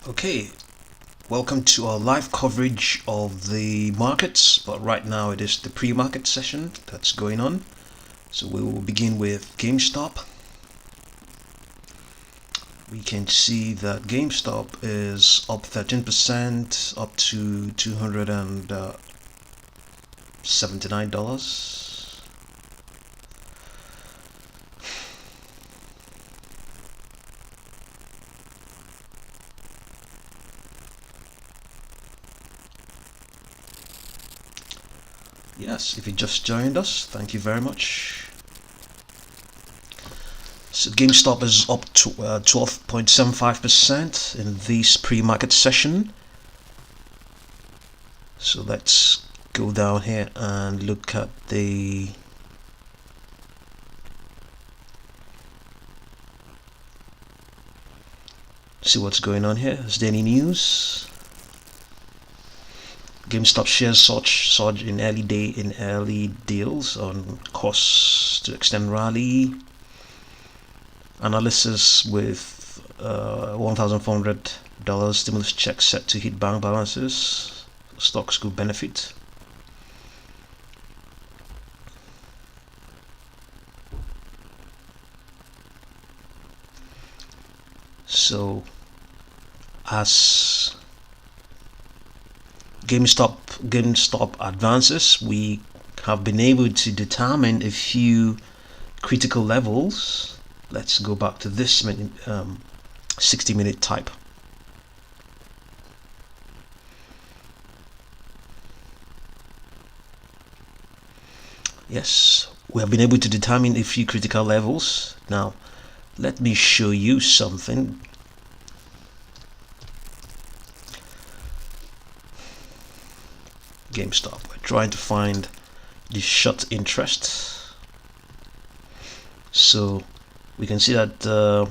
Okay, welcome to our live coverage of the markets, but right now it is the pre-market session that's going on. So we will begin with GameStop. We can see that GameStop is up 13%, up to $279. Yes, if you just joined us, thank you very much. So GameStop is up to 12.75% in this pre-market session. So let's go down here and look at the see what's going on here. Is there any news? GameStop shares surge in early deals on KOSS to extend rally. Analysis with $1,400 stimulus check set to hit bank balances. Stocks could benefit. So as GameStop advances, we have been able to determine a few critical levels. Let's go back to this 60-minute type. Yes, we have been able to determine a few critical levels. Now, let me show you something. GameStop. We're trying to find the short interest. So we can see that the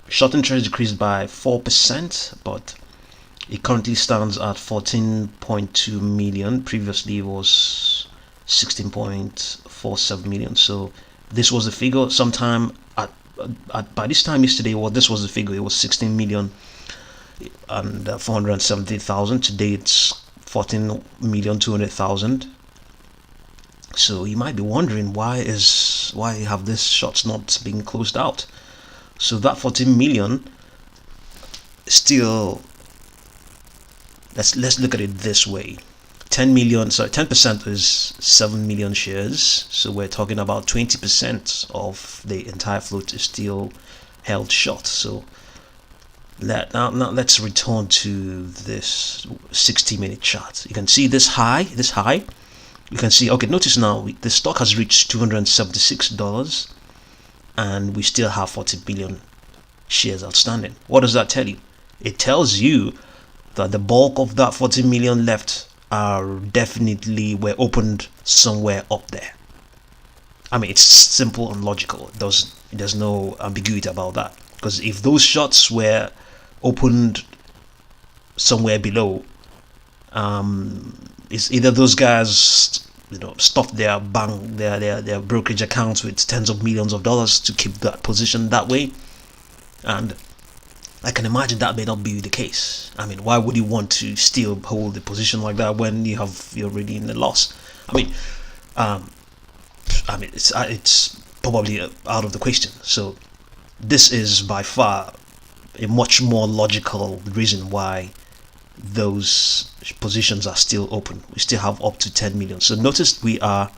short interest decreased by 4%, but it currently stands at 14.2 million. Previously it was 16.47 million. So this was the figure sometime by this time yesterday. Well, this was the figure. It was 16 million and 470,000. Today it's 14,200,000. So you might be wondering why have this shorts not been closed out. So that 14 million still, let's look at it this way. 10% is 7 million shares, so we're talking about 20% of the entire float is still held short. So now let's return to this 60-minute chart. You can see this high. You can see, okay, notice now the stock has reached $276 and we still have 40 billion shares outstanding. What does that tell you? It tells you that the bulk of that 40 million left were opened somewhere up there. I mean, it's simple and logical. There's no ambiguity about that, because if those shorts were opened somewhere below, it's either those guys stuffed their brokerage accounts with tens of millions of dollars to keep that position that way, and I can imagine that may not be the case. I mean, why would you want to still hold the position like that when you're already in the loss? I mean, it's probably out of the question. So this is by far a much more logical reason why those positions are still open. We still have up to 10 million. So notice we are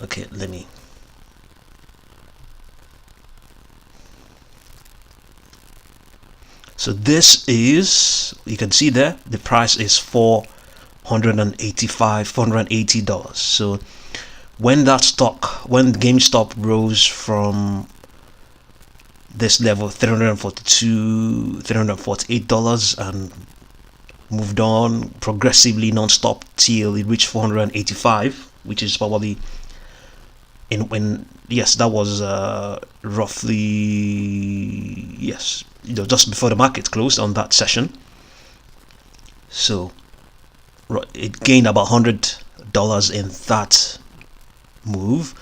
okay. So this is, you can see there, the price is $480. So when GameStop rose from this level, $348, and moved on progressively non-stop till it reached 485, which is probably that was roughly, just before the market closed on that session. So it gained about $100 in that move.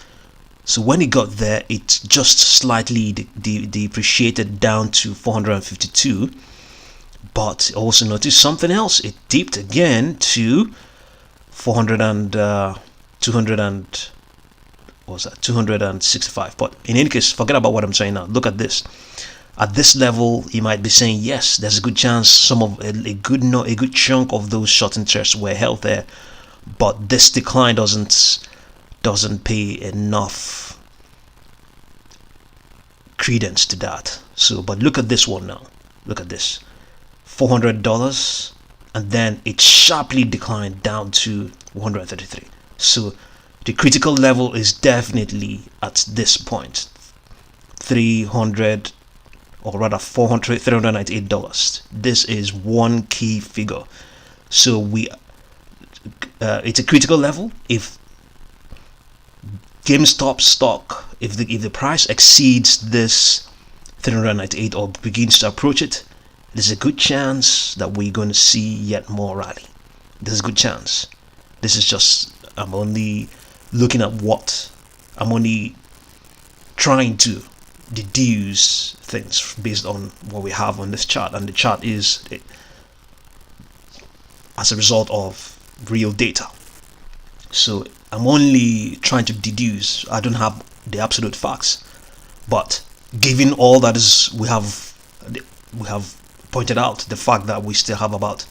So when it got there, it just slightly depreciated down to 452. But also notice something else. It dipped again to 400 and 200 and what was that, 265. But in any case, forget about what I'm saying now. Look at this. At this level, you might be saying, yes, there's a good chance some of a good chunk of those short interests were held there, but this decline doesn't pay enough credence to that. So, but look at this one now. Look at this, $400, and then it sharply declined down to 133. So the critical level is definitely at this point, 300, or rather $398. This is one key figure. So it's a critical level. If GameStop stock, if the price exceeds this 398 or begins to approach it, there's a good chance that we're going to see yet more rally. There's a good chance. This is just, I'm only looking at what, I'm only trying to deduce things based on what we have on this chart, and the chart is as a result of real data. So I'm only trying to deduce. I don't have the absolute facts, but given all that is we have pointed out, the fact that we still have about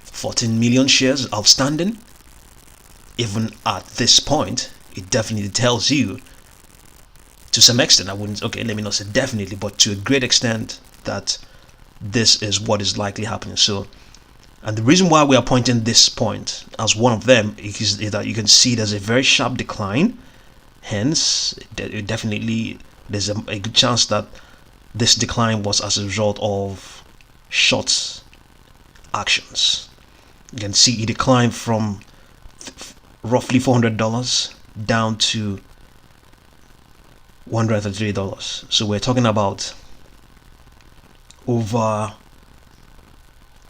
14 million shares outstanding, even at this point, it definitely tells you, to some extent, I wouldn't, okay, let me not say definitely, but to a great extent, that this is what is likely happening. So, and the reason why we are pointing this point as one of them is that you can see there's a very sharp decline. Hence, it definitely, there's a good chance that this decline was as a result of short actions. You can see it declined from roughly $400 down to $133. So we're talking about over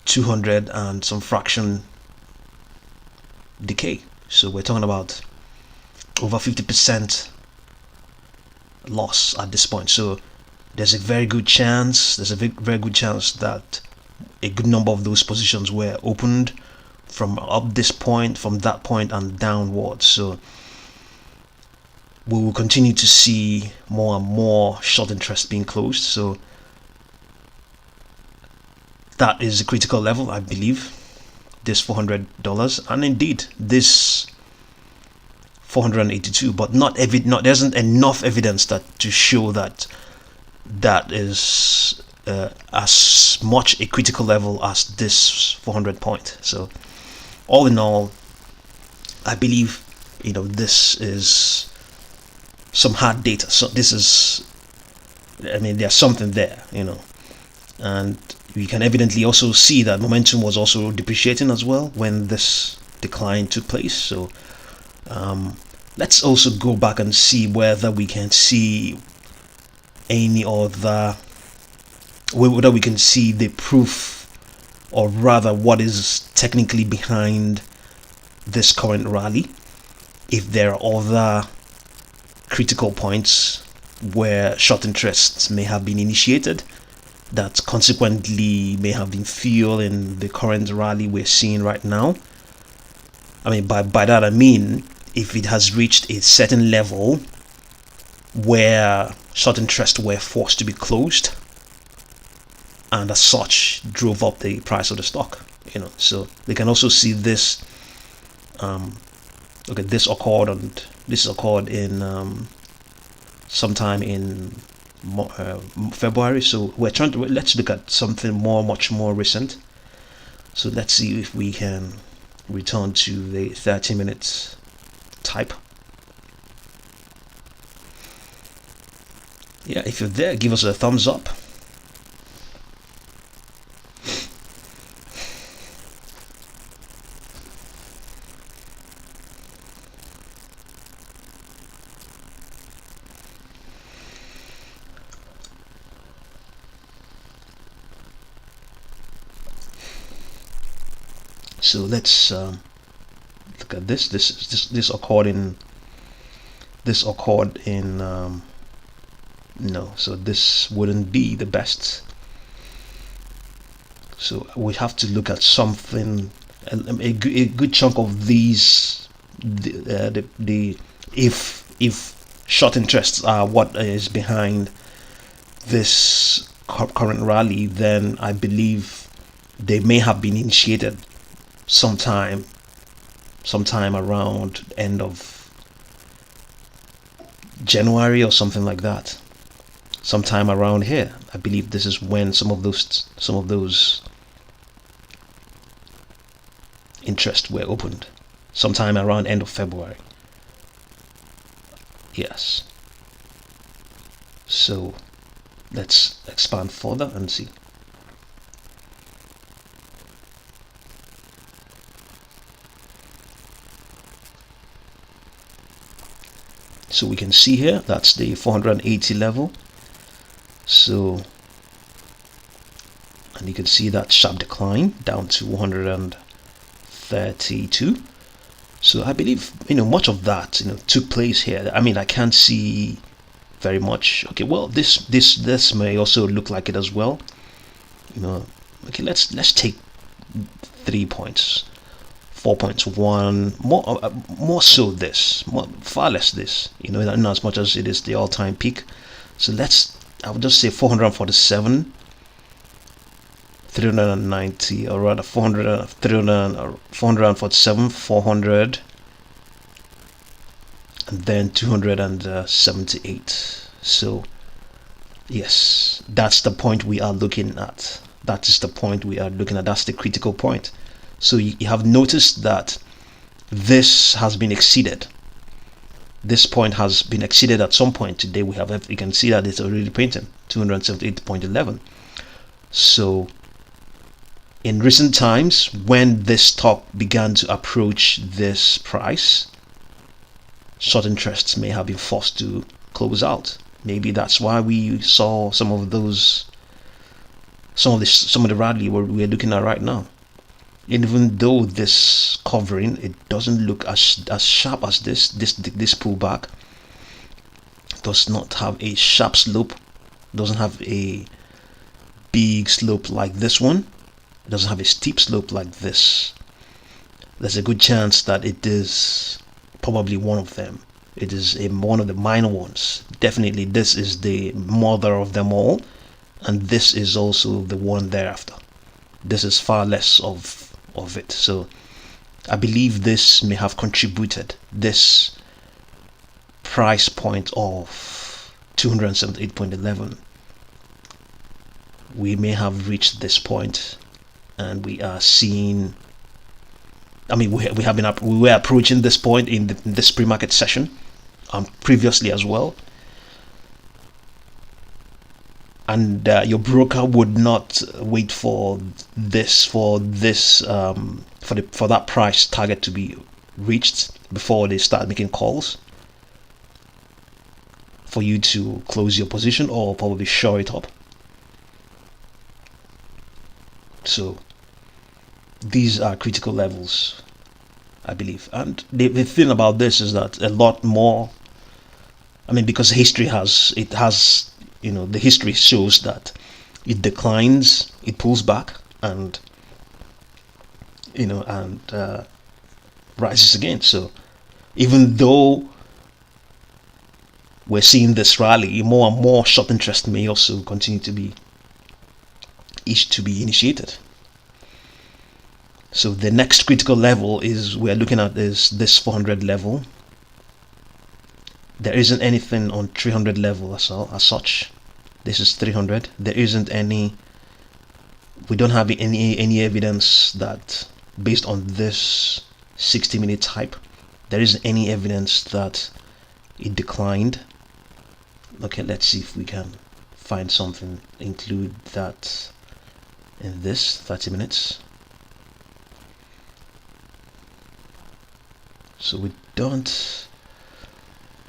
200 and some fraction decay. So we're talking about over 50% loss at this point. So there's a very good chance, that a good number of those positions were opened from up this point, from that point and downwards. So we will continue to see more and more short interest being closed. So that is a critical level, I believe, this $400, and indeed this 482, but there isn't enough evidence to show that is as much a critical level as this 400 point. So all in all, I believe this is some hard data. So this is, I mean, there's something there, and we can evidently also see that momentum was also depreciating as well when this decline took place. So let's also go back and see whether we can see any other, whether we can see the proof, or rather what is technically behind this current rally, if there are other critical points where short interests may have been initiated that consequently may have been fueling the current rally we're seeing right now. I mean, by that I mean, if it has reached a certain level where short interests were forced to be closed, and as such drove up the price of the stock. So they can also see this. Okay, this occurred in sometime in February. So let's look at something much more recent. So let's see if we can return to the 30 minutes type. Yeah, if you're there, give us a thumbs up. So let's look at this. This occurred in this occurred in no, so this wouldn't be the best. So we have to look at something, a good chunk of these, if short interests are what is behind this current rally, then I believe they may have been initiated sometime around end of January or something like that. Sometime around here, I believe this is when some of those interests were opened. Sometime around end of February. Yes. So let's expand further and see. So we can see here that's the 480 level. So, and you can see that sharp decline down to 132. So I believe much of that took place here. I mean, I can't see very much. Okay, well, this may also look like it as well. Okay, let's take 3 points, 4 points, more so this, far less this. Not as much as it is the all-time peak. So I would just say 447, 390, or rather 447, 400, and then 278. So yes, that's the point we are looking at. That is the point we are looking at. That's the critical point. So you have noticed that this has been exceeded. This point has been exceeded at some point today. You can see that it's already printing 278.11. So in recent times, when this stock began to approach this price, short interests may have been forced to close out. Maybe that's why we saw some of the rally we're looking at right now. Even though this covering, it doesn't look as sharp as this pullback. Does not have a sharp slope, doesn't have a big slope like this one, it doesn't have a steep slope like this. There's a good chance that it is probably one of them. It is one of the minor ones. Definitely this is the mother of them all, and this is also the one thereafter. This is far less of it. So I believe this may have contributed. This price point of 278.11, we may have reached this point, and we are seeing, I mean, we were approaching this point in this pre-market session, previously as well. And your broker would not wait for that price target to be reached before they start making calls for you to close your position or probably shore it up. So these are critical levels, I believe. And the thing about this is that a lot more, I mean, because history has the history shows that it declines, it pulls back, and rises again. So even though we're seeing this rally, more and more short interest may also continue to be initiated. So the next critical level we're looking at is this 400 level. There isn't anything on 300 level as such. This is 300. There isn't any. We don't have any evidence that, based on this 60-minute type, there isn't any evidence that it declined. Okay, let's see if we can find something, include that in this 30 minutes. So we don't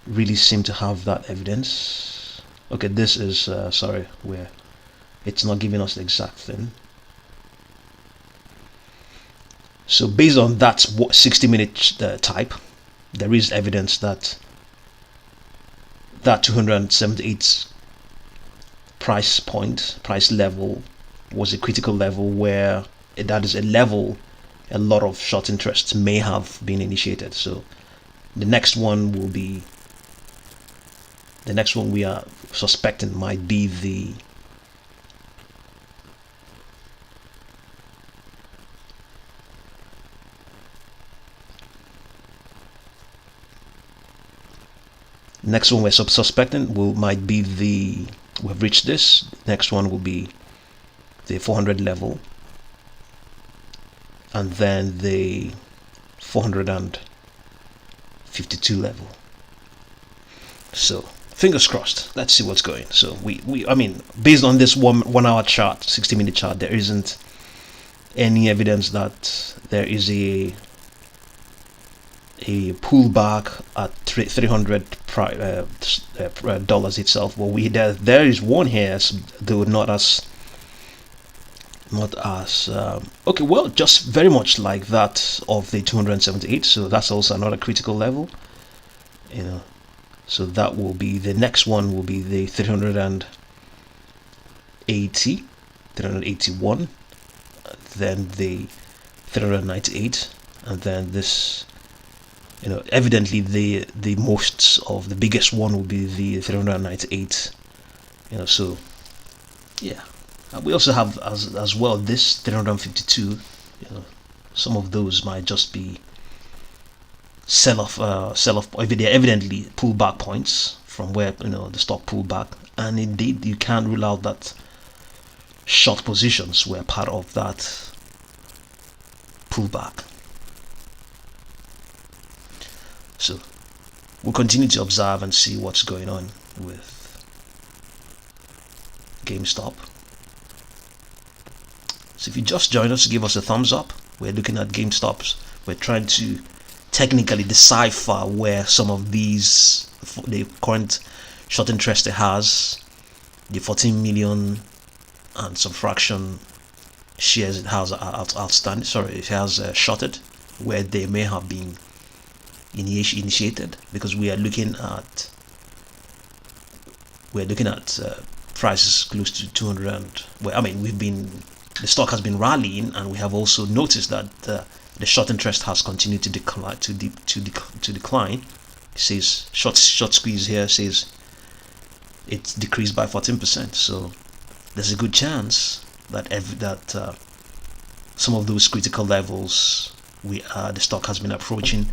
really seem to have that evidence. Okay, this is sorry, where it's not giving us the exact thing. So based on that 60-minute type, there is evidence that that 278 price level was a critical level where that is a level a lot of short interests may have been initiated. So the next one we are suspecting might be the next one we're suspecting might be we've reached this. Next one will be the 400 level, and then the 452 level. So fingers crossed. Let's see what's going. So I mean, based on this 1 hour chart, 60-minute chart, there isn't any evidence that there is a pullback at $300 itself. Well, there is one here, though not as okay, well, just very much like that of the 278. So that's also another critical level, so that will be the next one, will be the 381, then the 398, and then this, evidently the biggest one will be the 398, so yeah. We also have as well this 352. Some of those might just be sell off. They're evidently pullback points from where the stock pulled back, and indeed you can't rule out that short positions were part of that pullback. So we'll continue to observe and see what's going on with GameStop. So if you just joined us, give us a thumbs up. We're looking at GameStops. We're trying to technically decipher where some of these, the current short interest it has, the 14 million and some fraction shares it has outstanding. Sorry, it has shorted, where they may have been initiated, because we are looking at prices close to 200. Well, I mean, the stock has been rallying, and we have also noticed that the short interest has continued to decline. It says short squeeze here says it's decreased by 14%. So there's a good chance that some of those critical levels the stock has been approaching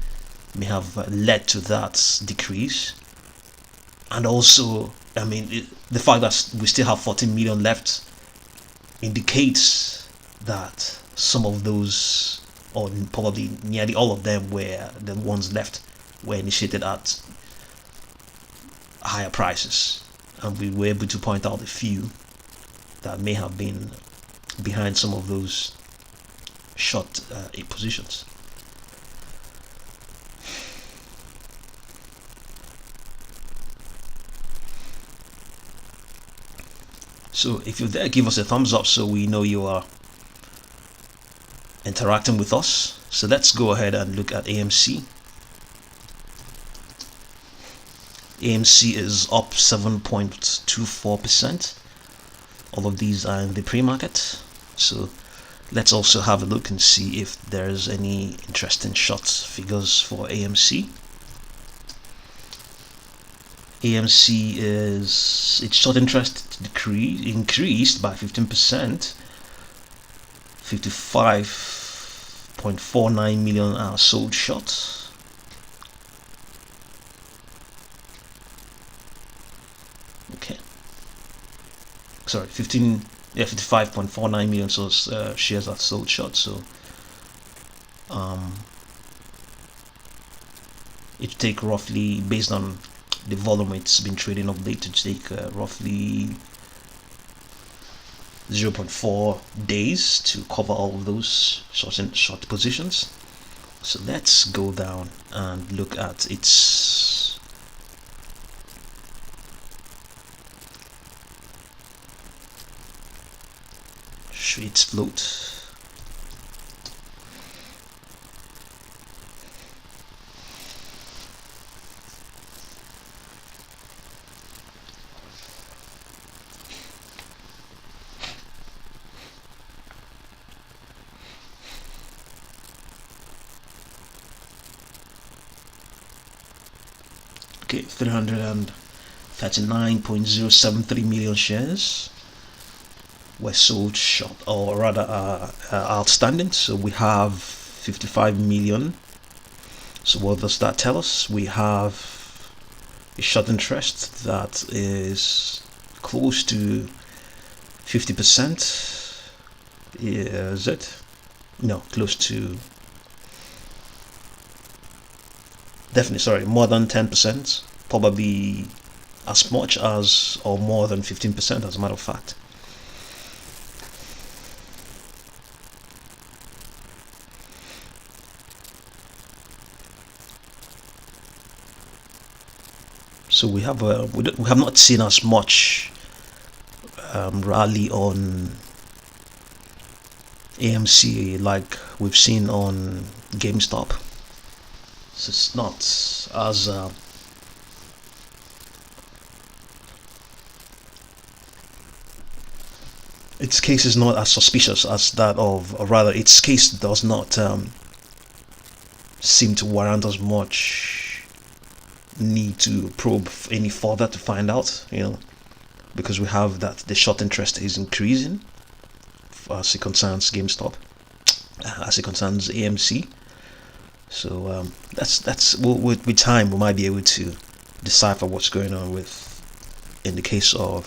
may have led to that decrease. And also, I mean, the fact that we still have 14 million left indicates that some of those, or probably nearly all of them, were the ones left were initiated at higher prices, and we were able to point out a few that may have been behind some of those short positions. So if you're there, give us a thumbs up so we know you are interacting with us. So let's go ahead and look at AMC. AMC is up 7.24%. All of these are in the pre-market. So let's also have a look and see if there's any interesting short figures for AMC. AMC its short interest increased by 15%. 55.49 million are sold short. Okay. Sorry, 55.49 million shares are sold short. So it take roughly, based on the volume it's been trading of late, to take roughly 0.4 days to cover all of those short positions. So let's go down and look at its float. Okay, 339.073 million shares were sold short, or rather outstanding. So we have 55 million. So what does that tell us? We have a short interest that is close to 50%. Is it? No, close to, definitely, sorry, more than 10%, probably as much as or more than 15%, as a matter of fact. So we have not seen as much rally on AMC like we've seen on GameStop. So it's not as its case is not as suspicious as that of, or rather its case does not seem to warrant as much need to probe any further to find out, because we have that the short interest is increasing as it concerns GameStop, as it concerns AMC. So that's with time we might be able to decipher what's going on in the case of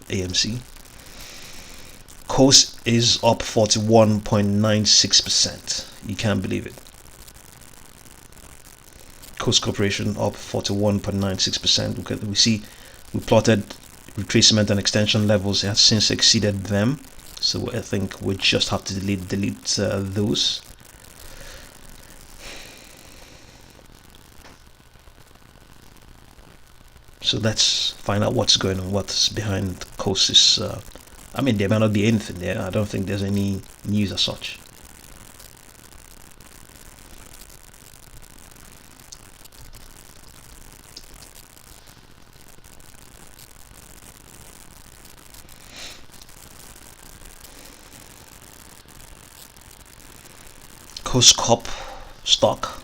AMC. KOSS is up 41.96%. You can't believe it. KOSS Corporation up 41.96%. We see we plotted retracement and extension levels. It has since exceeded them. So I think we just have to delete those. So let's find out what's going on, what's behind KOSS. I mean, there might not be anything there. I don't think there's any news as such. KOSS Corp stock.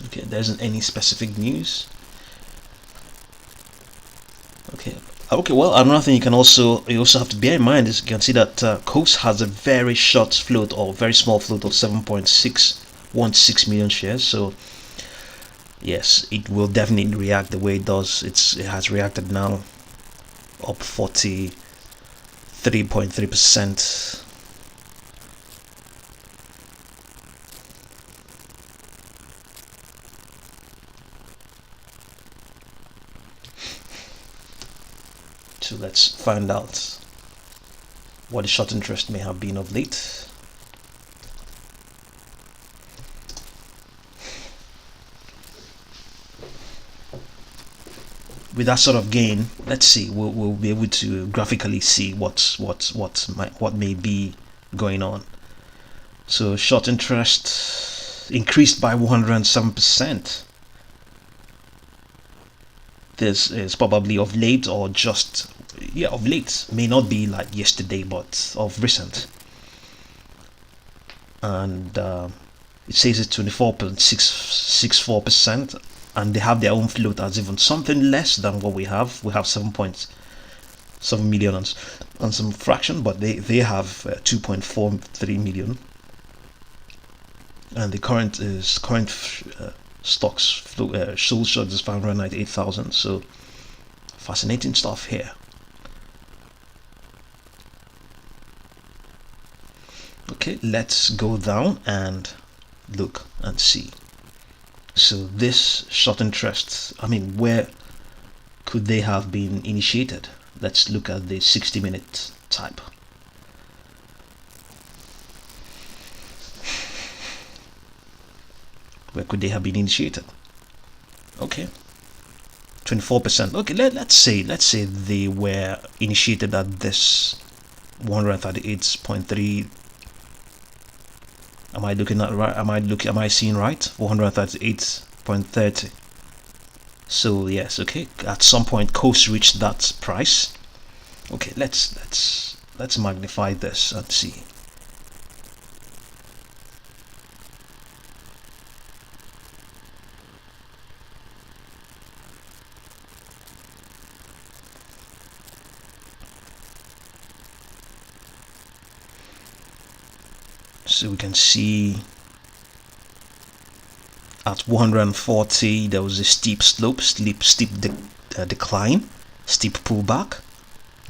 Okay, there isn't any specific news. Okay, well, another thing you also have to bear in mind is you can see that KOSS has a very short float, or very small float, of 7.616 million shares. So yes, it will definitely react the way it does. It has reacted now, up 43.3%. So let's find out what the short interest may have been of late. With that sort of gain, let's see. We'll be able to graphically see what may be going on. So short interest increased by 107%. This is probably of late, or just of late. May not be like yesterday, but of recent. And it says it's 24.64%, and they have their own float as even something less than what we have. We have 7.7 million and some fraction, but they have 2.43 million, and the current stocks sold short is 598,000. So fascinating stuff here. Okay, let's go down and look and see. So this short interest, I mean, where could they have been initiated? let's look at the 60-minute type. Where could they have been initiated? Okay, 24%. Okay, let's say they were initiated at this 138.3. Am I looking at right? Am I seeing right? 138.30. So yes, okay. At some point, KOSS reached that price. Okay, let's magnify this and see. So we can see at 140 there was a steep slope, steep decline, steep pullback.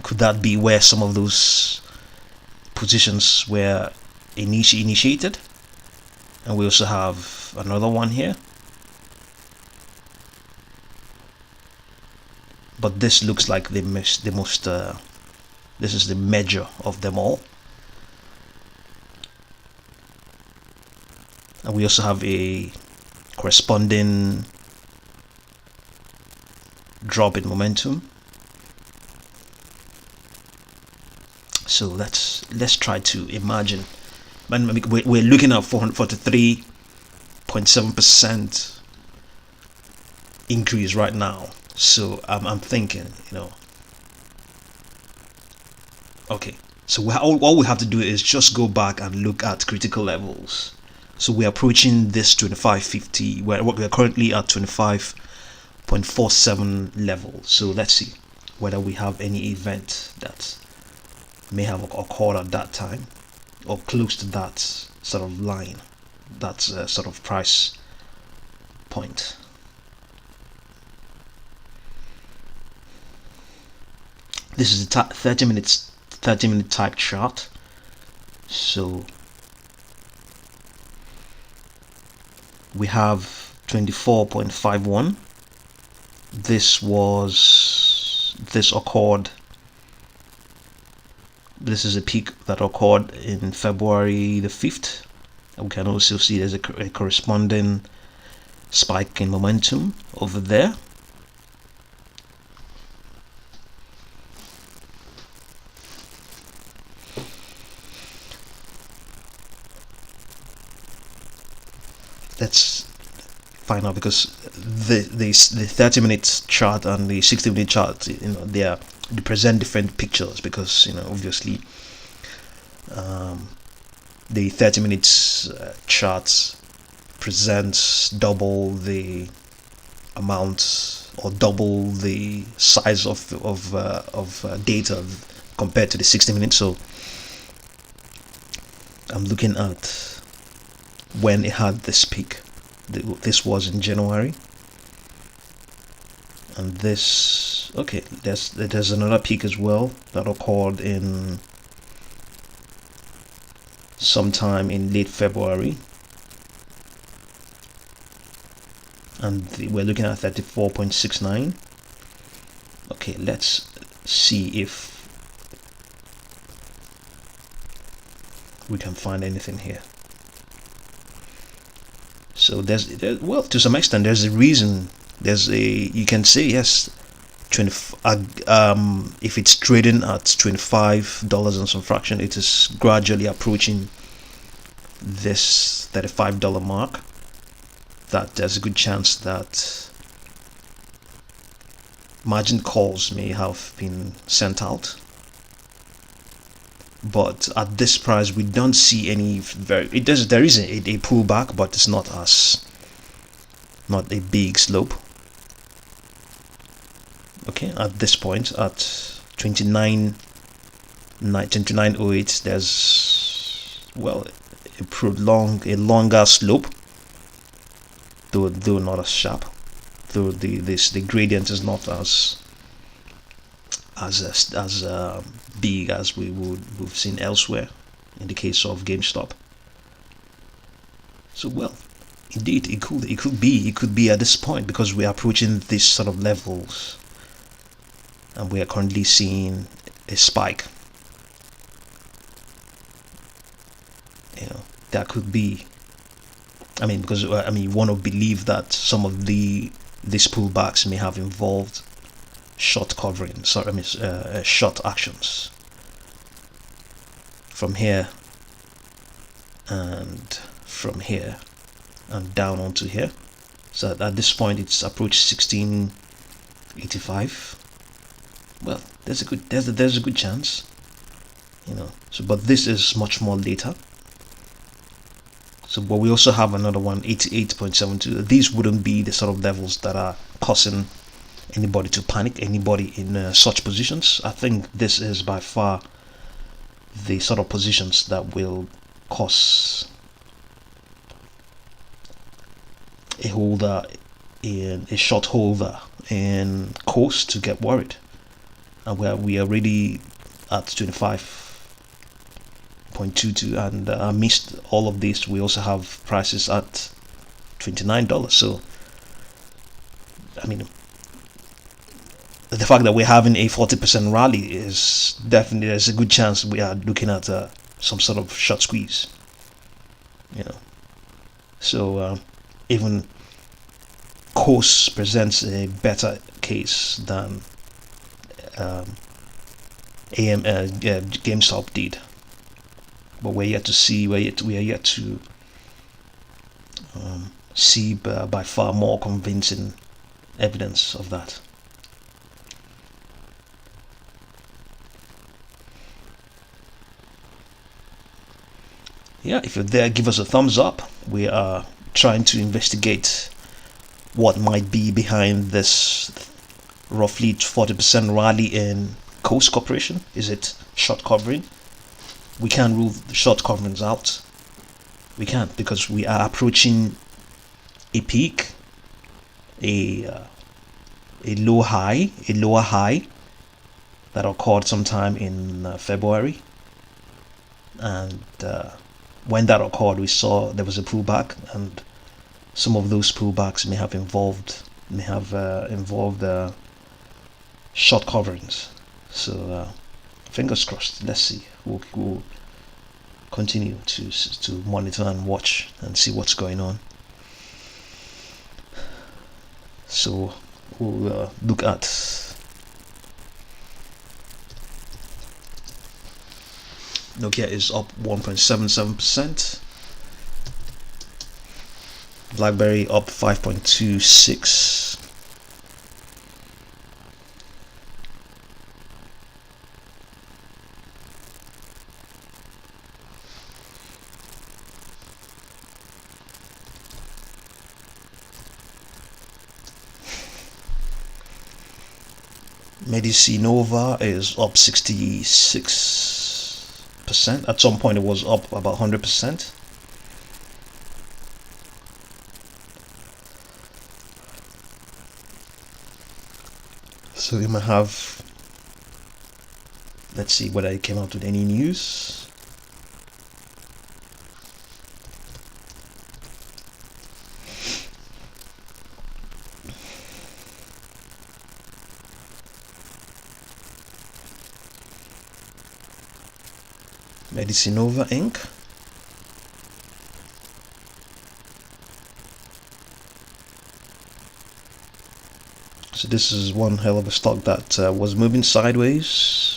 Could that be where some of those positions were initiated? And we also have another one here, but this looks like the most this is the measure of them all. And we also have a corresponding drop in momentum. So let's try to imagine. We're looking at 443.7% increase right now. So I'm thinking, okay. So all we have to do is just go back and look at critical levels. So we're approaching this 2550. We're currently at 25.47 level. So let's see whether we have any event that may have occurred at that time or close to that sort of line, that sort of price point. This is the 30-minute type chart. So we have 24.51. This occurred. This is a peak that occurred in February the 5th. And we can also see there's a corresponding spike in momentum over there. Let's find out, because the 30-minute chart and the 60-minute chart, they present different pictures, because obviously the 30-minute chart presents double the amount or double the size of data compared to the 60 minutes. So I'm looking at when it had this peak. This was in January, and this, okay, there's another peak as well that occurred in sometime in late February, and we're looking at 34.69. Okay, let's see if we can find anything here. So well, to some extent there's a reason. You can say yes, if it's trading at $25 and some fraction, it is gradually approaching this $35 mark. That there's a good chance that margin calls may have been sent out. But at this price, we don't see any there is a pullback, but it's not a big slope. Okay, at this point at 29.08, there's, well, a longer slope, though not as sharp, though the gradient is not as big as we've seen elsewhere in the case of GameStop. So, well, indeed, it could be at this point, because we're approaching these sort of levels and we are currently seeing a spike. That could be, because you want to believe that some of these pullbacks may have involved short covering, short actions from here and from here and down onto here. So at this point it's approached 1685. Well, there's a good chance, so, but this is much more later. So, but we also have another one, 88.72. These wouldn't be the sort of levels that are causing anybody to panic, anybody in such positions. I think this is by far the sort of positions that will cause a short holder in KOSS to get worried. And we are already at 25.22, and amidst all of this we also have prices at $29. So the fact that we're having a 40% rally is definitely, there's a good chance we are looking at some sort of short squeeze. So even KOSS presents a better case than GameStop did, but we are yet to see by far more convincing evidence of that. If you're there, give us a thumbs up. We are trying to investigate what might be behind this roughly 40% rally in KOSS Corporation. Is it short covering? We can't rule the short coverings out. We can't, because we are approaching a peak, a lower high that occurred sometime in February, and when that occurred, we saw there was a pullback, and some of those pullbacks may have involved short coverings. So fingers crossed. Let's see. We'll continue to monitor and watch and see what's going on. So we'll look at Nokia is up 1.77%. BlackBerry up 5.26%. Medicinova is up 66%. At some point it was up about 100%. So we might have, let's see whether it came out with any news. Medicinova Inc. So this is one hell of a stock that was moving sideways.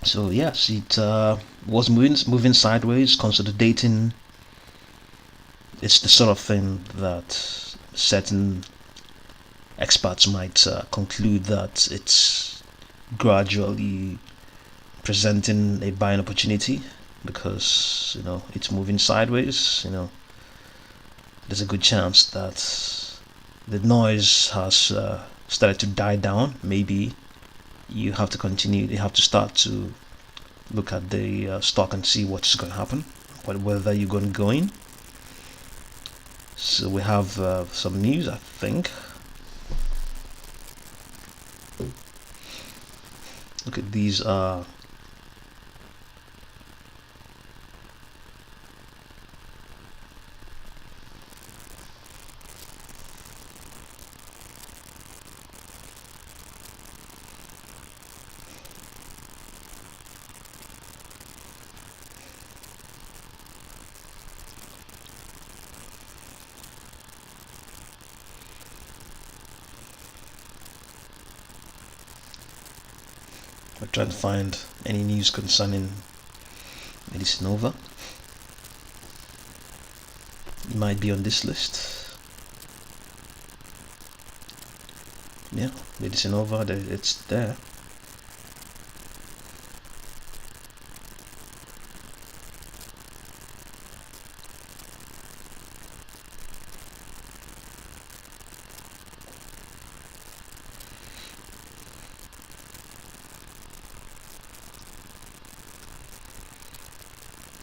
So yes, it was moving sideways, consolidating it's the sort of thing that certain experts might conclude that it's gradually presenting a buying opportunity, because it's moving sideways. There's a good chance that the noise has started to die down. Maybe you have to start to look at the stock and see what's going to happen, whether you're going to go in. So we have some news, I think. Look at these. We're trying to find any news concerning Medicine. It might be on this list. Yeah, Medicine, it's there.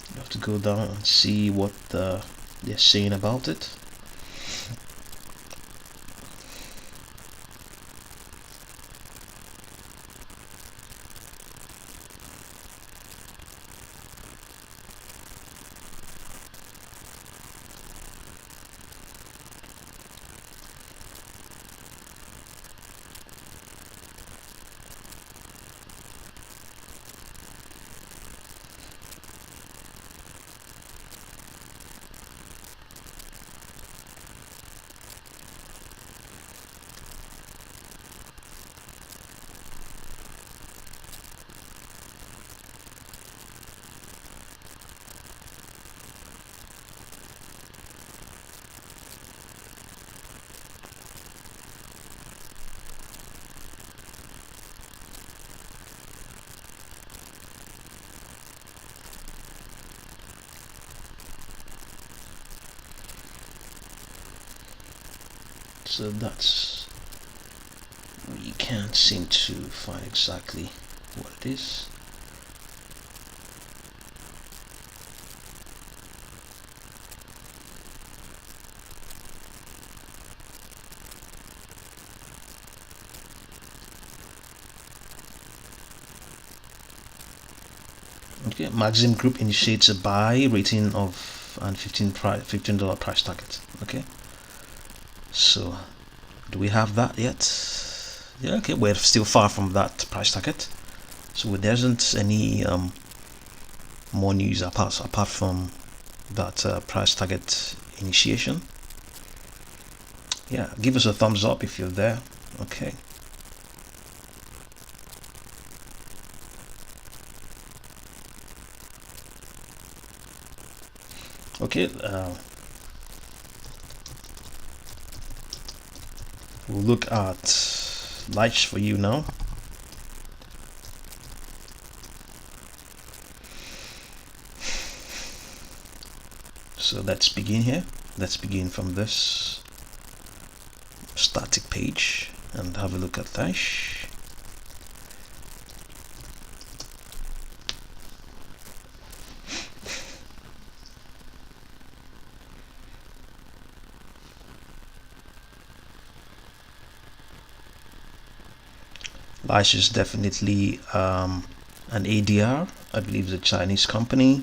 You have to go down and see what they're saying about it. So that's, you can't seem to find exactly what it is. Okay, Maxim Group initiates a buy rating of and $15 price target. Okay, so do we have that yet? Yeah, okay, we're still far from that price target, so there isn't any more news apart from that price target initiation. Yeah, give us a thumbs up if you're there. Okay. Okay, we'll look at LAIX for you now. So let's begin here. Let's begin from this static page and have a look at LAIX. LAIX is definitely an ADR. I believe it's a Chinese company.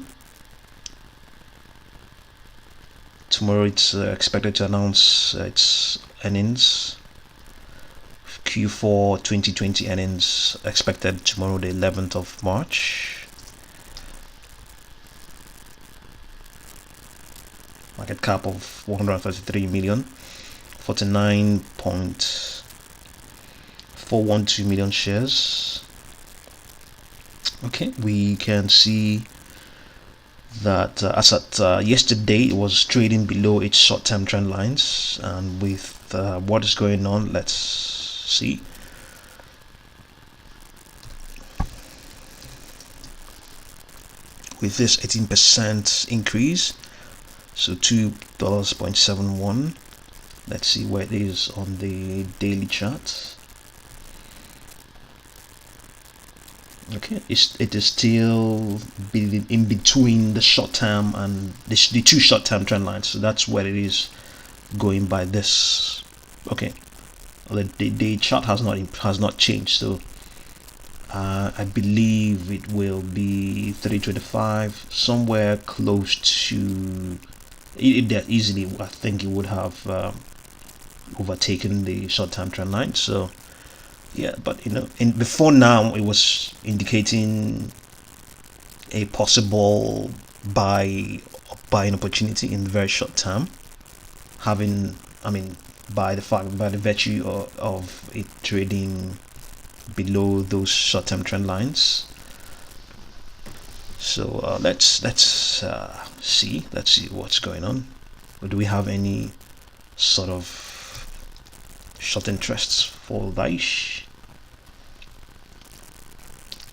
Tomorrow it's expected to announce its earnings. Q4 2020 earnings expected tomorrow, the 11th of March. Market cap of 133 million, 49.412 million shares. Okay, we can see that as at yesterday it was trading below its short-term trend lines, and with what is going on, let's see. With this 18% increase, so $2.71, let's see where it is on the daily chart. Okay, it is still in between the short term and the two short term trend lines, so that's where it is going by this. Okay, the chart has not changed, so I believe it will be 325, somewhere close to that easily. I think it would have overtaken the short term trend line. So yeah, but before now it was indicating a possible buying opportunity in the very short term, by the virtue of it trading below those short-term trend lines. So let's see what's going on. Do we have any sort of short interests for LAIX?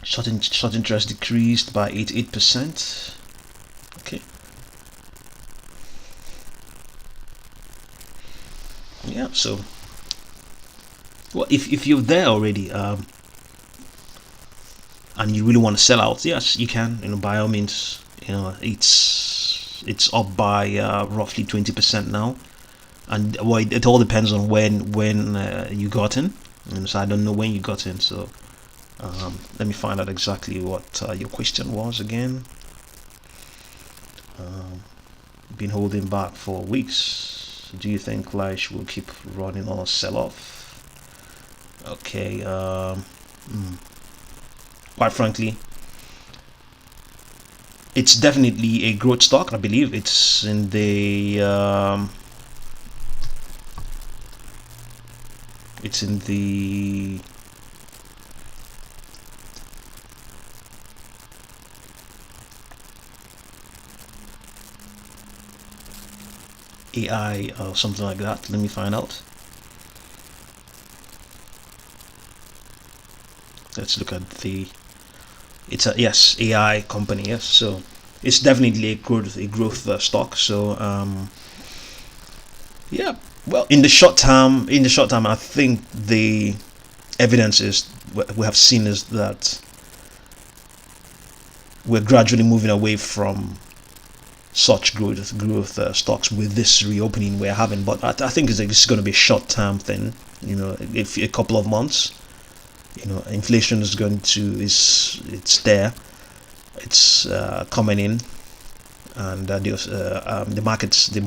Short interest decreased by 88%. Okay. Yeah, so well, if you're there already, and you really want to sell out, yes, you can. By all means, it's up by roughly 20% now, and well, it all depends on when you got in. So I don't know when you got in. So let me find out exactly what your question was again. Been holding back for weeks. Do you think LAIX will keep running or sell off? Okay. Quite frankly, it's definitely a growth stock. I believe it's in the AI or something like that. Let me find out. Let's look at it's a AI company. Yes, so it's definitely a growth stock. So yeah, well, in the short term, I think the evidence is what we have seen is that we're gradually moving away from such growth stocks with this reopening we're having. But I think it's going to be a short term thing. If a couple of months. Inflation is it's there, it's coming in, and the markets, the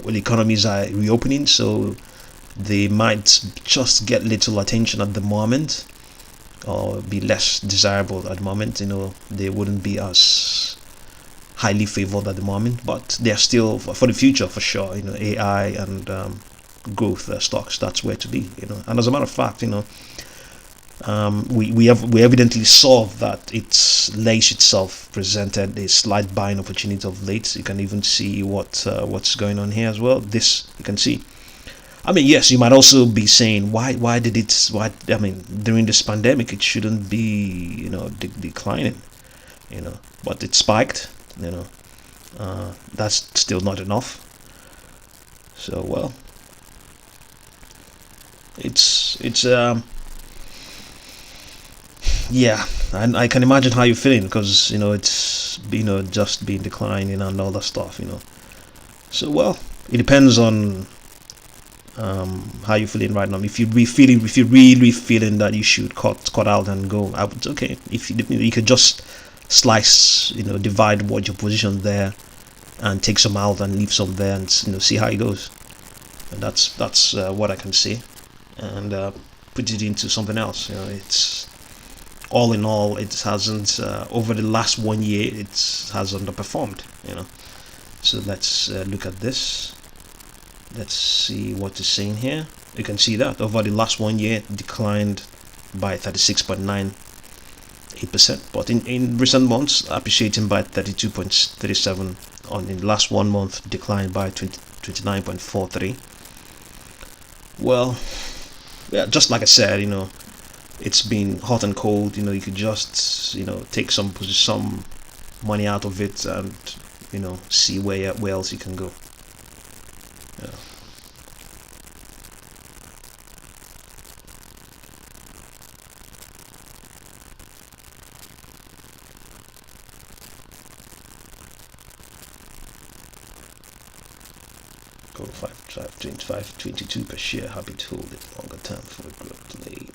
economies are reopening, so they might just get little attention at the moment, or be less desirable at the moment. They wouldn't be as highly favored at the moment, but they're still for the future for sure. AI and growth stocks, that's where to be. And as a matter of fact, we evidently saw that LAIX itself presented a slight buying opportunity of late. You can even see what's going on here as well. This you can see. Yes, you might also be saying why during this pandemic it shouldn't be declining, but it spiked. That's still not enough. So well, it's yeah, and I can imagine how you're feeling, because it's just been declining and all that stuff. So well, it depends on how you're feeling right now. If you're really feeling that you should cut out and go out, okay. If you could just slice, divide what your position there, and take some out and leave some there, and see how it goes. And that's what I can say, and put it into something else. It's all in all, it hasn't over the last 1 year, it has underperformed. So let's look at this. Let's see what it's saying here. You can see that over the last 1 year it declined by 36.9%. 8%, but in recent months appreciating by 32.37, on in the last 1 month declined by 29.43. Well, yeah, just like I said, it's been hot and cold. You could just take some money out of it and see where else you can go. Yeah. Go 25, 22 per share. Happy to hold it longer term for a growth play.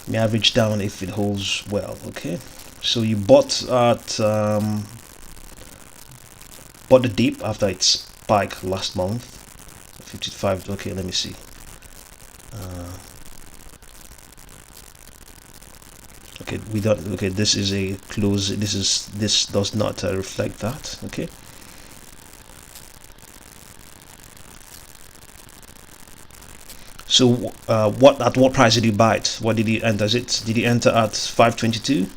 May average down if it holds well. Okay, so you bought at bought the dip after its spike last month, 55. Okay, let me see. Okay, we don't. Okay, this is a close. This does not reflect that. Okay. So at what price did you buy it? What did you enter? Did you enter at 522?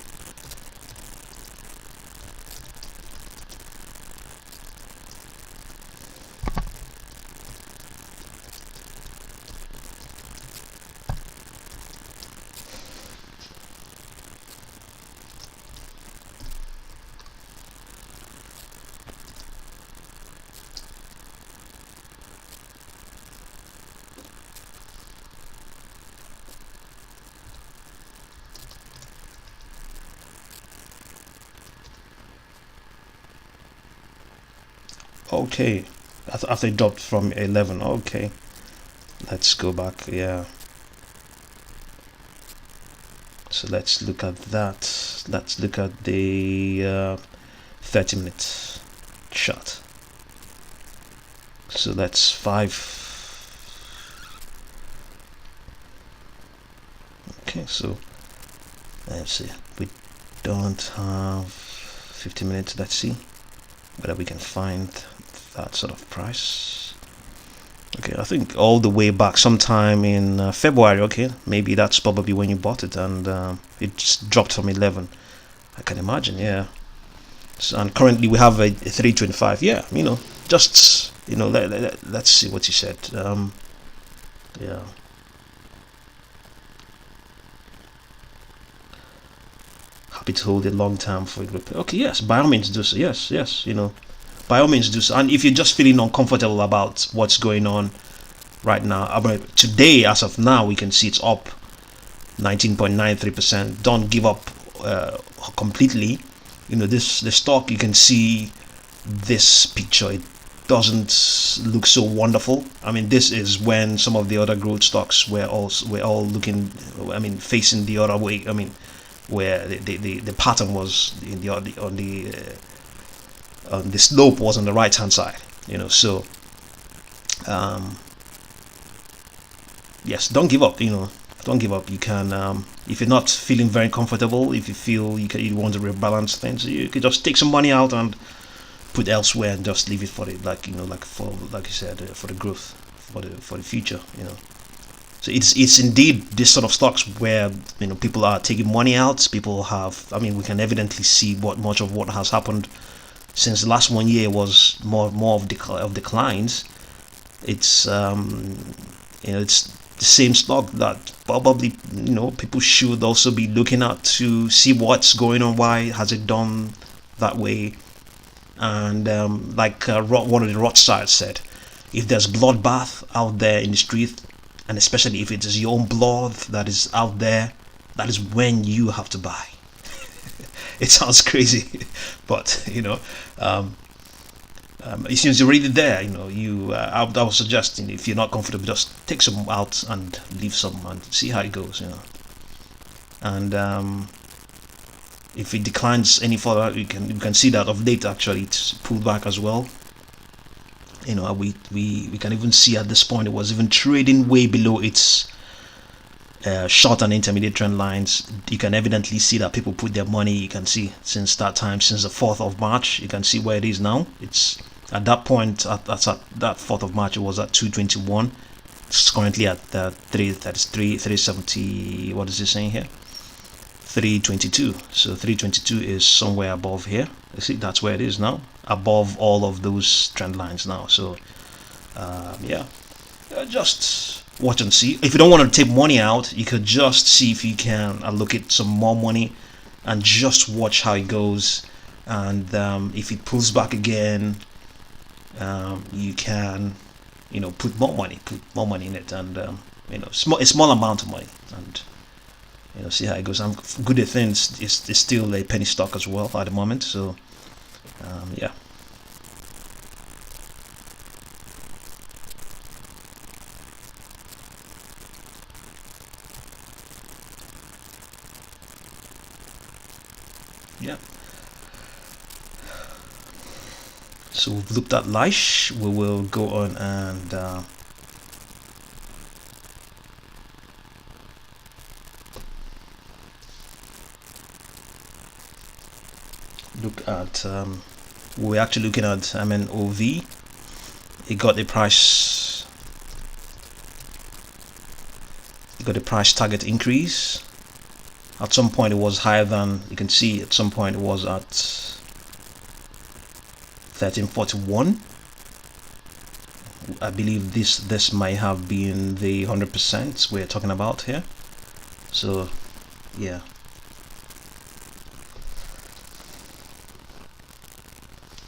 Okay, after it dropped from 11. Okay, let's go back. Yeah, so let's look at that. Let's look at the 30-minute chart. So that's 5. Okay, so let's see, we don't have 50 minutes. Let's see whether we can find that sort of price. Okay, I think all the way back sometime in February. Okay, maybe that's probably when you bought it, and it just dropped from 11. I can imagine. Yeah. So, and currently we have a 325. Yeah, just let's see what you said. Yeah. Happy to hold it long term for it. Okay, yes, by all means do so. Yes, by all means do so. And if you're just feeling uncomfortable about what's going on right now, today, as of now, we can see it's up 19.93%. Don't give up completely. The stock, you can see this picture. It doesn't look so wonderful. I mean, this is when some of the other growth stocks were all looking. I mean, facing the other way. I mean, where the pattern was on the slope was on the right hand side. So yes, don't give up. Don't give up. You can if you're not feeling very comfortable, if you feel you want to rebalance things, you could just take some money out and put elsewhere and just leave it for it, like you said, for the growth, for the future. So it's indeed this sort of stocks where people are taking money out. People have. I mean, we can evidently see much of what has happened since the last 1 year was more of declines. It's it's the same stock that probably people should also be looking at to see what's going on. Why has it done that way? And like one of the Rothschilds said, if there's bloodbath out there in the street, and especially if it is your own blood that is out there, that is when you have to buy. It sounds crazy, but since you're already there, I would suggest, if you're not comfortable, just take some out and leave some and see how it goes. And if it declines any further, you can see that of late actually it's pulled back as well. We can even see at this point it was even trading way below its short and intermediate trend lines. You can evidently see that people put their money. You can see since that time, since the 4th of March, you can see where it is now. It's at that point, at that 4th of March, it was at 221. It's currently at 333, 370. What is it saying here? 322. So 322 is somewhere above here. You see, that's where it is now, above all of those trend lines now. So yeah, just watch and see. If you don't want to take money out, you could just see if you can allocate some more money and just watch how it goes. And if it pulls back again, you can, put more money in it, and a small amount of money, and see how it goes. I'm good at things. It's still a penny stock as well at the moment. So yeah. Yeah. So we've looked at LAIX. We will go on and look at we're actually looking at MNOV. It got a price target increase. At some point it was higher than, you can see at some point it was at 1341. I believe this might have been the 100% we're talking about here. So yeah.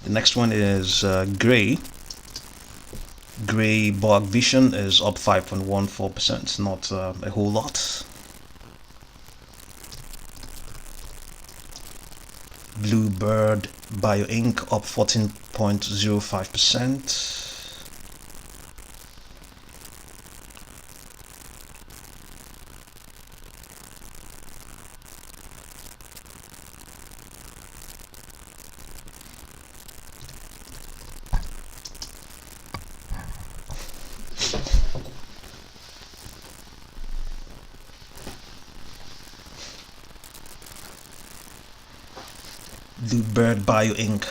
The next one is gray BOAG Vision is up 5.14%, not a whole lot. Bluebird Bio Inc. up 14.05%. Bluebird Bio Inc.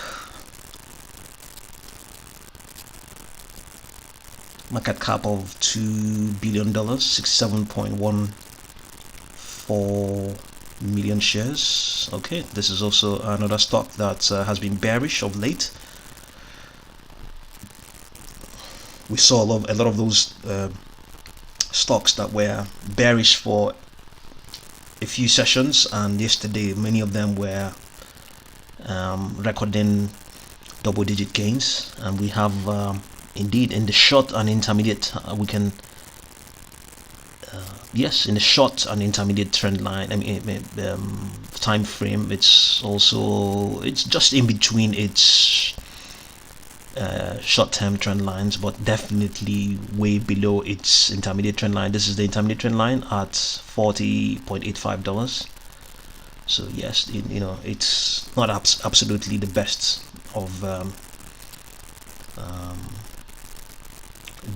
Market cap of $2 billion, 67.14 million shares. Okay, this is also another stock that has been bearish of late. We saw a lot of those stocks that were bearish for a few sessions, and yesterday many of them were recording double-digit gains, and we have indeed in the short and intermediate we can yes, in the short and intermediate trend line, time frame, it's just in between its short-term trend lines, but definitely way below its intermediate trend line. This is the intermediate trend line at $40.85. So yes, it's not absolutely the best of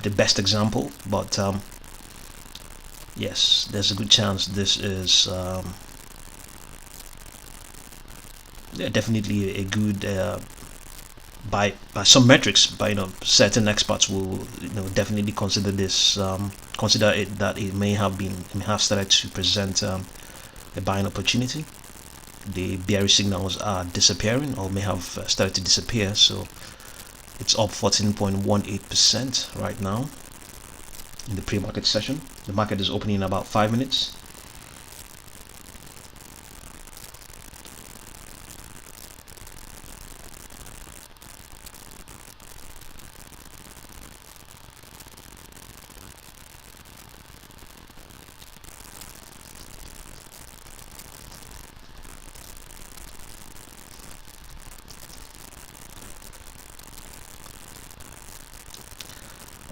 the best example, but yes, there's a good chance this is definitely a good by some metrics. By certain experts will definitely consider this consider it that it may have started to present a buying opportunity. The bearish signals are disappearing, or may have started to disappear. So it's up 14.18% right now in the pre-market session. The market is opening in about 5 minutes.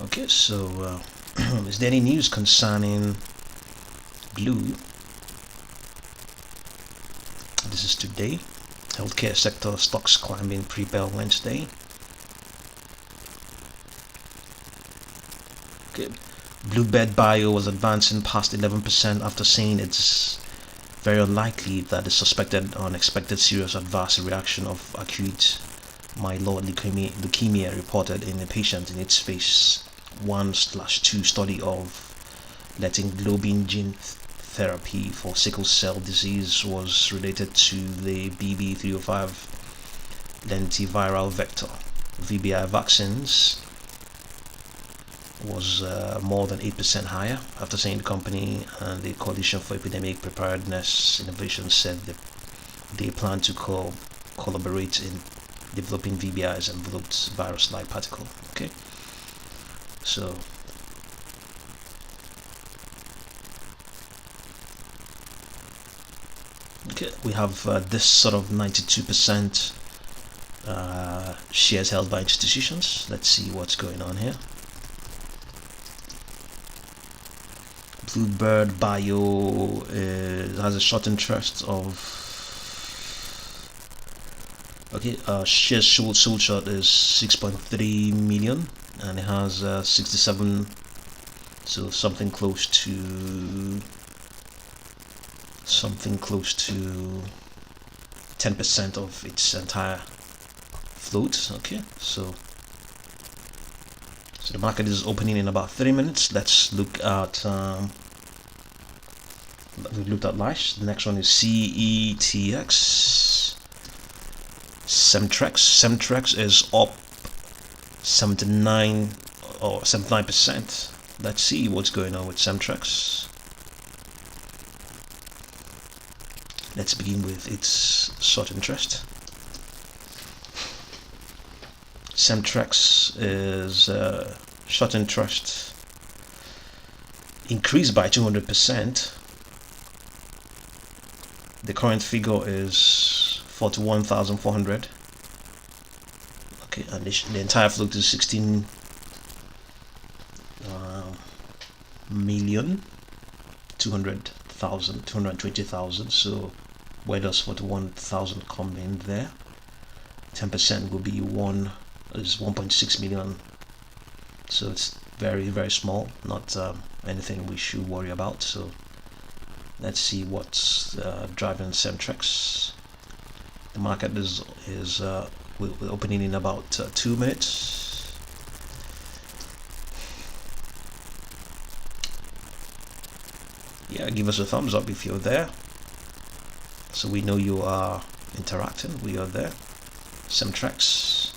Okay, so is there any news concerning blue? This is today. Healthcare sector stocks climbing pre-bell Wednesday. Okay. Bluebird Bio was advancing past 11% after saying it's very unlikely that the suspected unexpected serious adverse reaction of acute myeloid leukemia reported in a patient in its phase 1/2 study of letting globin gene therapy for sickle cell disease was related to the BB305 lentiviral vector. VBI vaccines was more than 8% higher. After saying the company and the Coalition for Epidemic Preparedness Innovation said that they plan to collaborate in developing VBI's enveloped virus-like particle. Okay, so we have this sort of 92% shares held by institutions. Let's see what's going on here. Bluebird Bio has a short interest of shares sold short is 6.3 million, and it has 67, so something close to 10% of its entire float. Okay, so the market is opening in about 3 minutes. Let's look at we looked at LAIX. The next one is CETX. Semtrex is up 79%. Let's see what's going on with Semtrex. Let's begin with its short interest. Semtrex is short interest increased by 200%. The current figure is 41,400. Okay, and the entire float is 16 million 220,000. So where does 41,000 come in there? 10% will be 1.6 million. So it's very, very small, not anything we should worry about. So let's see what's driving Semtrex. The market is opening in about 2 minutes. Yeah, give us a thumbs up if you're there, so we know you are interacting. We are there. Semtrex.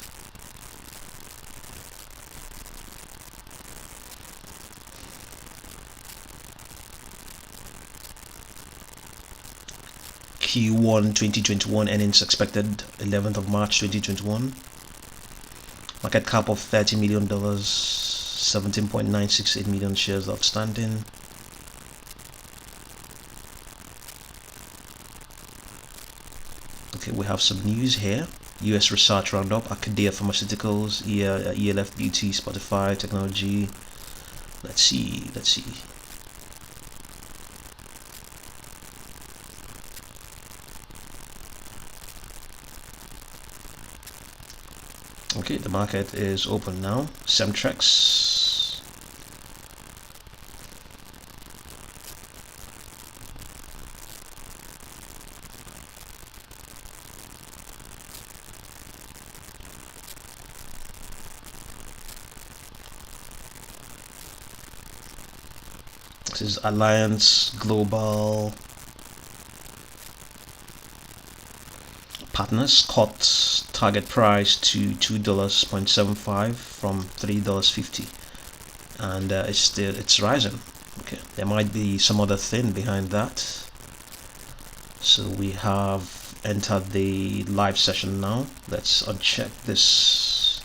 Q1 2021 earnings expected 11th of March 2021. Market cap of $30 million, 17.968 million shares outstanding. Okay, we have some news here. US research roundup, Acadia Pharmaceuticals, ELF Beauty, Spotify Technology. Let's see. Okay, the market is open now. Semtrex. This is Alliance Global Partners cut target price to $2.75 from $3.50, and it's rising. Okay, there might be some other thing behind that. So we have entered the live session now. Let's uncheck this.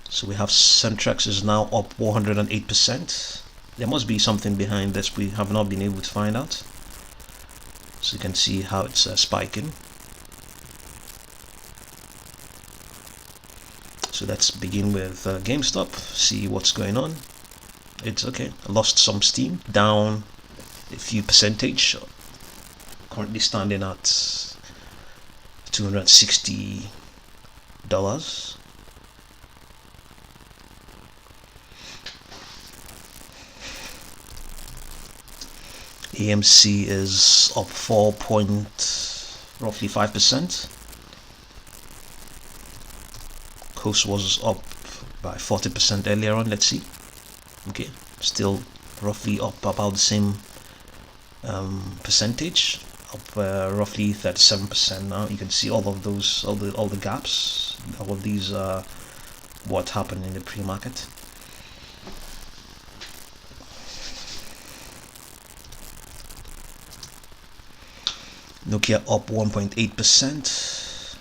So we have Semtrex is now up 108%. There must be something behind this we have not been able to find out. So you can see how it's spiking. So let's begin with GameStop, see what's going on. It's okay, I lost some steam, down a few percentage, currently standing at $260. AMC is up roughly 5%. KOSS was up by 40% earlier on. Let's see. Okay, still roughly up about the same percentage, up roughly 37% now. You can see all of those, all the gaps. All of these are what happened in the pre-market. Nokia up 1.8%.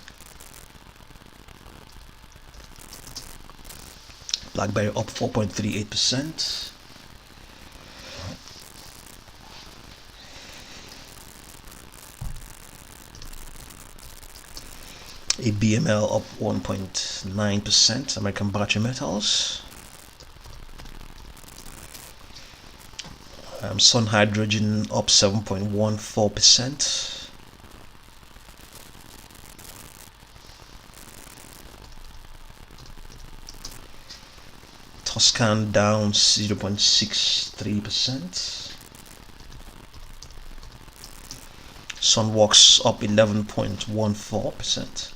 BlackBerry up 4.38%. ABML up 1.9%. American Battery Metals. Sun Hydrogen up 7.14%. Toscan down 0.63%. Sunworks up 11.14%.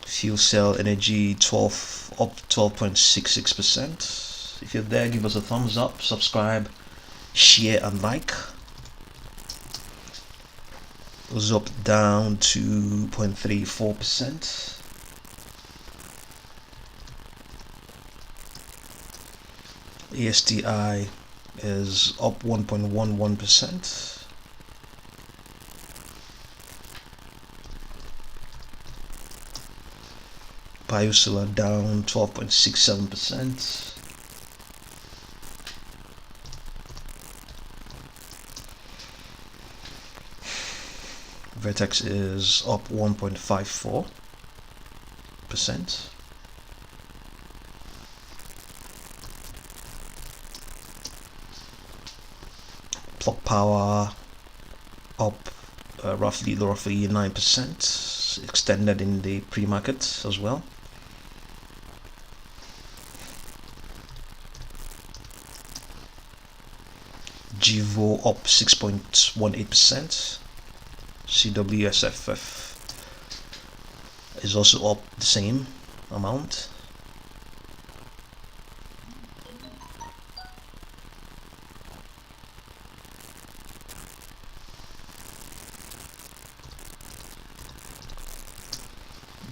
Fuel Cell Energy up 12.66%. If you're there, give us a thumbs up, subscribe, share and like. Was up down 2.34%. ASTI is up 1.11%. Biosolar down 12.67%. Vertex is up 1.54%. Plug Power up roughly 9%, extended in the pre-market as well. Givo up 6.18%. CWSFF is also up the same amount.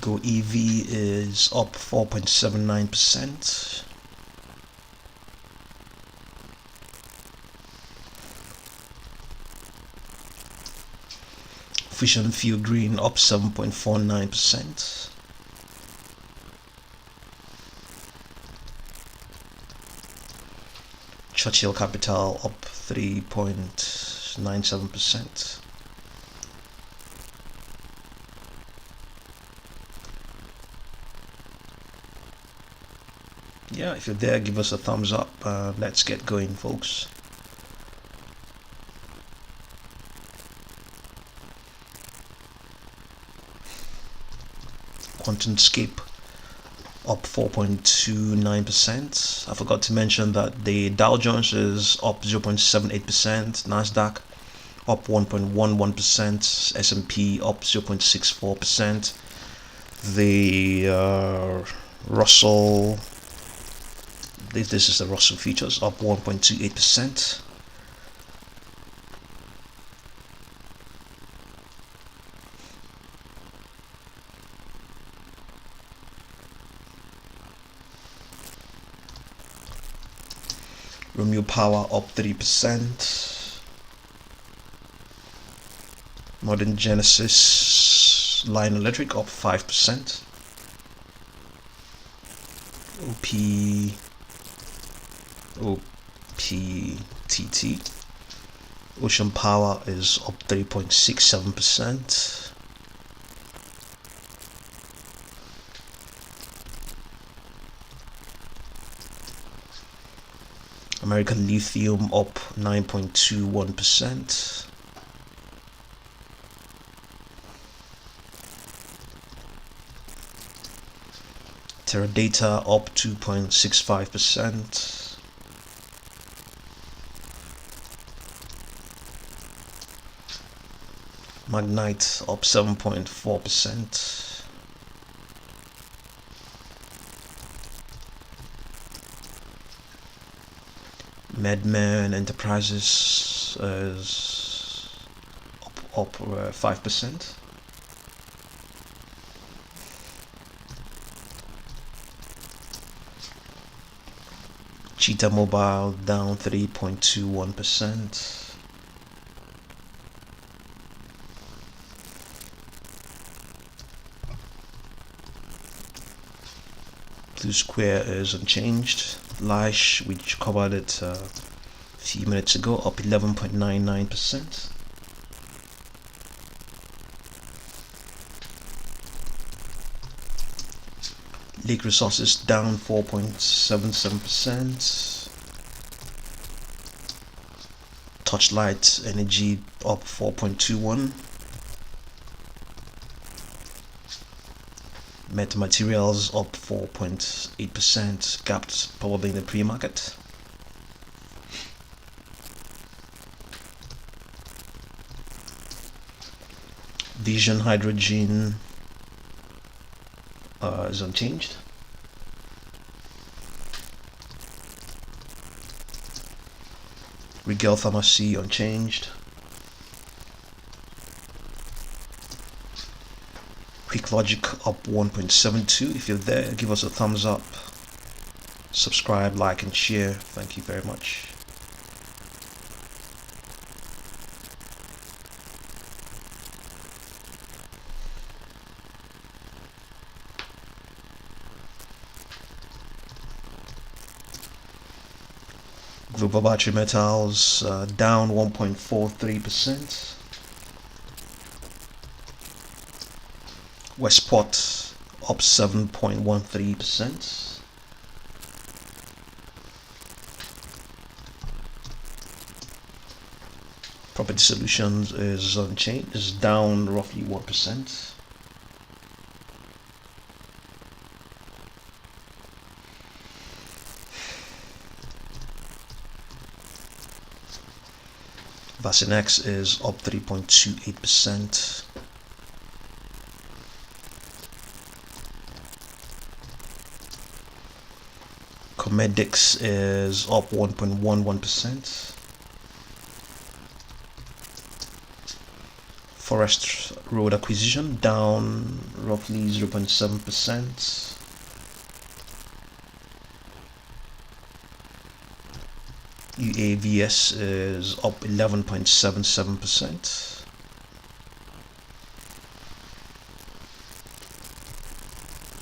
Go EV is up 4.79%. Fusion Fuel Green up 7.49%. Churchill Capital up 3.97%. Yeah, if you're there, give us a thumbs up. Let's get going, folks. QuantumScape up 4.29%. I forgot to mention that the Dow Jones is up 0.78%, Nasdaq up 1.11%, S&P up 0.64%, the Russell, this is the Russell futures, up 1.28%. Romeo Power up 3%. Modern Genesis Line Electric up 5%. OPTT. Ocean Power is up 3.67%. American Lithium up 9.21%. Teradata up 2.65%. Magnite up 7.4%. Medman Enterprises is up 5%. Cheetah Mobile down 3.21%. Blue Square is unchanged. LAIX, which covered it a few minutes ago, up 11.99%. Lake Resources down 4.77%. Torchlight Energy up 4.21%. Meta Materials up 4.8%, gapped probably in the pre-market. Vision Hydrogen is unchanged. Regal Pharmacy unchanged. Quick Logic up 1.72. If you're there, give us a thumbs up, subscribe, like and share. Thank you very much. Global Battery Metals down 1.43%. Westport up 7.13%. Property Solutions is unchanged, is down roughly 1%. Vasinex is up 3.28%. Comedix is up 1.11%. Forest Road Acquisition down roughly 0.7%. UAVS is up 11.77%.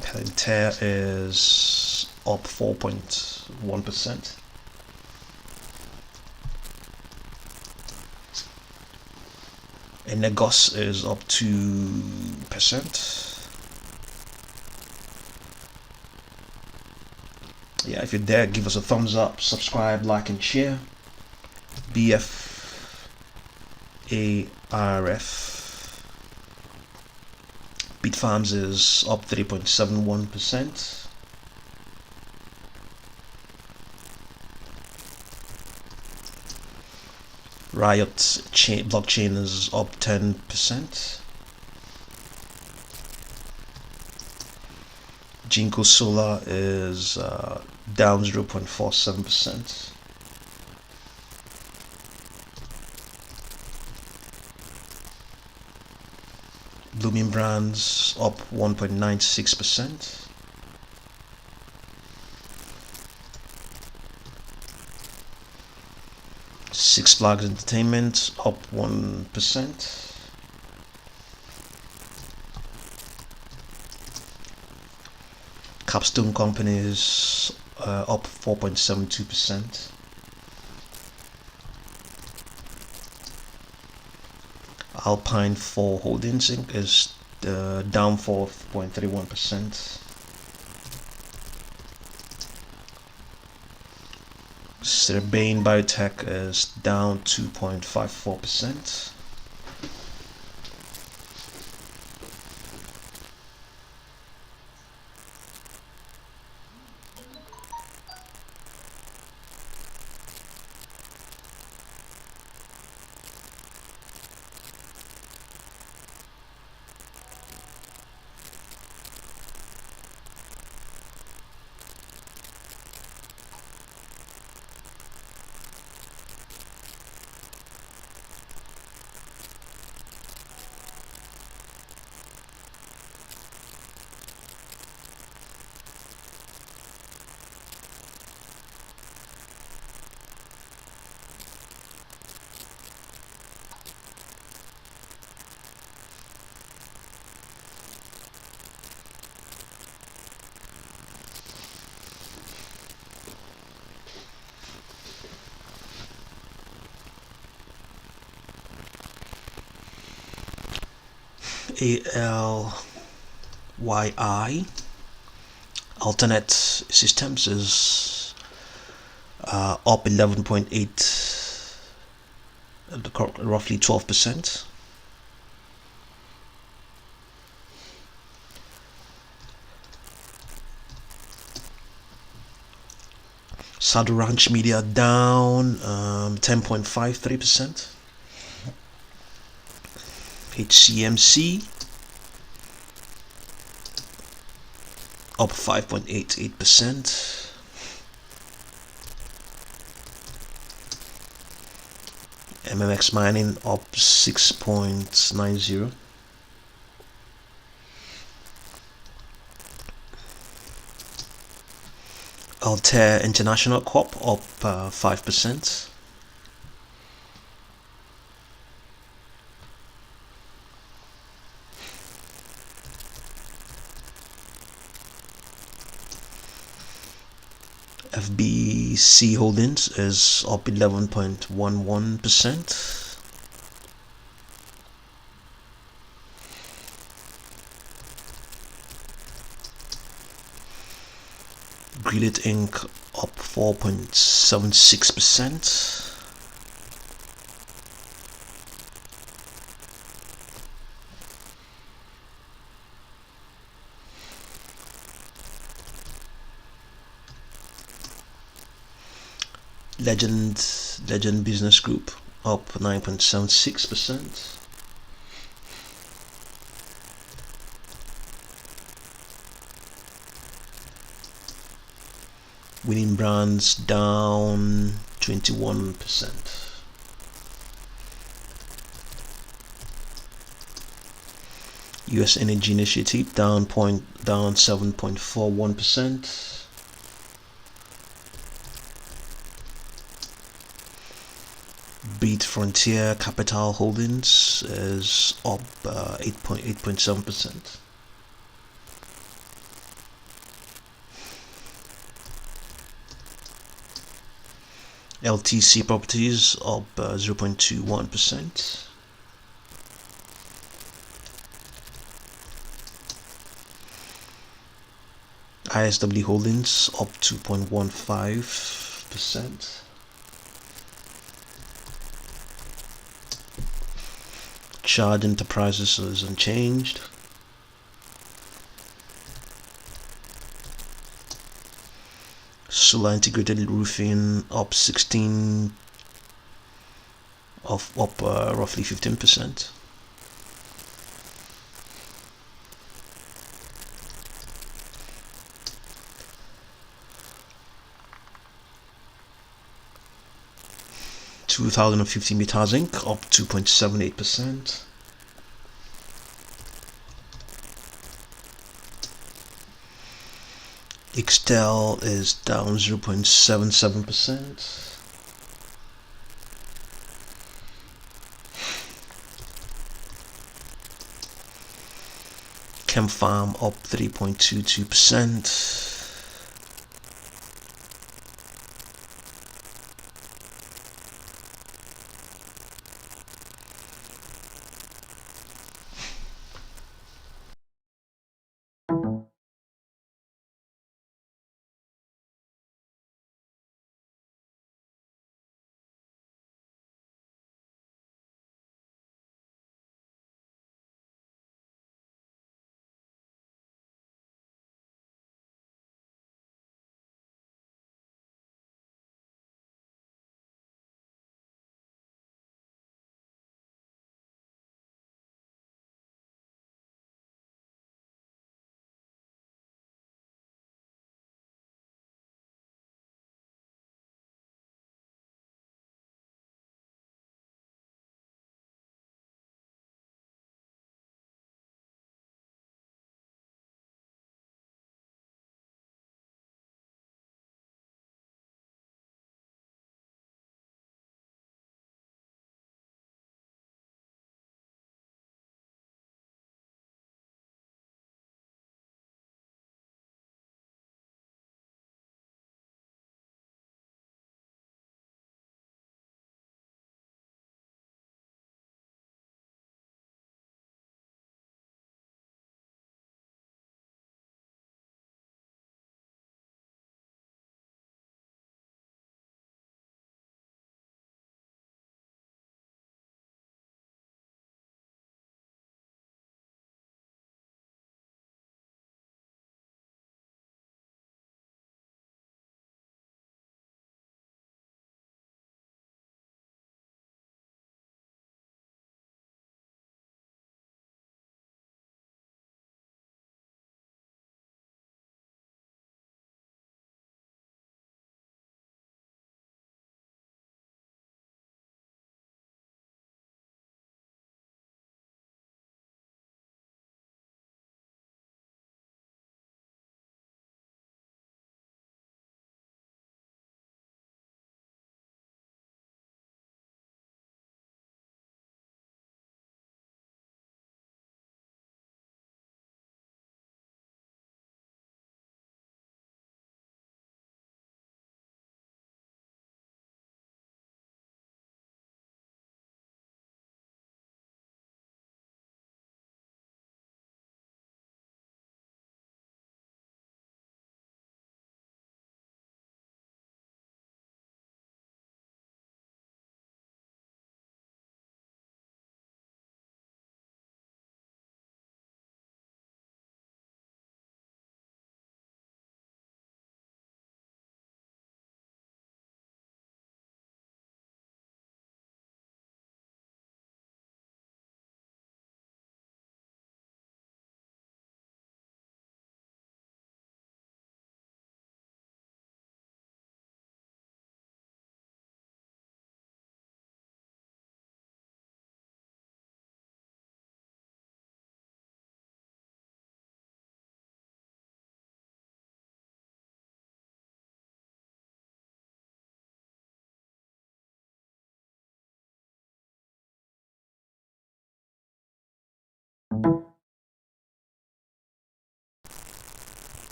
Pltr is up 4.1%. And KOSS is up 2%. Yeah, if you're there, give us a thumbs up, subscribe, like and share. BFARF Bitfarms is up 3.71%. Riot blockchain is up 10%. Jinko Solar is down 0.47%. Blooming Brands up 1.96%. Six Flags Entertainment up 1%. Capstone Companies up 4.72%. Alpine 4 Holdings Inc. is down 4.31%. Cerbane Biotech is down 2.54%. ALYI alternate systems is up 11.8, roughly 12%. Saddle Ranch Media down 10.53%. HCMC up 5.88%. MMX Mining up 6.90. Altair International Corp up 5%. FBC Holdings is up 11.11%. Grillet Inc. up 4.76%. Legend Business Group up 9.76%. Winning Brands down 21%. US Energy Initiative down 7.41%. Beat Frontier Capital Holdings is up 8.7%. LTC Properties up 0.21%. ISW Holdings up 2.15%. Chard Enterprises is unchanged. Solar Integrated Roofing up 16, up roughly 15%. $2,050 Meters Inc. up 2.78%. Ixtel is down 0.77%. ChemFarm up 3.22%.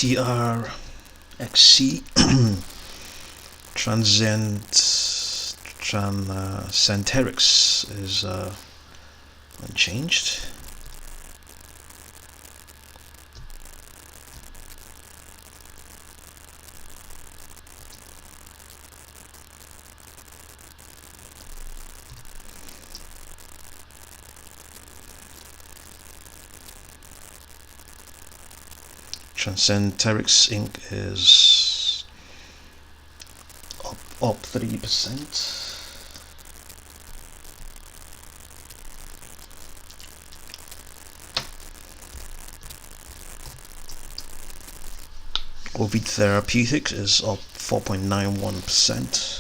TRXC Transcenterix is unchanged. Transcenterix Inc. is up 3%. Ovid Therapeutics is up 4.91%.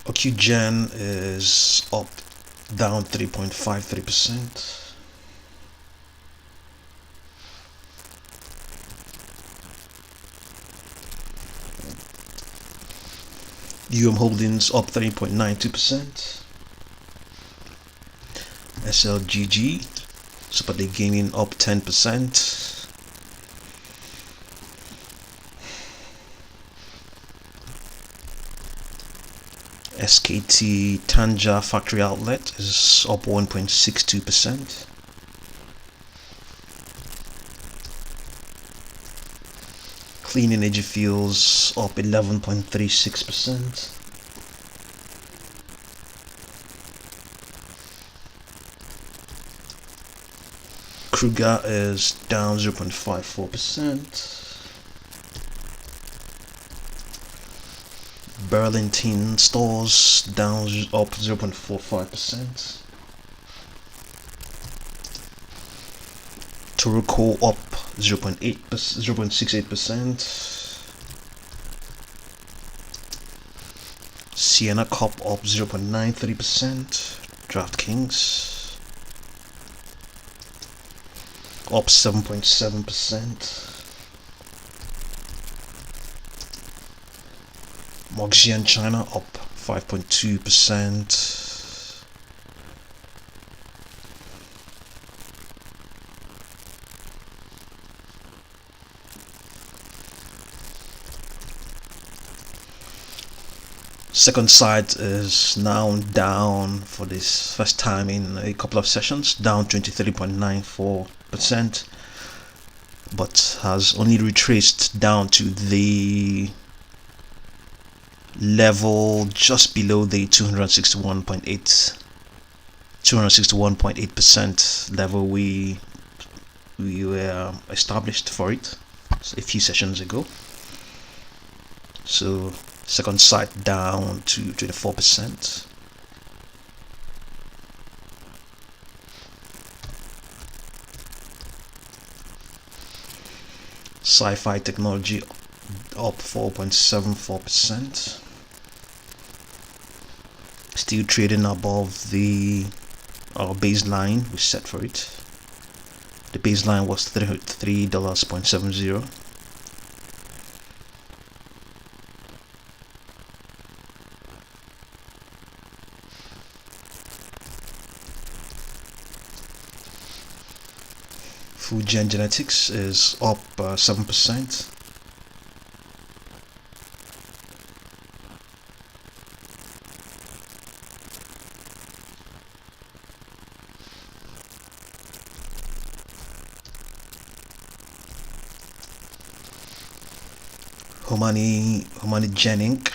Ocugen is up, down 3.53%. Holdings up 3.92%. SLGG Super League Gaming up 10%. SKT Tanja Factory Outlet is up 1.62%. Clean Energy Fuels up 11.36%. Kruger is down 0.54%. Burlington Stores down up 0.45%. Toruco up 0.68%. Sienna Cup up 0.93%. DraftKings up 7.7%. Moxian China up 5.2%. Second site is now down for this first time in a couple of sessions, down 23.94%, but has only retraced down to the level just below the 261.8% level we were established for it a few sessions ago. So second site down to 24%. Sci-Fi Technology up 4.74%. Still trading above our baseline we set for it. The baseline was $3.70. Fujian Genetics is up 7%. Homani Gen Inc.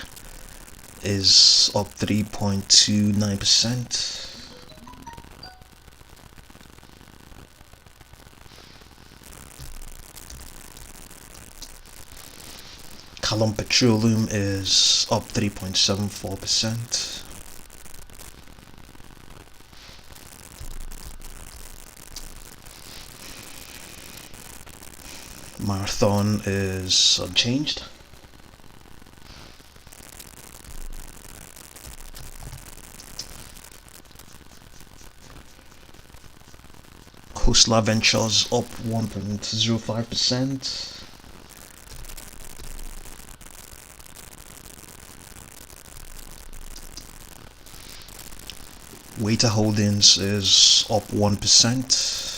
is up 3.29%. Callum Petroleum is up 3.74%. Marathon is unchanged. KOSS Ventures up 1.05%. Waiter Holdings is up 1%.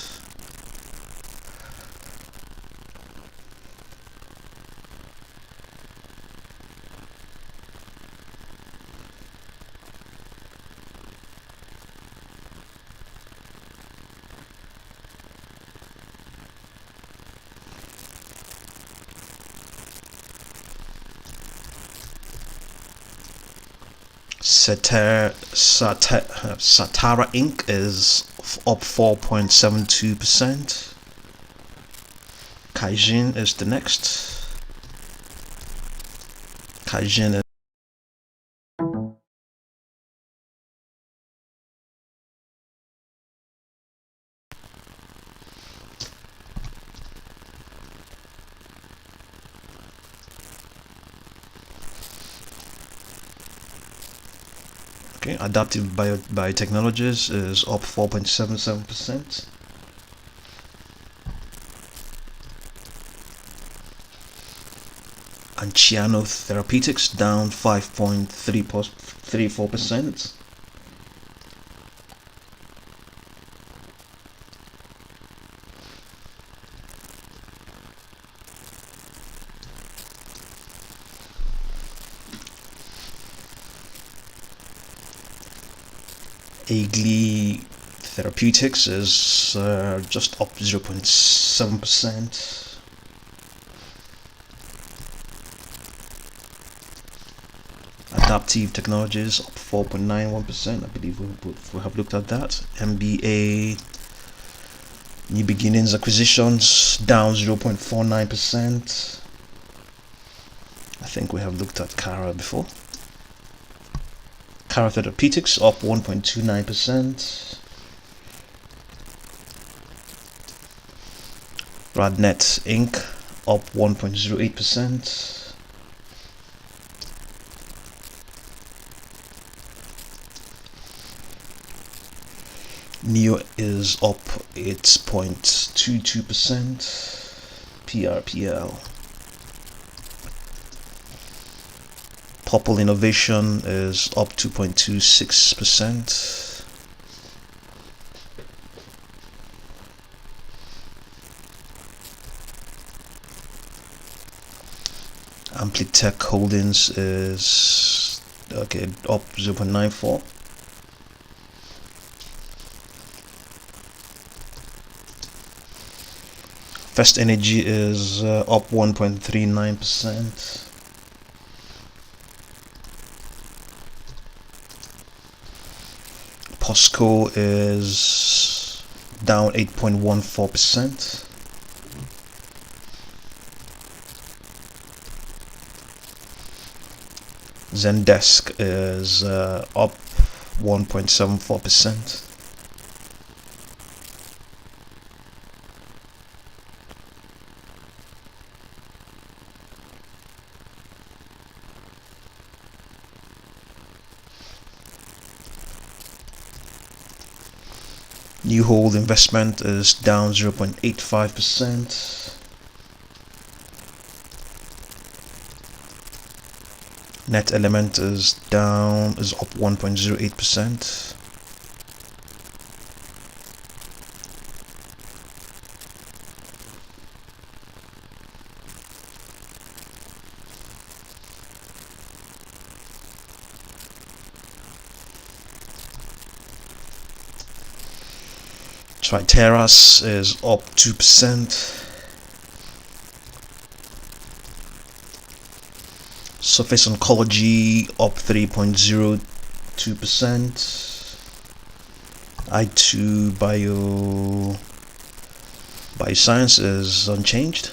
Satara Inc. is up 4.72%. Kaijin is the next. Kaijin is Adaptive Biotechnologies is up 4.77%. Anciano Therapeutics down 5.34%. Agli Therapeutics is just up 0.7%. Adaptive Technologies up 4.91%. I believe we have looked at that. MBA New Beginnings Acquisitions down 0.49%. I think we have looked at Cara before. Cara Therapeutics up 1.29%. Radnet Inc. up 1.08%. Neo is up 8.22%. PRPL. Popple Innovation is up 2.26%. Amplitech Holdings is up 0.94%. First Energy is up 1.39%. POSCO is down 8.14%. Zendesk is up 1.74%. New Hold Investment is down 0.85%. Net Element is up 1.08%. Triteras is up 2%. Surface Oncology up 3.02%. AYTU Bioscience is unchanged.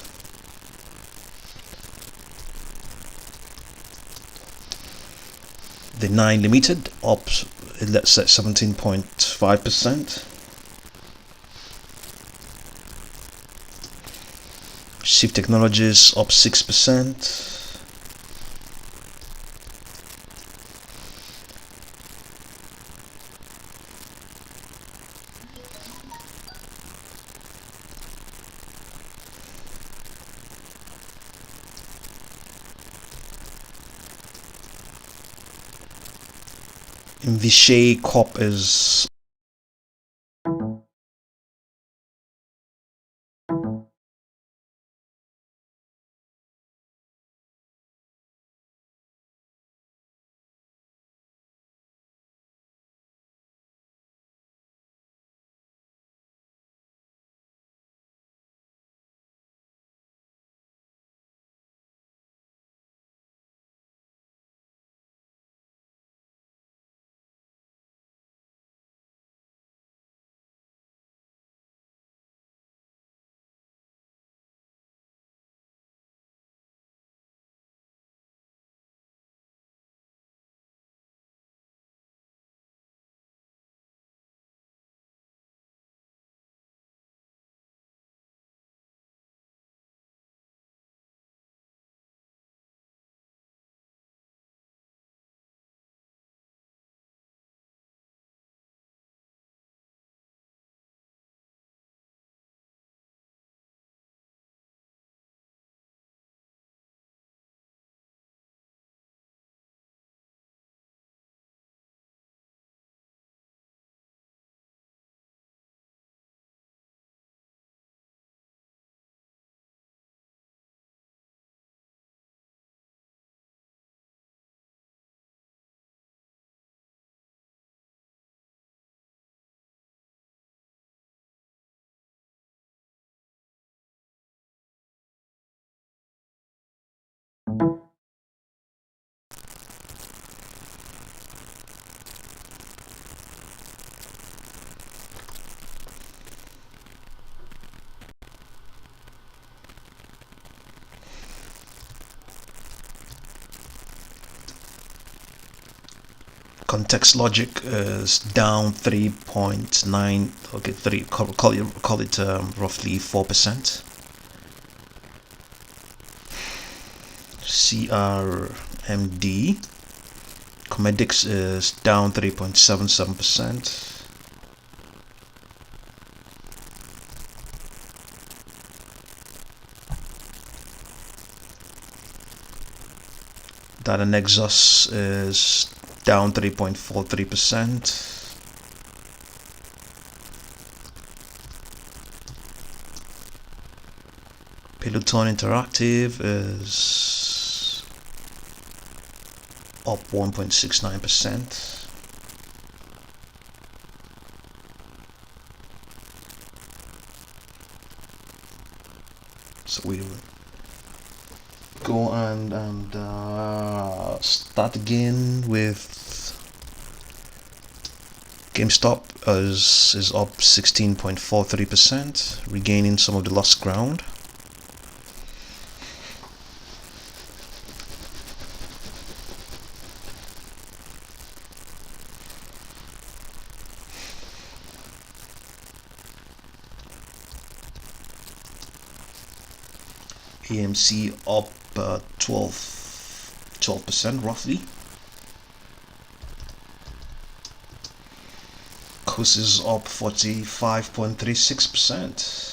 The 9 Limited up, let's say 17.5%. Shift Technologies up 6%. Vishay Corp is Context Logic is down 3.9, okay, call it roughly 4%. CRMD Comedix is down 3.77%. DADA-Nexus is down 3.43%. Peloton Interactive is up 1.69%. So we will go and start again with GameStop is up 16.43%, regaining some of the lost ground. AMC up 12% roughly. KOSS is up 45.36%.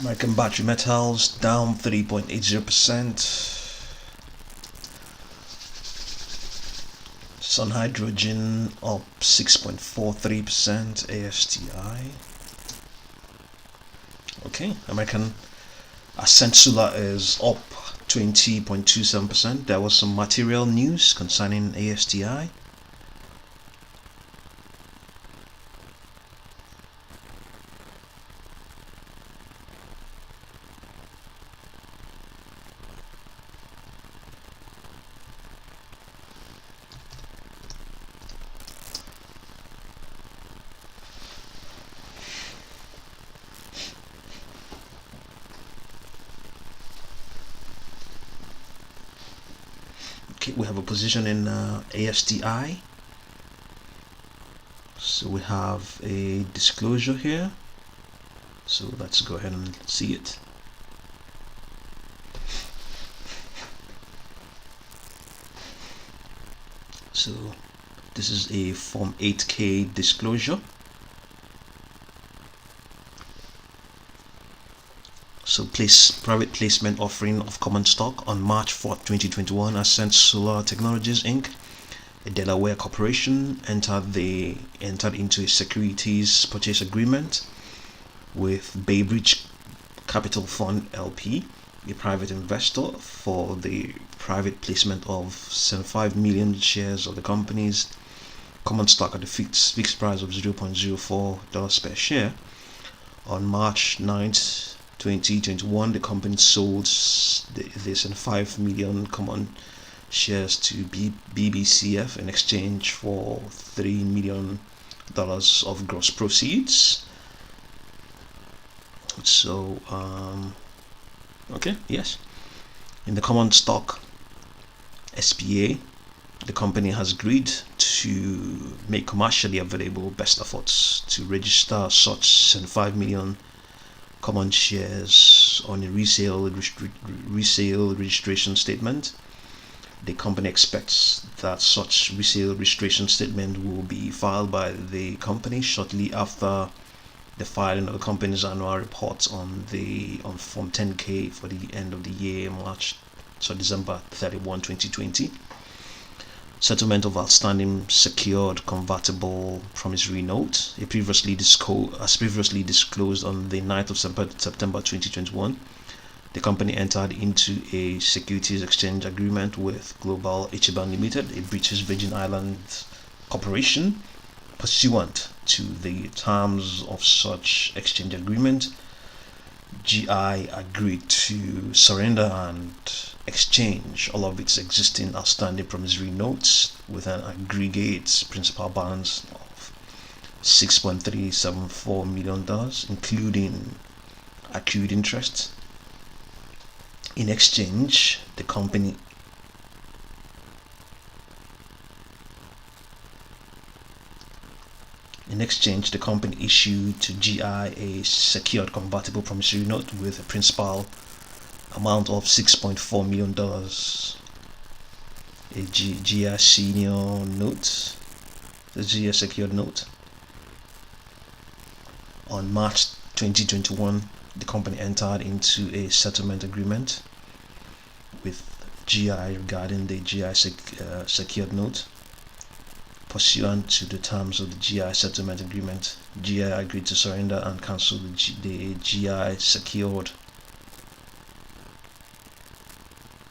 American Battery Metals down 3.80%. Sun Hydrogen up 6.43%. ASTI. Okay, American Ascent Solar is up 20.27%. There was some material news concerning ASTI. Okay, we have a position in ASTI. So we have a disclosure here. So let's go ahead and see it. So this is a Form 8K disclosure. So private placement offering of common stock on March 4th, 2021. Ascent Solar Technologies Inc., a Delaware corporation, entered into a securities purchase agreement with Baybridge Capital Fund LP, a private investor, for the private placement of 75 million shares of the company's common stock at a fixed price of $0.04 per share. On March 9th, 2021, the company sold the 75 million common shares to BBCF in exchange for $3 million of gross proceeds. So okay, yes, in the common stock SPA, the company has agreed to make commercially available best efforts to register such 75 million common shares on a resale registration statement. The company expects that such resale registration statement will be filed by the company shortly after the filing of the company's annual report on Form 10K for the end of the year, December 31, 2020. Settlement of outstanding secured convertible promissory note, as previously disclosed on the 9th of September 2021. The company entered into a securities exchange agreement with Global HYSR Limited, a British Virgin Islands corporation. Pursuant to the terms of such exchange agreement, GI agreed to surrender and exchange all of its existing outstanding promissory notes with an aggregate principal balance of $6.374 million, including accrued interest. In exchange, the company issued to GI a secured convertible promissory note with a principal amount of $6.4 million, a GI senior note, the GI secured note. On March 2021, the company entered into a settlement agreement with GI regarding the GI secured note. Pursuant to the terms of the GI settlement agreement, GI agreed to surrender and cancel the GI secured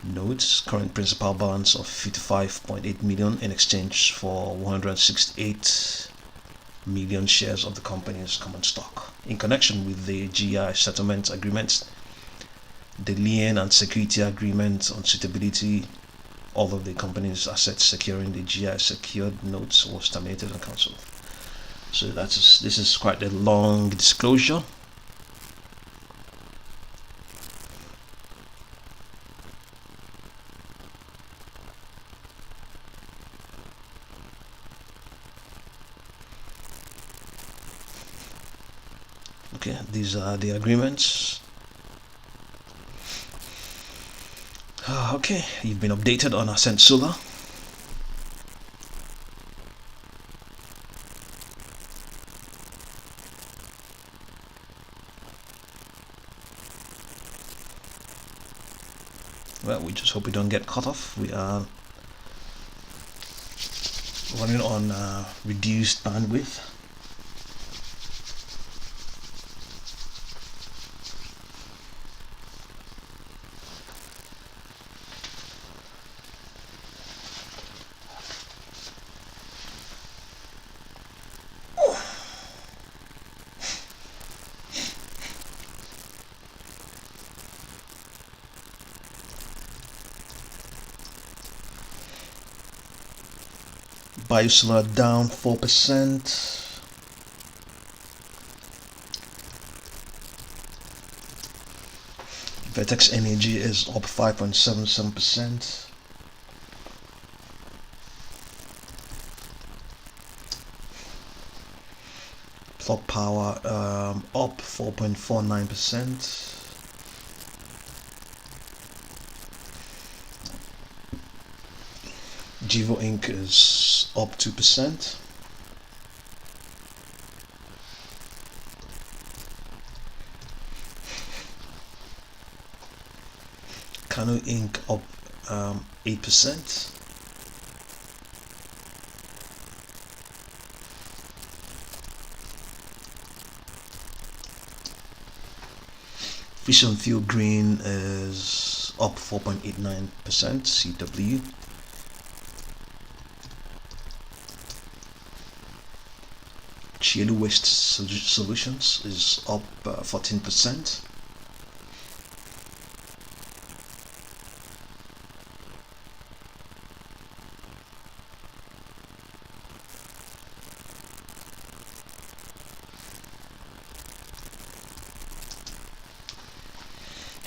notes current principal balance of 55.8 million in exchange for 168 million shares of the company's common stock. In connection with the GI settlement agreement, the lien and security agreement on suitability all of the company's assets securing the GI secured notes was terminated and cancelled. So this is quite a long disclosure. Okay, these are the agreements. Okay, you've been updated on Ascent Solar. Well, we just hope we don't get cut off. We are running on reduced bandwidth. Biosolar down 4%. Vertex Energy is up 5.77%. Plug Power up 4.49%. Jivo Inc. is up 2%. Kano Inc. up 8%. Vision Fuel Green is up 4.89%. CW. Yolo Waste Solutions is up 14%.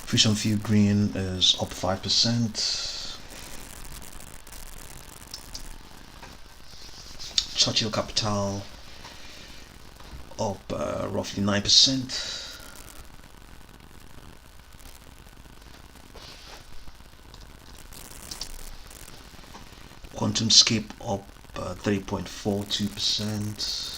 Vision Fuel Green is up 5%. Churchill Capital up roughly 9%. QuantumScape up 3.42%.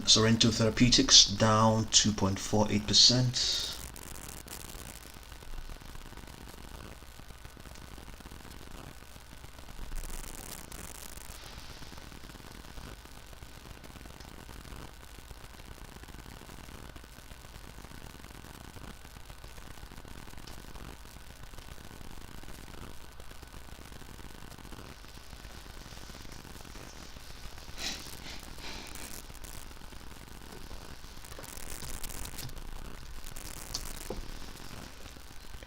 Sorrento Therapeutics down 2.48%.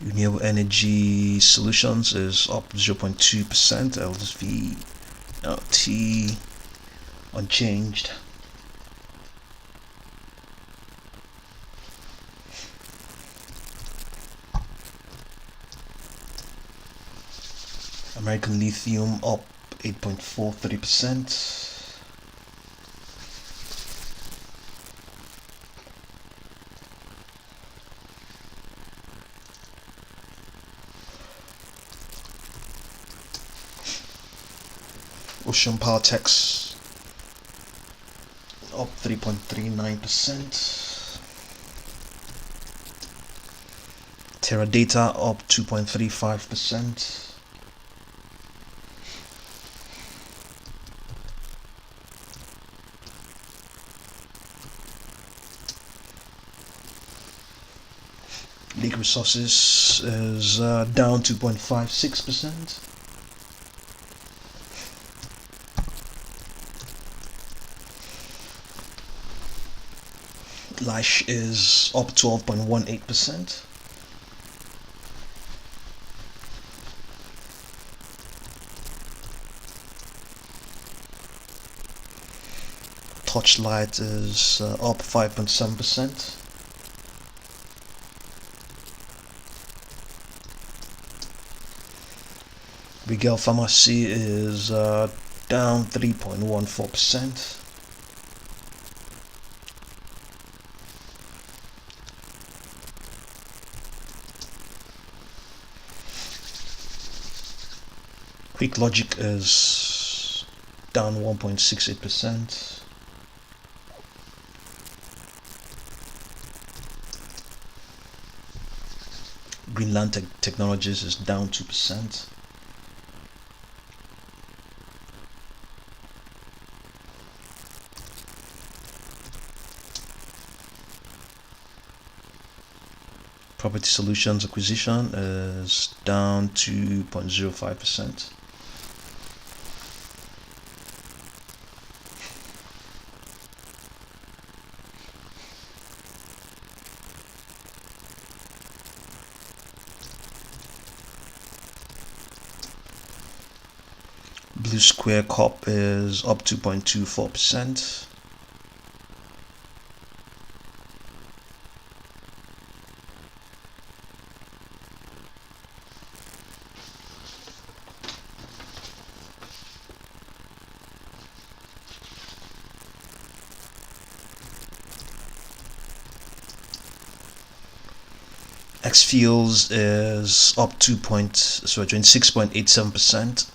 Renewable Energy Solutions is up 0.2%. LSV LT unchanged. American Lithium up 8.43%. Ocean Powertex up 3.39%. Teradata up 2.35%. LAIX Resources is down 2.56%. LAIX is up 12.18%. Torchlight is up 5.7%. Rigel Pharmacy is down 3.14%. Quick Logic is down 1.68%. Greenland Technologies is down 2%. Property Solutions Acquisition is down 2.05%. Blue Square Corp is up 2.24%. X Fuels is up 26.87%.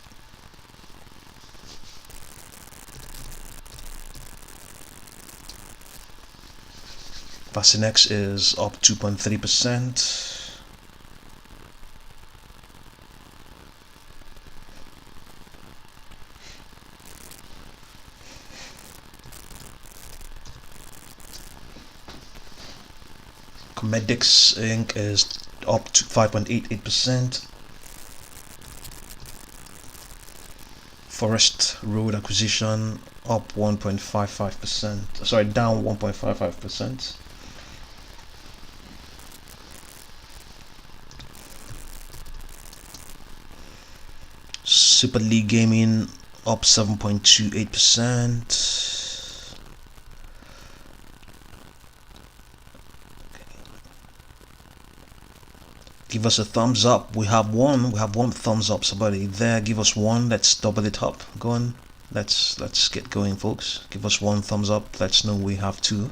Vasinex is up 2.3%. Comedix Inc. is up to 5.88%. Forest Road Acquisition up 1.55%. Sorry, down 1.55%. Super League Gaming up 7.28%. Give us a thumbs up. We have one thumbs up. Somebody there, give us one. Let's double it up. Go on. Let's get going, folks. Give us one thumbs up. Let's know we have two.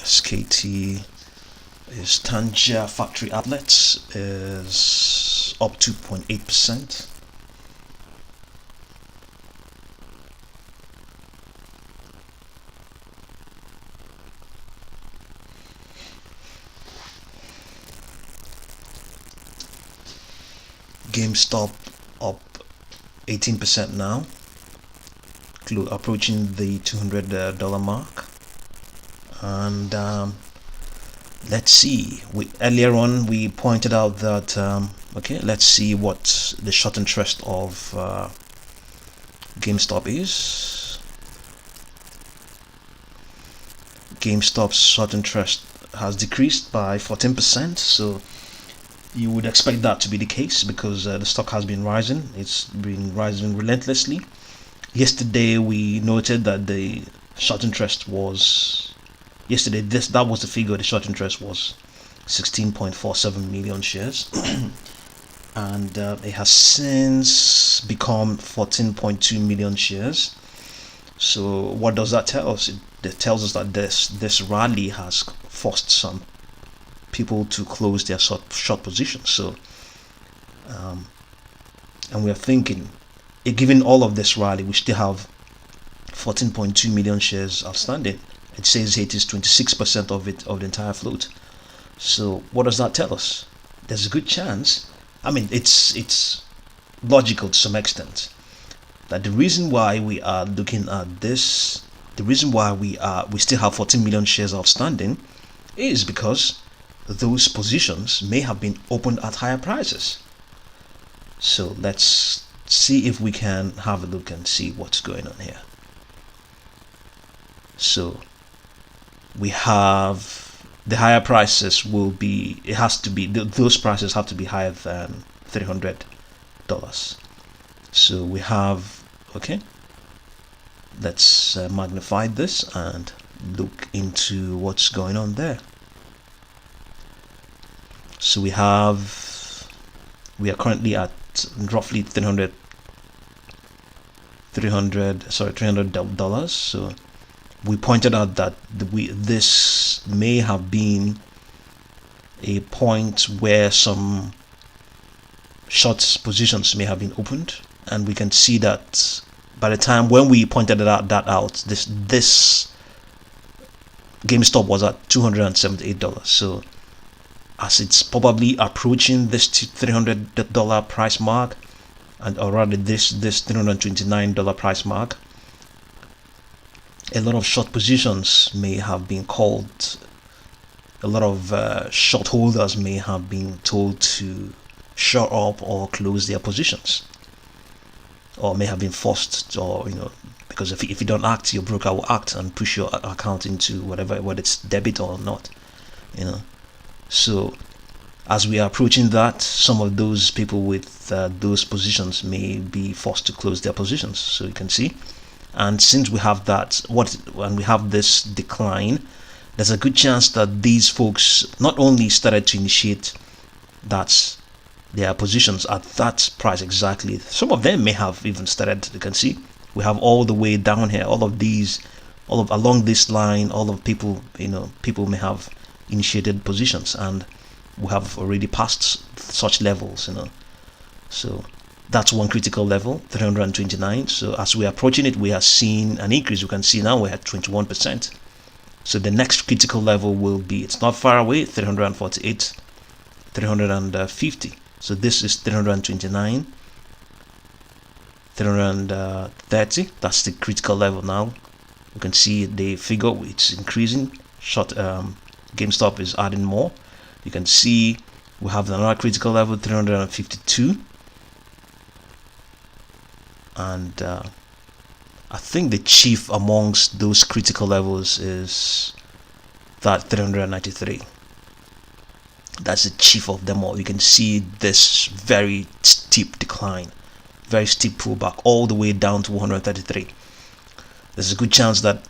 SKT is Tanja Factory Outlets is up 2.8%. GameStop up 18% now, approaching the $200 mark. And let's see. Earlier on we pointed out that okay, let's see what the short interest of GameStop is. GameStop's short interest has decreased by 14%, so you would expect that to be the case because the stock has been rising. It's been rising relentlessly. Yesterday we noted that the short interest was that was the figure. The short interest was 16.47 million shares and it has since become 14.2 million shares. So what does that tell us? It tells us that this rally has forced some people to close their short positions. So and we are thinking, given all of this rally, we still have 14.2 million shares outstanding. It says it is 26% of the entire float. So what does that tell us? There's a good chance, I mean, it's logical to some extent, that the reason why we are looking at this, the reason why we still have 14 million shares outstanding is because those positions may have been opened at higher prices. So let's see if we can have a look and see what's going on here. So we have the higher prices will be, it has to be, those prices have to be higher than $300. So we have, okay, let's magnify this and look into what's going on there. So we are currently at roughly $300. So we pointed out that this may have been a point where some short positions may have been opened, and we can see that by the time when we pointed that out, this GameStop was at $278. So as it's probably approaching this $300 price mark, or rather this $329 price mark, a lot of short positions may have been called. A lot of short holders may have been told to shut up or close their positions, or may have been forced, or because if you don't act, your broker will act and push your account into whether it's debit or not. So as we are approaching that, some of those people with those positions may be forced to close their positions. So you can see, and since we have that, when we have this decline, there's a good chance that these folks not only started to initiate their positions at that price exactly, some of them may have even started. You can see we have all the way down here, all of these all of along this line, all of people, people may have initiated positions, and we have already passed such levels, so that's one critical level, 329. So as we're approaching it, we are seeing an increase. You can see now we're at 21%. So the next critical level will be, it's not far away, 348, 350. So this is 329, 330. That's the critical level now. You can see the figure, it's increasing. Short GameStop is adding more. You can see we have another critical level, 352. And I think the chief amongst those critical levels is that 393. That's the chief of them all. You can see this very steep decline, very steep pullback all the way down to 133. There's a good chance that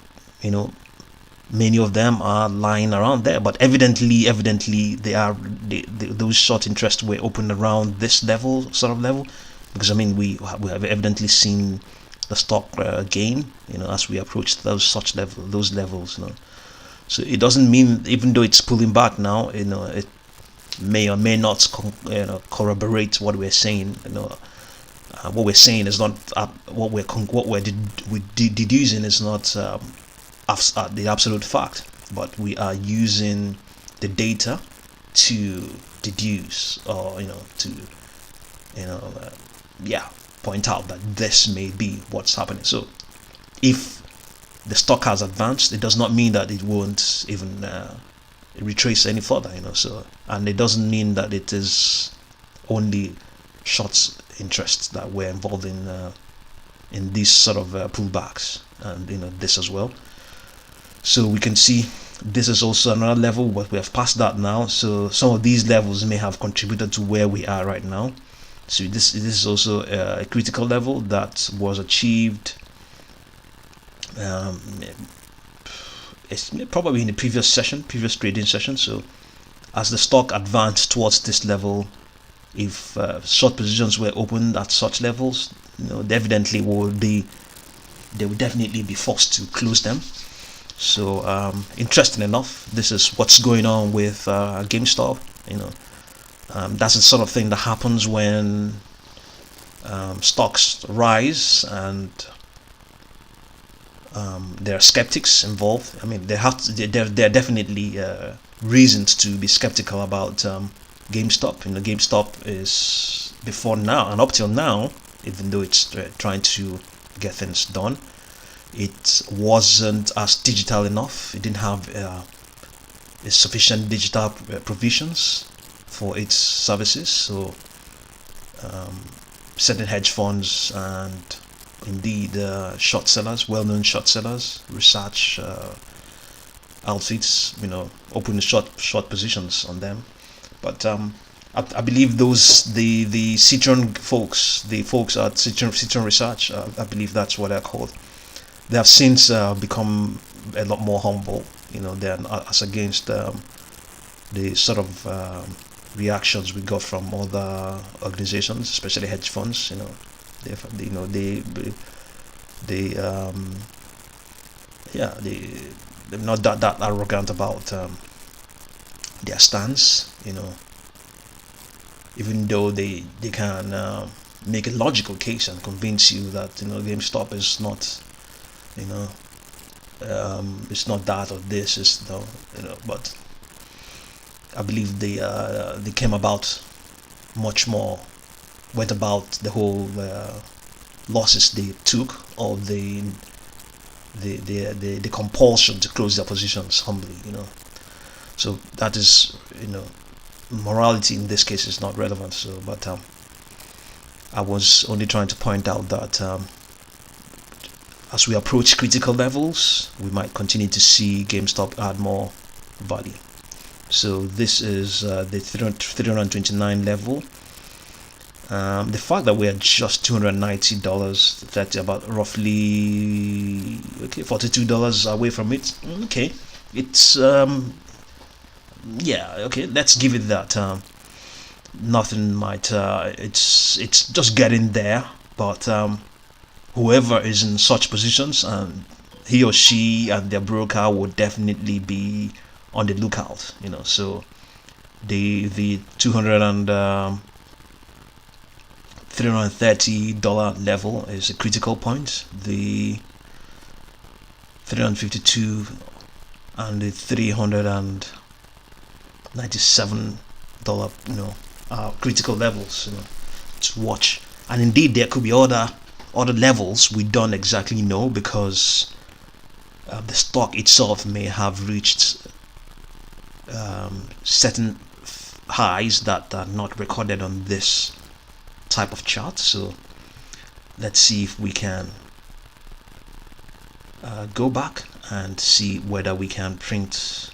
many of them are lying around there, but evidently they are those short interests were opened around this level, sort of level. Because we have evidently seen the stock gain, as we approach those levels, So it doesn't mean, even though it's pulling back now, it may or may not corroborate what we're saying. What we're saying is not what we're deducing is not the absolute fact, but we are using the data to deduce, or point out that this may be what's happening. So if the stock has advanced, it does not mean that it won't even retrace any further, so, and it doesn't mean that it is only short interests that we're involved in these sort of pullbacks, and this as well. So we can see this is also another level, but we have passed that now. So some of these levels may have contributed to where we are right now. So this is also a critical level that was achieved it's probably in the previous trading session. So as the stock advanced towards this level, if short positions were opened at such levels, evidently they would definitely be forced to close them. So interesting enough, this is what's going on with GameStop. That's the sort of thing that happens when stocks rise and there are skeptics involved. There are definitely reasons to be skeptical about GameStop. GameStop is, before now and up till now, even though it's trying to get things done, it wasn't as digital enough. It didn't have sufficient digital provisions for its services. So certain hedge funds and indeed short sellers, well-known short sellers, research outfits, open short positions on them. But I believe the Citron folks, the folks at Citron Research, I believe that's what they're called. They have since become a lot more humble, than as against the sort of reactions we got from other organizations, especially hedge funds. They're not that arrogant about their stance. Even though they can make a logical case and convince you that GameStop is not it's not that, or this is but I believe they came about much more, went about the whole losses they took, or the compulsion to close their positions humbly. So that is, morality in this case is not relevant. So, but I was only trying to point out that as we approach critical levels, we might continue to see GameStop add more value. So this is the 329 level. The fact that we're just $290, that's about roughly $42 away from it. Okay, it's let's give it that. Nothing might it's just getting there, but whoever is in such positions, and he or she and their broker would definitely be on the lookout, you know. So the 200 and $330 level is a critical point. The 352 and the $397, you know, are critical levels, you know, to watch. And indeed, there could be other levels we don't exactly know, because the stock itself may have reached certain highs that are not recorded on this type of chart. So let's see if we can go back and see whether we can print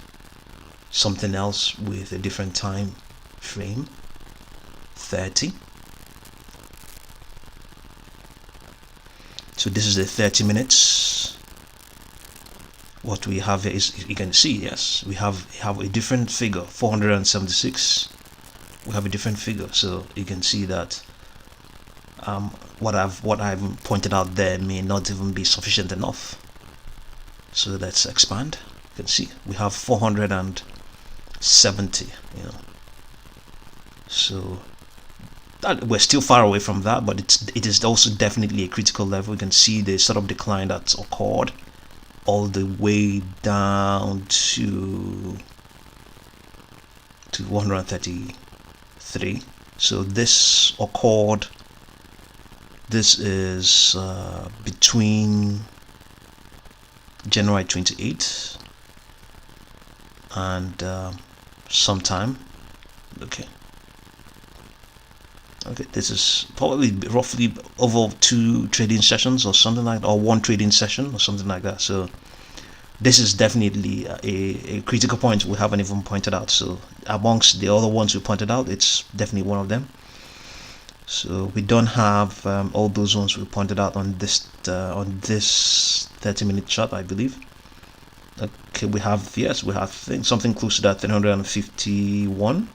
something else with a different time frame. 30. So this is the 30 minutes. What we have is, you can see, yes, we have a different figure, 476. We have a different figure, so you can see that what I've pointed out there may not even be sufficient enough. So let's expand. You can see we have 470, you know. So that, we're still far away from that, but it is also definitely a critical level. You can see the sort of decline that's occurred all the way down to 133. So this occurred, this is between January 28th and sometime, okay, this is probably roughly over 2 trading sessions or something like that, or 1 trading session or something like that. So this is definitely a critical point we haven't even pointed out. So amongst the other ones we pointed out, it's definitely one of them. So we don't have all those ones we pointed out on this 30-minute chart, I believe. Okay, we have, yes, we have something close to that, 351.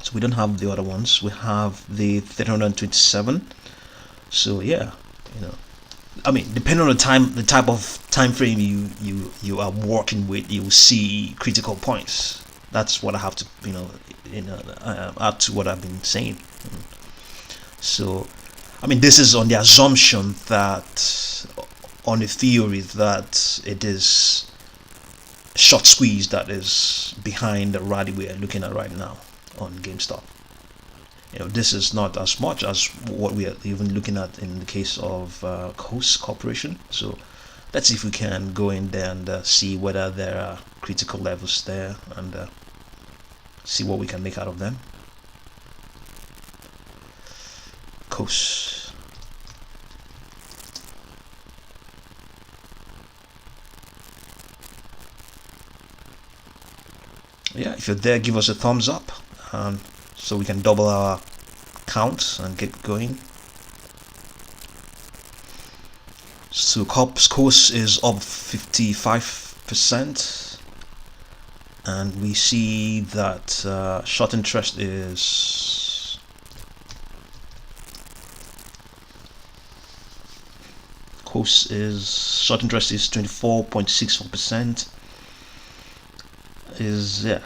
So we don't have the other ones. We have the 327. So yeah, you know, I mean, depending on the type of time frame you are working with, you will see critical points. That's what I have to, you know, add to what I've been saying. So, I mean, this is on the assumption that, on the theory that it is short squeeze that is behind the rally we are looking at right now on GameStop. You know, this is not as much as what we are even looking at in the case of KOSS Corporation. So let's see if we can go in there and see whether there are critical levels there, and see what we can make out of them. KOSS. Yeah, if you're there, give us a thumbs up, so we can double our count and get going. So KOSS is up 55%, and we see that short interest is short interest is 24.64%. is, yeah,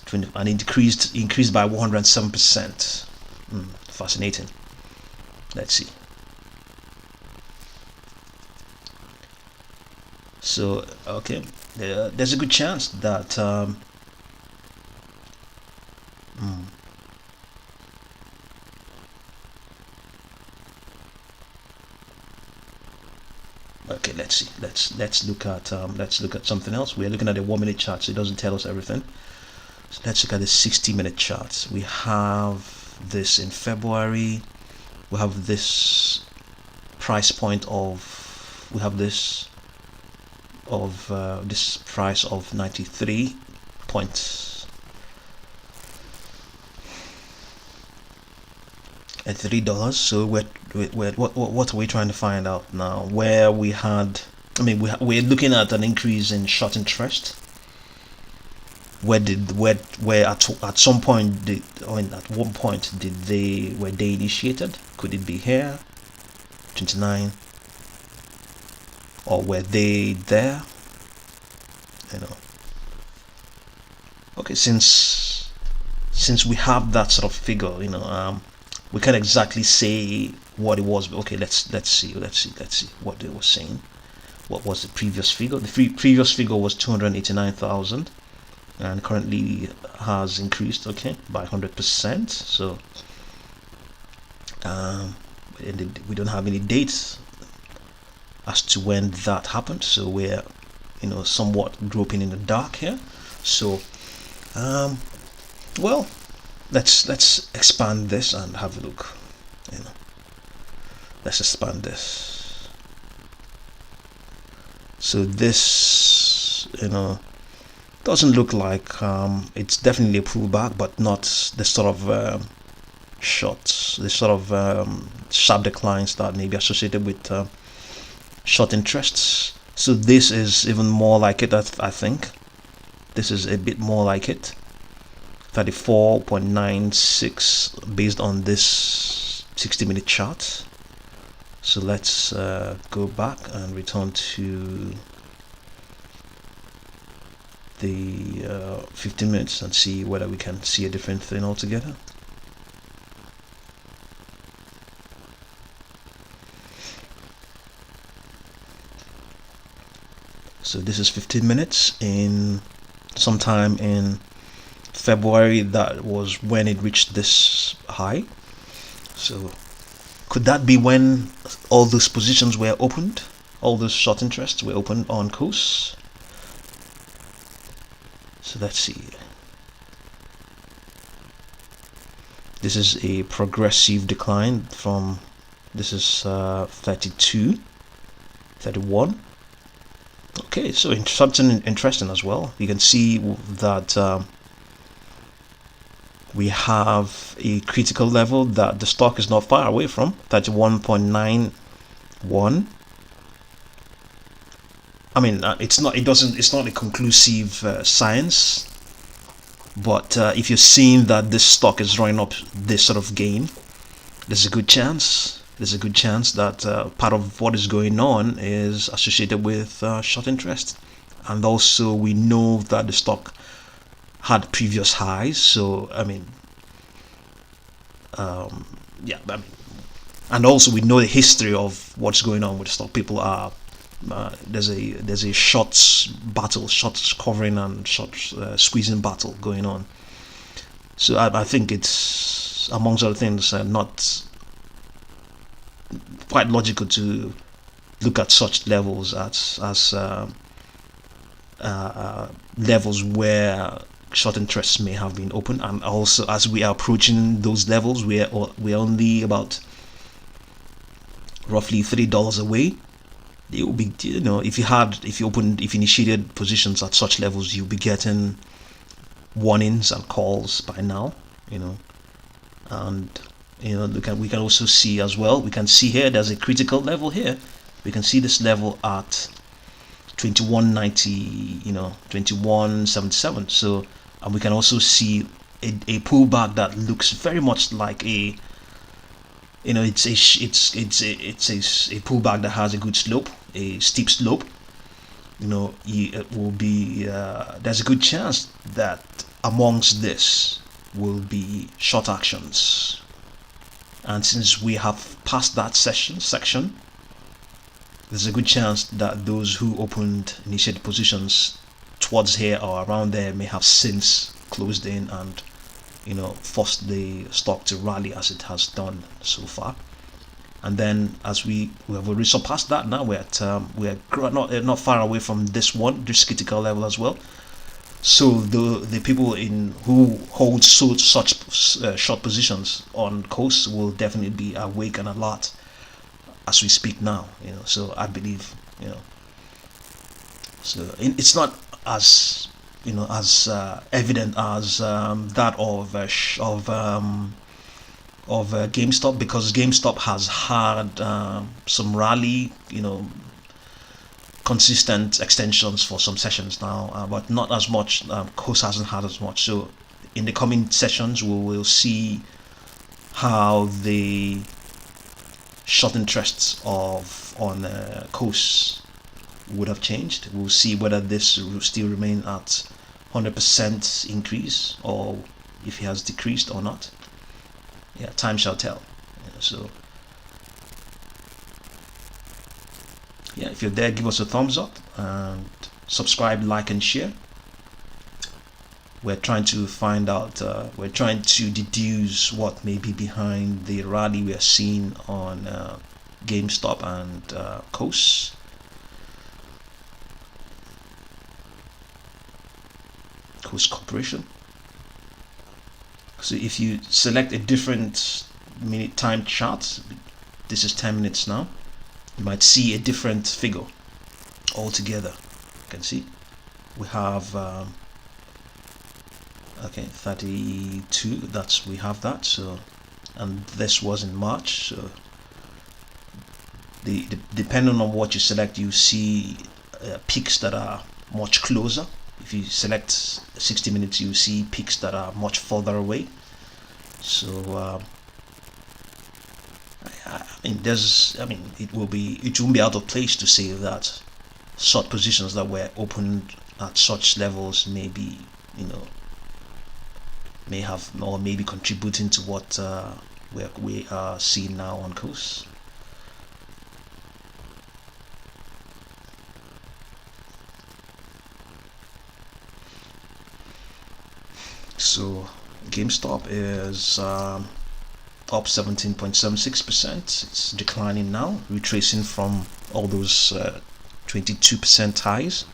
20, and increased by 107%. Fascinating. Let's see. So okay, there's a good chance that okay, let's see. Let's look at something else. We're looking at a 1-minute chart, so it doesn't tell us everything. So let's look at the 60-minute chart. We have this in February. We have this price point of, this price of 93 points at $3. So what are we trying to find out now? Where we had, I mean, we're looking at an increase in short interest. Where at some point at one point were they initiated? Could it be here? 29, or were they there? You know. Okay, since we have that sort of figure, you know, we can't exactly say what it was. But okay, let's see what they were saying. What was the previous figure? The previous figure was 289,000, and currently has increased, okay, by 100%. So we don't have any dates as to when that happened, so we're, you know, somewhat groping in the dark here. So well, let's expand this and have a look. You know, let's expand this. So this, you know, doesn't look like it's definitely a pullback, but not the sort of shots, the sort of sharp declines that may be associated with short interests. So this is even more like it. I think this is a bit more like it. 34.96 based on this 60-minute chart. So let's go back and return to the 15 minutes and see whether we can see a different thing altogether. So this is 15 minutes in sometime in February. That was when it reached this high. So could that be when all those positions were opened, all those short interests were opened on KOSS? So let's see. This is a progressive decline from, this is 32, 31. Okay, so something interesting as well. You can see that we have a critical level that the stock is not far away from, 31.91. I mean, it's not a conclusive science, but if you're seeing that this stock is running up this sort of gain, there's a good chance that part of what is going on is associated with short interest. And also we know that the stock had previous highs, so I mean, yeah, I mean, and also we know the history of what's going on with the stock. People are there's a shorts battle, shorts covering and shorts squeezing battle going on. So I think it's, amongst other things, not quite logical to look at such levels as levels where short interests may have been open. And also, as we are approaching those levels, we're only about roughly $3 away. It will be, you know, if you initiated positions at such levels, you'll be getting warnings and calls by now, you know. And you know, we can also see as well, we can see here there's a critical level here. We can see this level at 2190, you know, 2177. So, and we can also see a pullback that looks very much like a, you know, it's a pullback that has a good slope, a steep slope. You know, it will be there's a good chance that amongst this will be short actions. And since we have passed that section, there's a good chance that those who opened initiated positions towards here or around there may have since closed in and, you know, forced the stock to rally as it has done so far. And then as we have already surpassed that, now we're not far away from this critical level as well. So the people who hold such short positions on KOSS will definitely be awake and alert as we speak now, you know. So I believe, you know, so it's not as, you know, as evident as that of GameStop, because GameStop has had some rally, you know, consistent extensions for some sessions now, but not as much. KOSS hasn't had as much. So in the coming sessions we will see how the short interests on KOSS would have changed. We'll see whether this will still remain at 100% increase or if it has decreased or not. Yeah, time shall tell. Yeah, so yeah, if you're there, give us a thumbs up and subscribe, like, and share. We're trying to find out, we're trying to deduce what may be behind the rally we are seeing on GameStop and KOSS. KOSS Corporation. So if you select a different minute time chart, this is 10 minutes now, you might see a different figure altogether. You can see we have okay, 32, that's, we have that. So, and this was in March, so depending on what you select, you see peaks that are much closer. If you select 60 minutes, you see peaks that are much further away. So I mean, it won't be out of place to say that short positions that were opened at such levels may be, may have, or maybe contributing to what we are seeing now on KOSS. So GameStop is up 17.76%. It's declining now, retracing from all those 22% highs.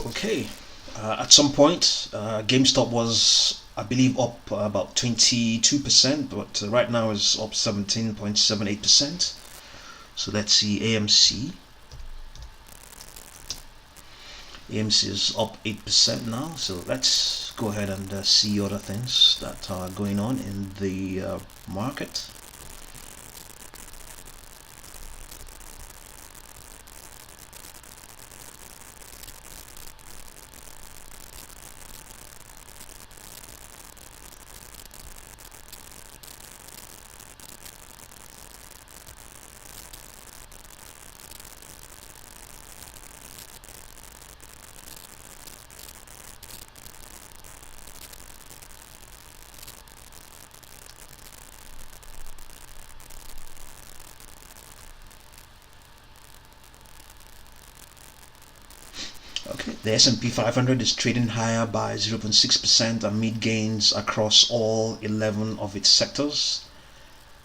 Okay, at some point GameStop was, I believe, up about 22%, but right now is up 17.78%. So let's see AMC. AMC is up 8% now, so let's go ahead and see other things that are going on in the market. Okay, the S&P 500 is trading higher by 0.6% amid gains across all 11 of its sectors.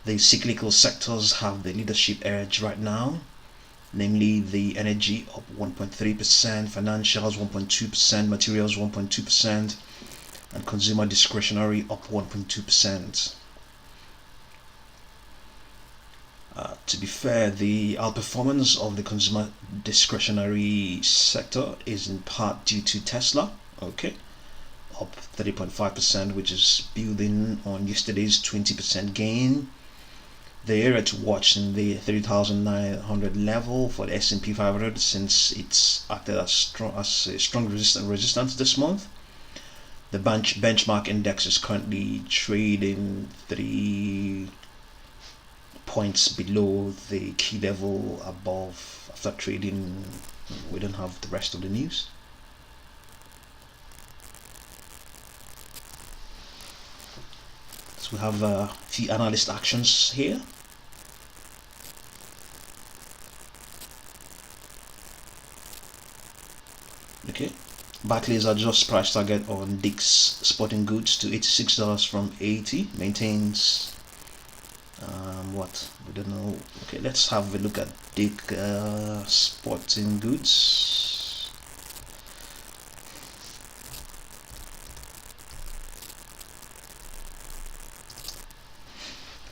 The cyclical sectors have the leadership edge right now, namely the energy up 1.3%, financials 1.2%, materials 1.2%, and consumer discretionary up 1.2%. To be fair, the outperformance of the consumer discretionary sector is in part due to Tesla, okay, up 30.5%, which is building on yesterday's 20% gain. The area to watch in the 30,900 level for the S&P 500, since it's acted as a strong resistance this month. The benchmark index is currently trading 3 points below the key level above after trading. We don't have the rest of the news. So we have a few analyst actions here. Okay, Barclays adjusts price target on Dick's Sporting Goods to $86 from $80. Maintains what, we don't know. Okay, let's have a look at Dick Sporting Goods.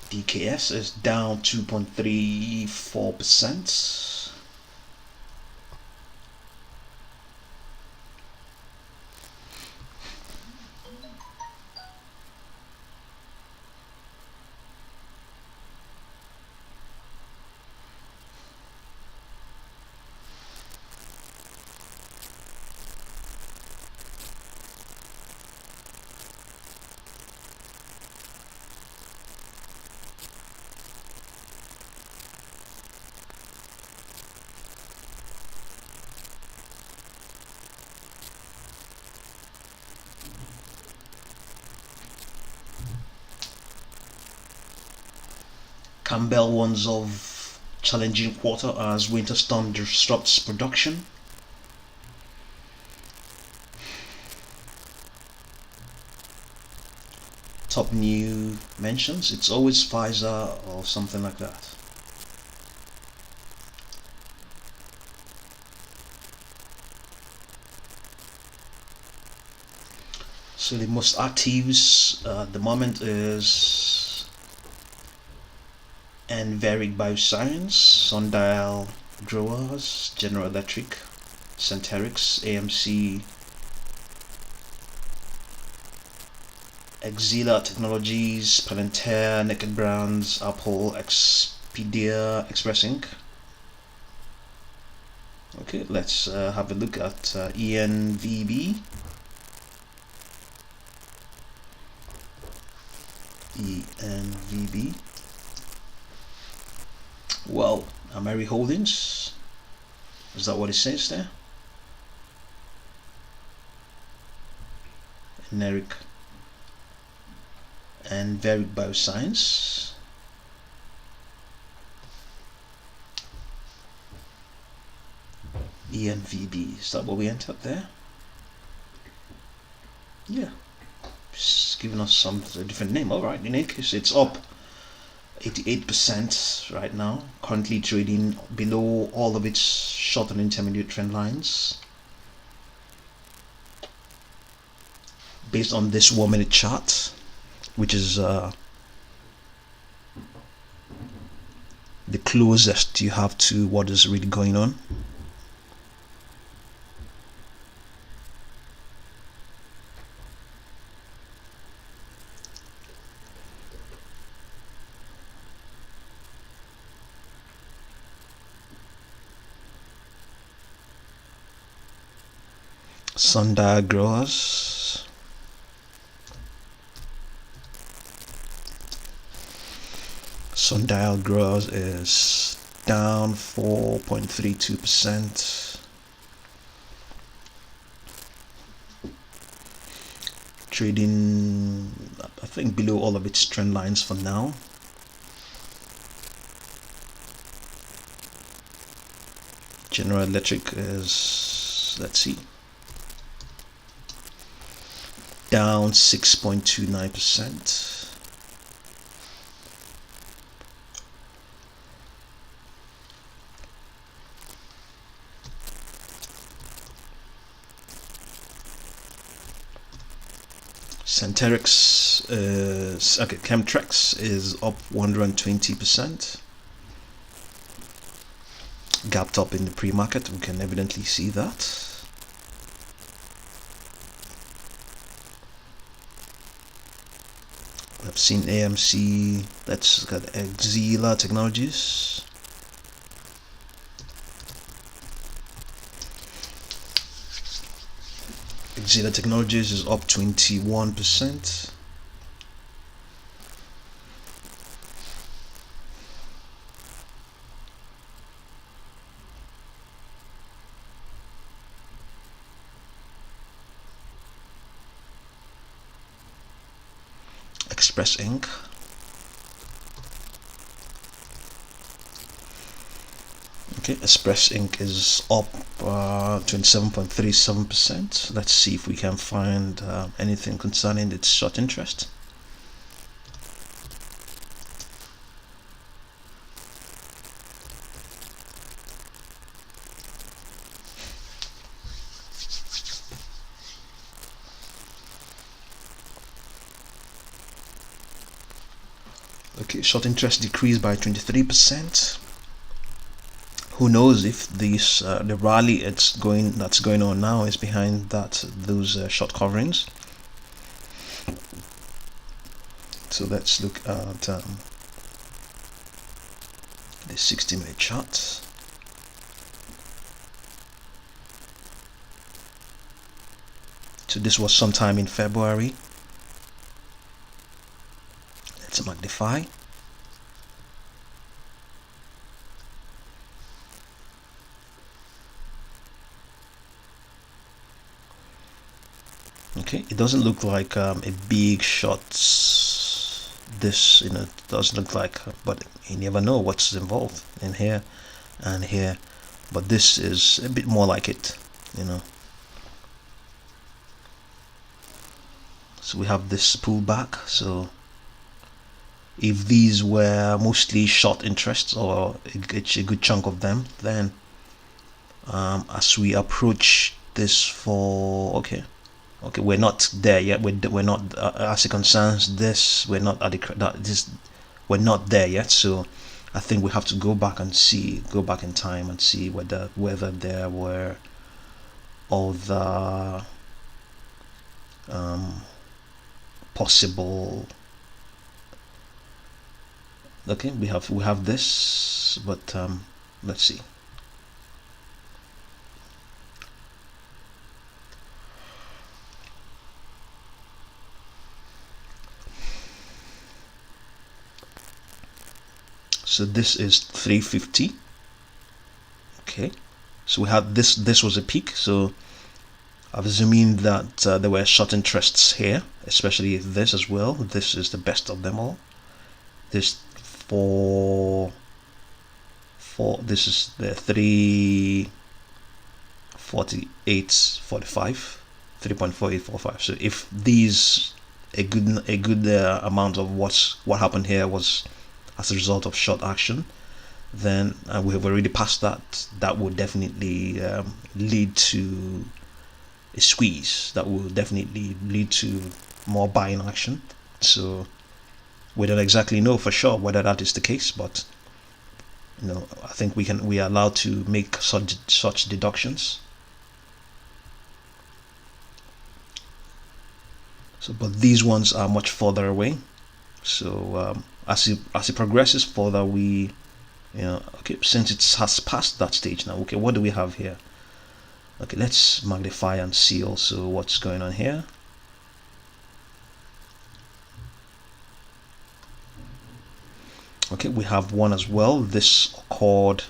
DKS is down 2.34%. Campbell warns of challenging quarter as winter storm disrupts production. Top new mentions, it's always Pfizer or something like that. So the most actives at the moment is NVTA Bioscience, Sundial Growers, General Electric, Centerix, AMC, Exila Technologies, Palantir, Naked Brands, Apple, Expedia, Express Inc. Okay, let's have a look at ENVB. ENVB. Well, Ameri Holdings, is that what it says there? Generic and Veric Bioscience. ENVB, is that what we entered there? Yeah, it's giving us some different name. Alright, in any case, it's up 88% right now, currently trading below all of its short and intermediate trend lines. Based on this 1 minute chart, which is the closest you have to what is really going on. Sundial Growers, Sundial Growers is down 4.32%, trading I think below all of its trend lines for now. General Electric is, let's see, down 6.29%. Centerix okay, Chemtrex is up 120%. Gapped up in the pre-market, we can evidently see that. I've seen AMC, that's got Exela Technologies. Exela Technologies is up 21%. Express Inc. Okay, Express Inc. is up 27.37%. Let's see if we can find anything concerning its short interest. Okay, short interest decreased by 23%. Who knows if this the rally that's going on now is behind those short coverings. So let's look at the 60-minute chart. So this was sometime in February. Let's magnify. Okay, it doesn't look like a big shot. This, it doesn't look like, but you never know what's involved in here and here. But this is a bit more like it, So we have this pullback. So if these were mostly short interests, or a good chunk of them, then as we approach this for okay, we're not there yet. We're not as it concerns this. We're not at we're not there yet. So I think we have to go back in time and see whether there were other possible. Okay, we have this, but let's see. So this is 350. Okay, so we had this was a peak. So I'm assuming that there were short interests here, especially this as well. This is the best of them all. This this is the 348.45, 3.4845. So if these a good amount of what happened here was as a result of short action, then we have already passed that. That would definitely lead to a squeeze. That will definitely lead to more buying action. So we don't exactly know for sure whether that is the case, but I think we are allowed to make such deductions. So, but these ones are much further away. So as it progresses further, we okay, since it has passed that stage now, okay, what do we have here? Okay, let's magnify and see also what's going on here. Okay, we have one as well. This occurred.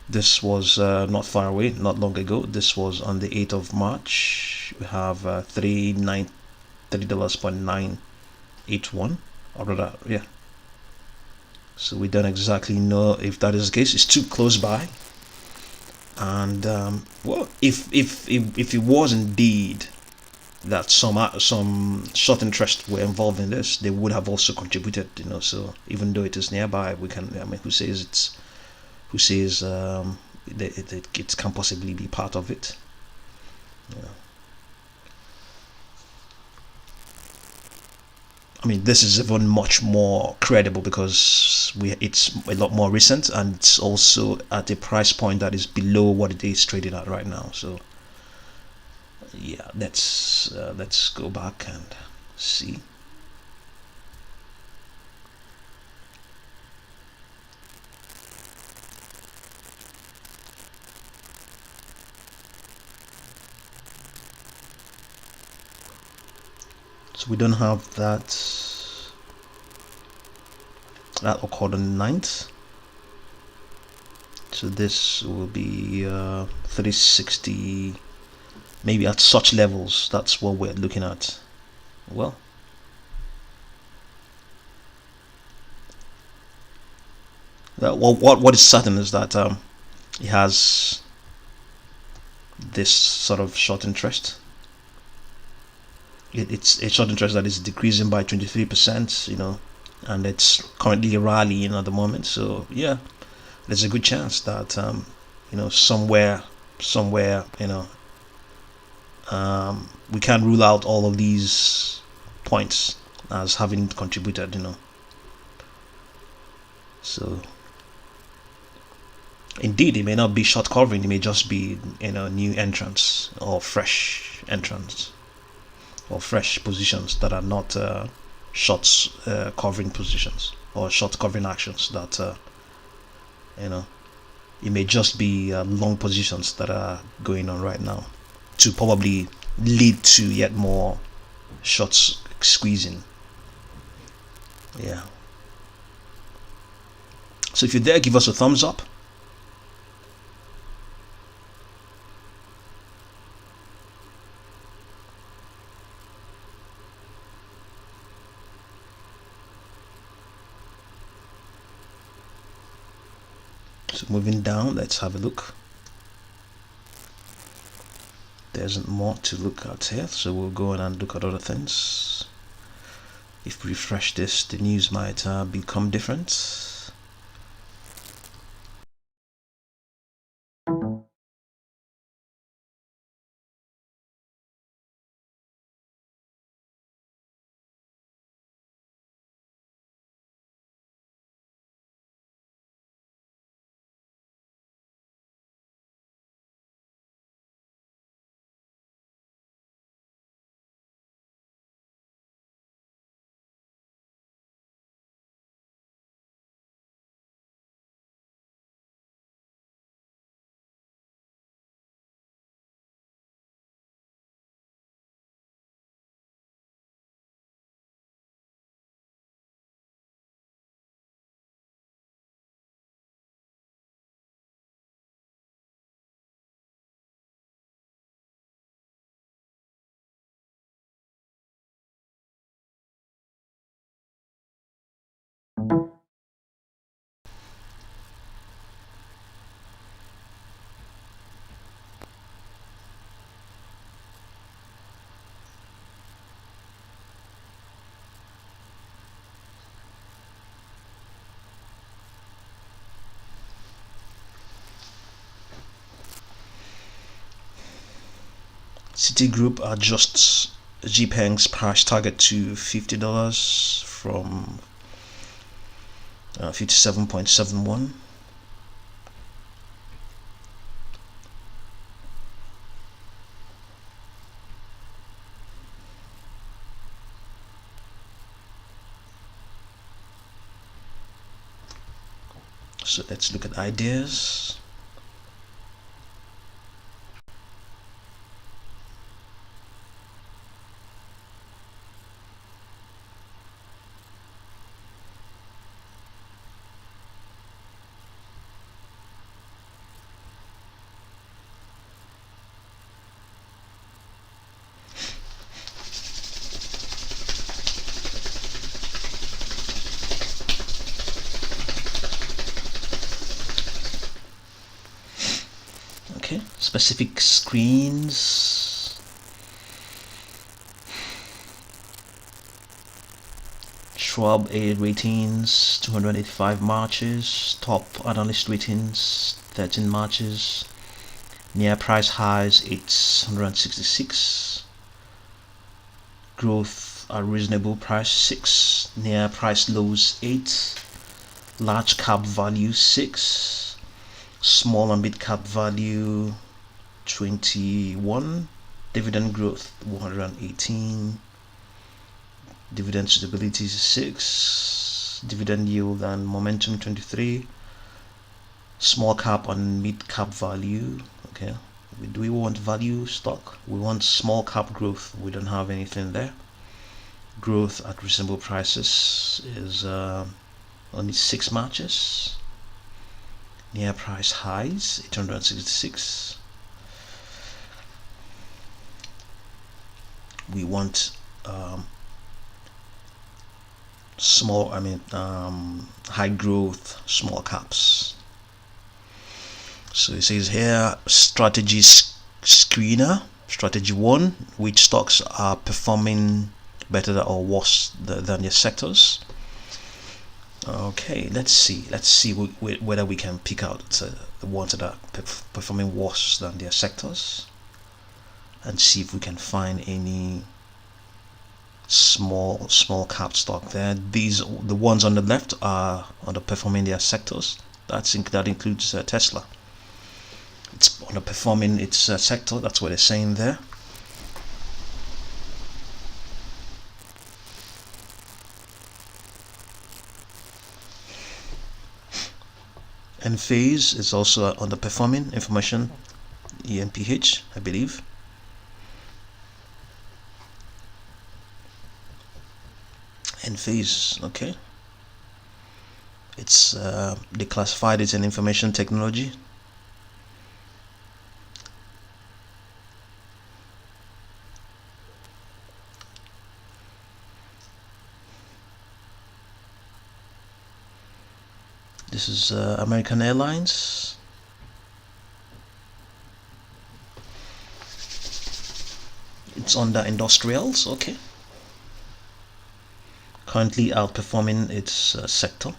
This was not far away, not long ago. This was on the 8th of March. We have $30.981, or rather, yeah. So we don't exactly know if that is the case. It's too close by. And well, if it was indeed that some short interest were involved in this, they would have also contributed. So even though it is nearby, we can. I mean, who says it can possibly be part of it? Yeah. I mean, this is even much more credible because it's a lot more recent, and it's also at a price point that is below what it is trading at right now. So yeah, let's go back and see. So we don't have that occurred on the 9th. So this will be 360, maybe at such levels. That's what we're looking at. Well, what is certain is that it has this sort of short interest. It's a short interest that is decreasing by 23%, you know, and it's currently rallying at the moment. So yeah, there's a good chance that you know, somewhere, you know, we can rule out all of these points as having contributed, you know. So indeed, it may not be short covering, it may just be, you know, new entrants or fresh entrants or fresh positions that are not short covering positions or short covering actions that you know, it may just be long positions that are going on right now to probably lead to yet more shots squeezing. Yeah, so if you're there, give us a thumbs up. So moving down, let's have a look. There isn't more to look at here, so we'll go on and look at other things. If we refresh this, the news might become different. Citigroup adjusts GPENG's price target to $50 from 57.71. So let's look at ideas. Okay, specific screens. Schwab A ratings, 285 marches. Top analyst ratings, 13 marches. Near price highs, 866. Growth a reasonable price 6, near price lows 8, large cap value 6, small and mid cap value 21, dividend growth 118, dividend suitability 6, dividend yield and momentum 23, small cap and mid cap value. Okay, do we want value stock? We want small cap growth. We don't have anything there. Growth at reasonable prices is only 6 matches. Near price highs 866. We want high growth small caps. So it says here strategy screener, strategy 1, which stocks are performing better or worse than their sectors. Okay, let's see whether we can pick out the ones that are performing worse than their sectors, and see if we can find any small cap stock there. The ones on the left are underperforming their sectors. That includes Tesla. It's underperforming its sector. That's what they're saying there. And phase is also underperforming. Information AMPG, I believe. And phase, okay. It's they classified it in information technology. This is American Airlines. It's under industrials, okay. Currently outperforming its sector.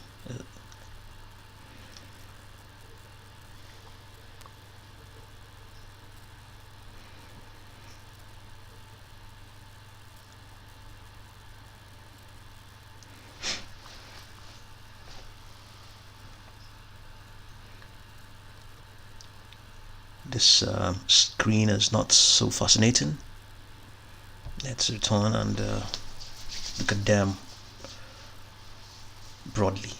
This screen is not so fascinating. Let's return and look at them broadly.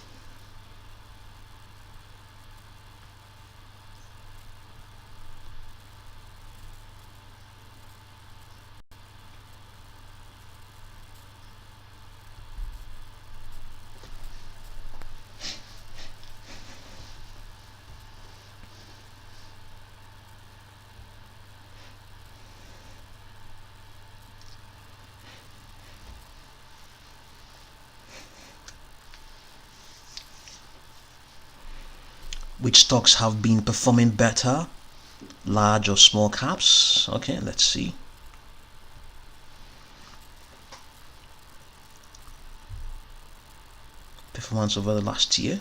Which stocks have been performing better, large or small caps? Okay, let's see. Performance over the last year.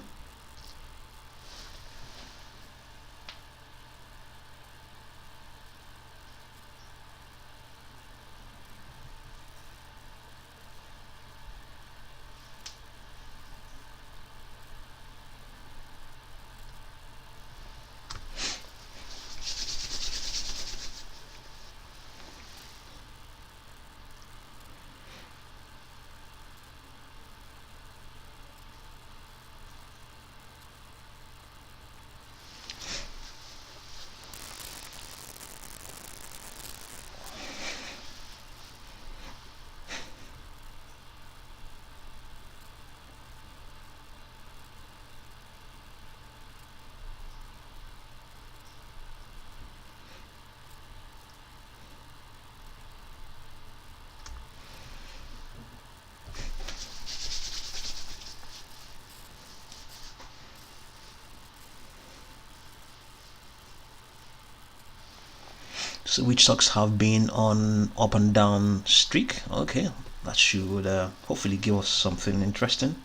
So which stocks have been on up and down streak? Okay, that should hopefully give us something interesting.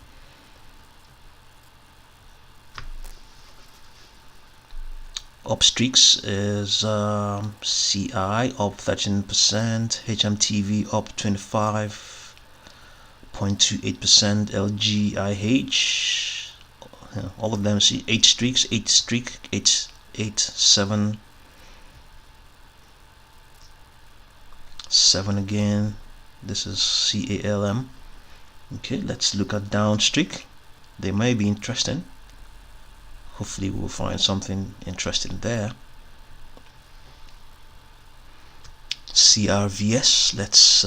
Up streaks is CI up 13%, HMTV up 25%, 0.28%. LGIH, all of them, see 8 streaks, 8, 7 again. This is CALM. Okay, let's look at down streak. They may be interesting. Hopefully we'll find something interesting there. CRVS, let's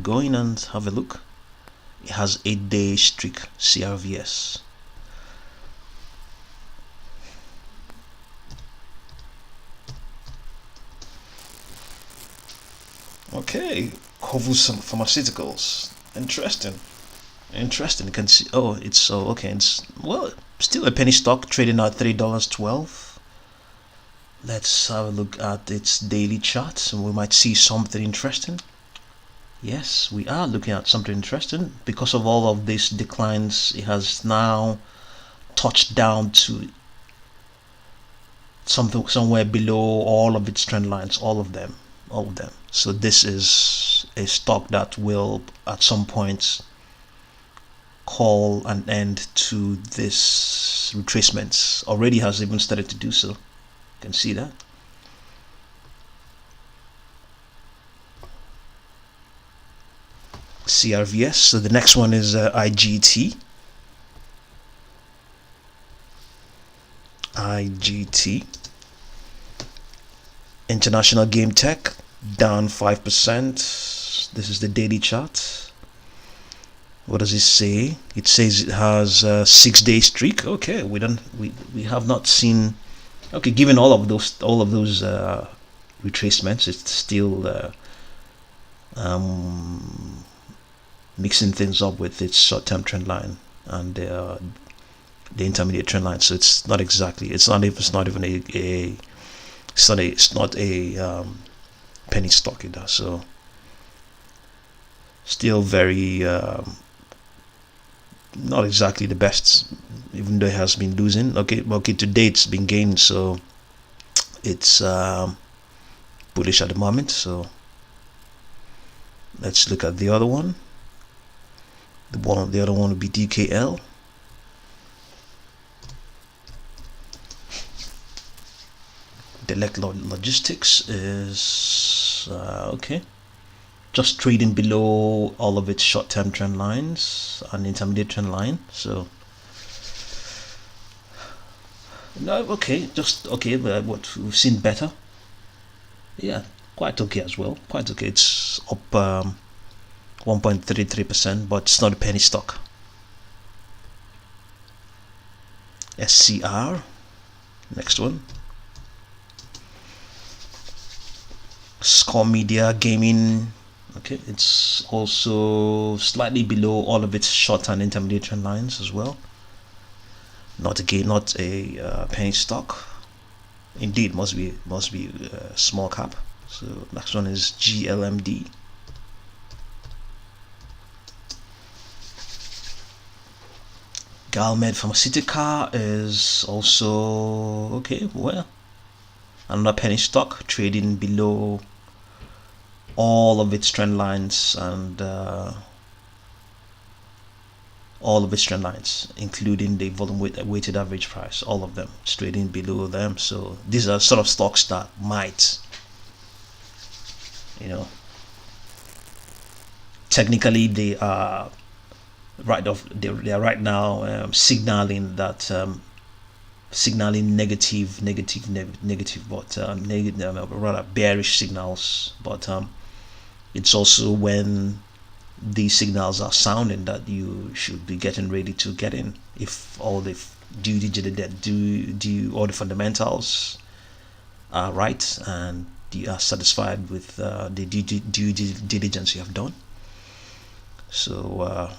go in and have a look. It has 8-day streak, CRVS. Okay, KOSS Pharmaceuticals, interesting. You can see, oh, it's so okay, it's, well, still a penny stock, trading at $3.12. Let's have a look at its daily chart and we might see something interesting. Yes, we are looking at something interesting. Because of all of these declines, it has now touched down to somewhere below all of its trend lines, all of them. So this is a stock that will at some point call an end to this retracements. Already has even started to do so. You can see that. CRVS. So the next one is IGT. International Game Tech, down 5%. This is the daily chart. What does it say? It says it has a 6-day streak. Okay, we have not seen. Okay, given all of those retracements, it's still mixing things up with its short-term trend line and the intermediate trend line. So it's not exactly. It's not even a penny stock either. So still very not exactly the best, even though it has been losing. Okay, to date it's been gaining, so it's bullish at the moment. So let's look at the other one. The other one would be DKL. Delect Logistics is okay, just trading below all of its short-term trend lines and intermediate trend line. So no, okay, just okay. What we've seen better, yeah, quite okay as well. Quite okay. It's up 1.33%, but it's not a penny stock. SCR, next one. Score Media Gaming. Okay, it's also slightly below all of its short and intermediate trend lines as well. Not a penny stock. Indeed, must be small cap. So next one is GLMD. Galmed Pharmaceutica is also okay. Well, another penny stock, trading below all of its trend lines and all of its trend lines, including the volume weighted average price. All of them trading below them. So these are sort of stocks that might, technically they are right off. They are right now signaling that. Signaling negative, but rather bearish signals. But it's also when these signals are sounding that you should be getting ready to get in. If all the all the fundamentals are right and you are satisfied with the due diligence you have done. So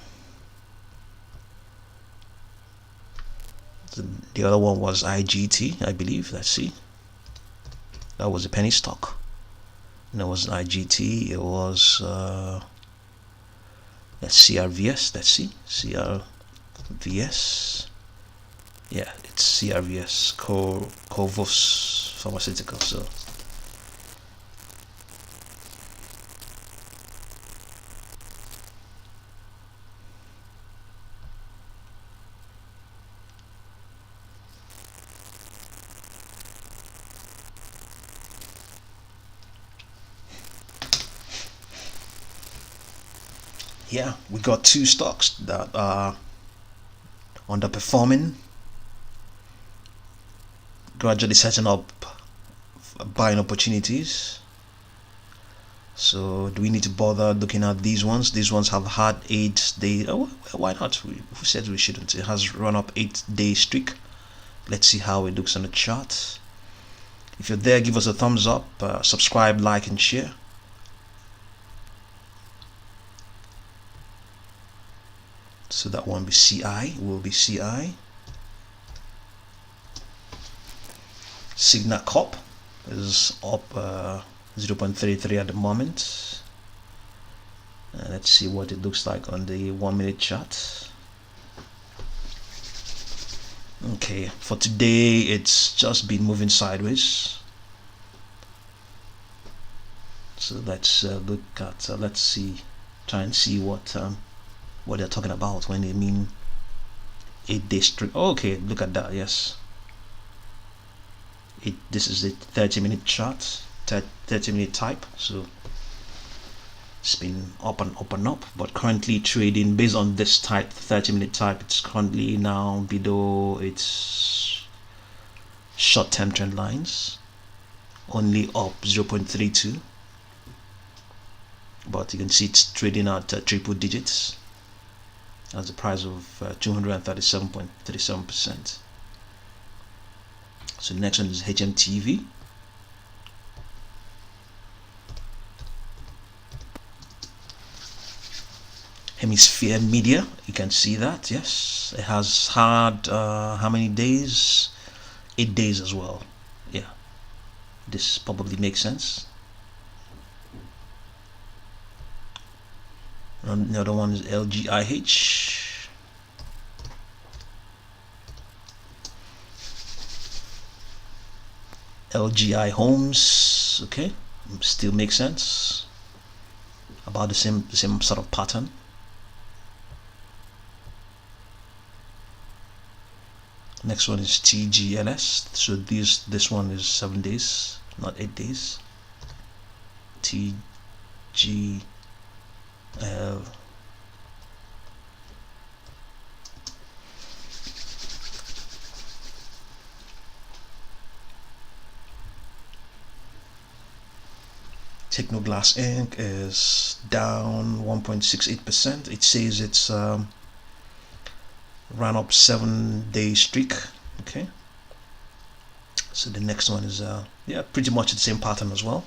the other one was IGT, I believe. Let's see. That was a penny stock. And it was IGT. It was let's CRVS. Let's see. CRVS. Yeah, it's CRVS. KOSS Pharmaceutical. So yeah, we got two stocks that are underperforming, gradually setting up buying opportunities. So do we need to bother looking at these ones? These ones have had 8 days. Oh, why not? Who said we shouldn't? It has run up 8-day streak. Let's see how it looks on the chart. If you're there, give us a thumbs up, subscribe, like, and share. So that one will be CI. Signet Corp is up 0.33 at the moment. Let's see what it looks like on the 1-minute chart. Okay, for today it's just been moving sideways. So let's look at try and see what they're talking about when they mean 8-day streak. Oh, okay, look at that. Yes, this is a 30-minute chart, 30-minute type. So it's been up and up and up, but currently trading based on this type, 30-minute type, it's currently now below its short-term trend lines, only up 0.32, but you can see it's trading at triple digits as the price of 237.37%. So the next one is HMTV. Hemisphere Media, you can see that. Yes, it has had how many days? 8 days as well. Yeah, this probably makes sense. And the other one is LGIH. LGI Homes. Okay, still makes sense. About the same sort of pattern. Next one is TGLS. So this one is 7 days, not 8 days. TGL. Technoglass Inc. is down 1.68%. It says it's ran up 7-day streak. Okay, so the next one is yeah, pretty much the same pattern as well.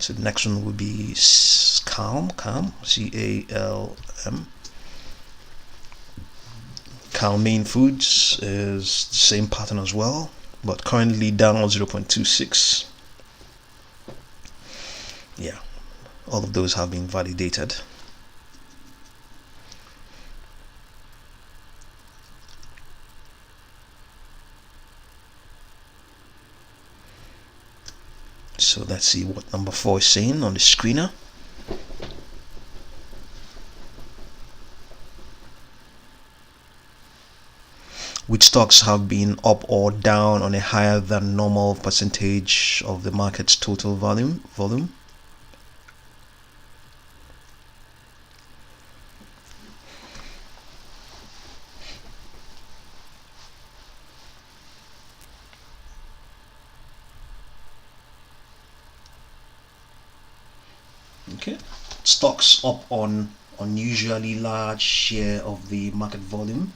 So the next one would be Calm, CALM. Calmain Foods is the same pattern as well, but currently down 0.26. Yeah, all of those have been validated. So let's see what number 4 is saying on the screener. Which stocks have been up or down on a higher than normal percentage of the market's total volume? Okay, stocks up on unusually large share of the market volume.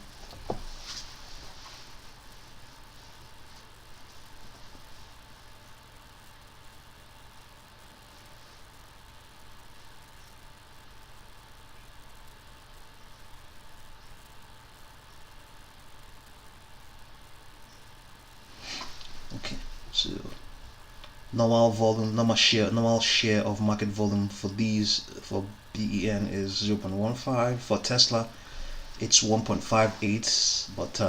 Okay, so normal share of market volume for BEN is 0.15. For Tesla it's 1.58, but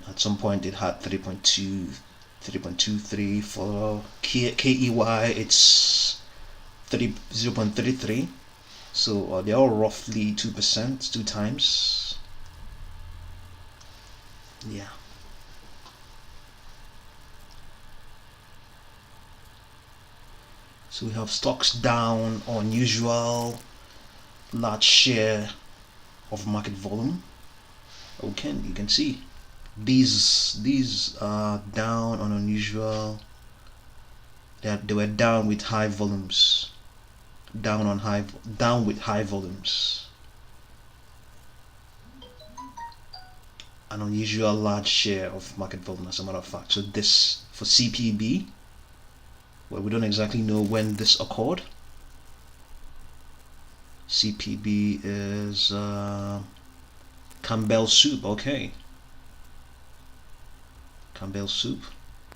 at some point it had 3.23. For KEY it's 0.33. So they're all roughly 2%, 2 times. Yeah. So we have stocks down on usual large share of market volume. Okay, you can see these are down on unusual. They were down with high volumes, down with high volumes, an unusual large share of market volume, as a matter of fact. So this for CPB, well, we don't exactly know when this occurred. CPB is Campbell soup. Okay, Campbell soup.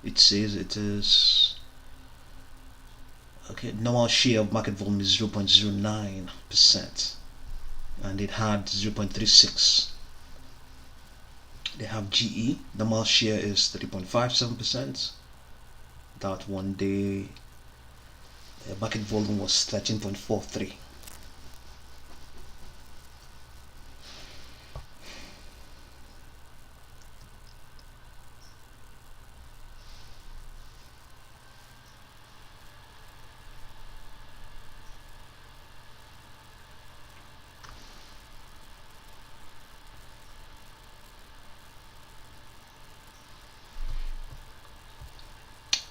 It says it is okay. Normal share of market volume is 0.09%, and it had 0.36. They have GE. Normal share is 3.57%. That one day market volume was 13.43.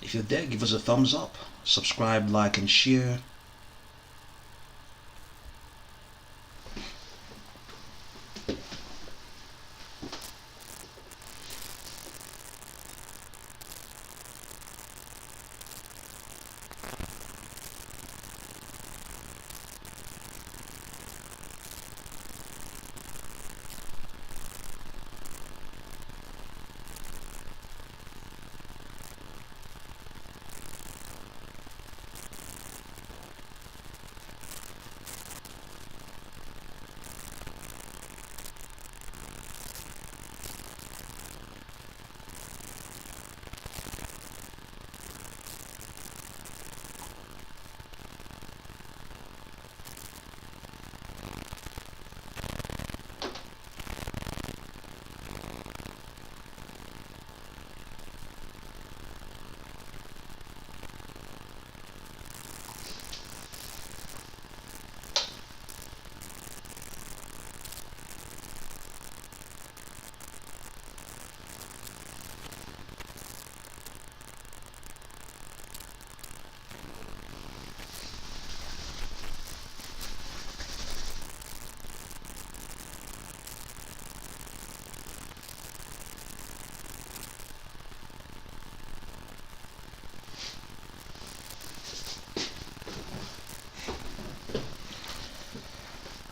If you're there, give us a thumbs up, subscribe, like, and share.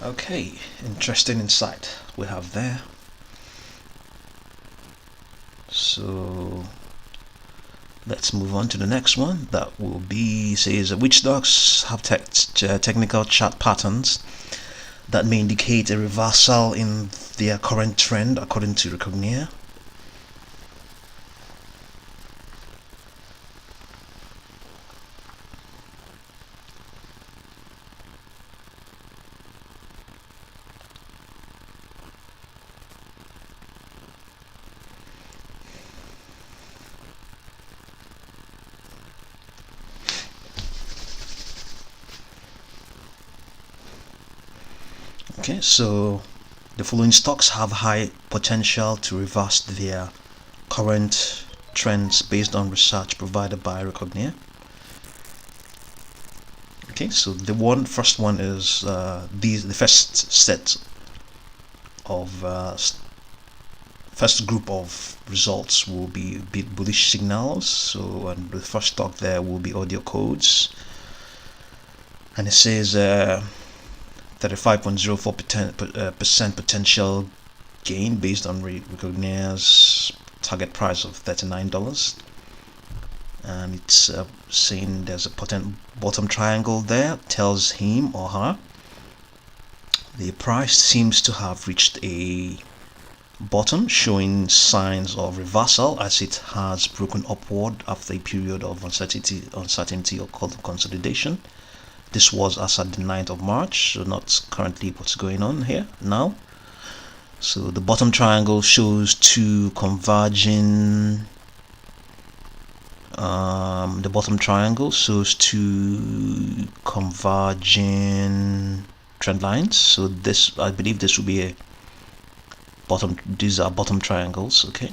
Okay, interesting insight we have there. So let's move on to the next one. That will be, says, which stocks have technical chart patterns that may indicate a reversal in their current trend according to Recognier. Okay, so the following stocks have high potential to reverse their current trends based on research provided by Recognier. Okay, so the first one is the first set of first group of results will be bit bullish signals. So and the first stock there will be Audio Codes, and it says 35.04% potential gain based on Recognier's target price of $39, and it's saying there's a potent bottom triangle there, tells him or her the price seems to have reached a bottom, showing signs of reversal as it has broken upward after a period of uncertainty or consolidation. This was as at the 9th of March, so not currently what's going on here now. So the bottom triangle shows two converging the bottom triangle shows two converging trend lines. So this, I believe this will be a bottom, these are bottom triangles, okay,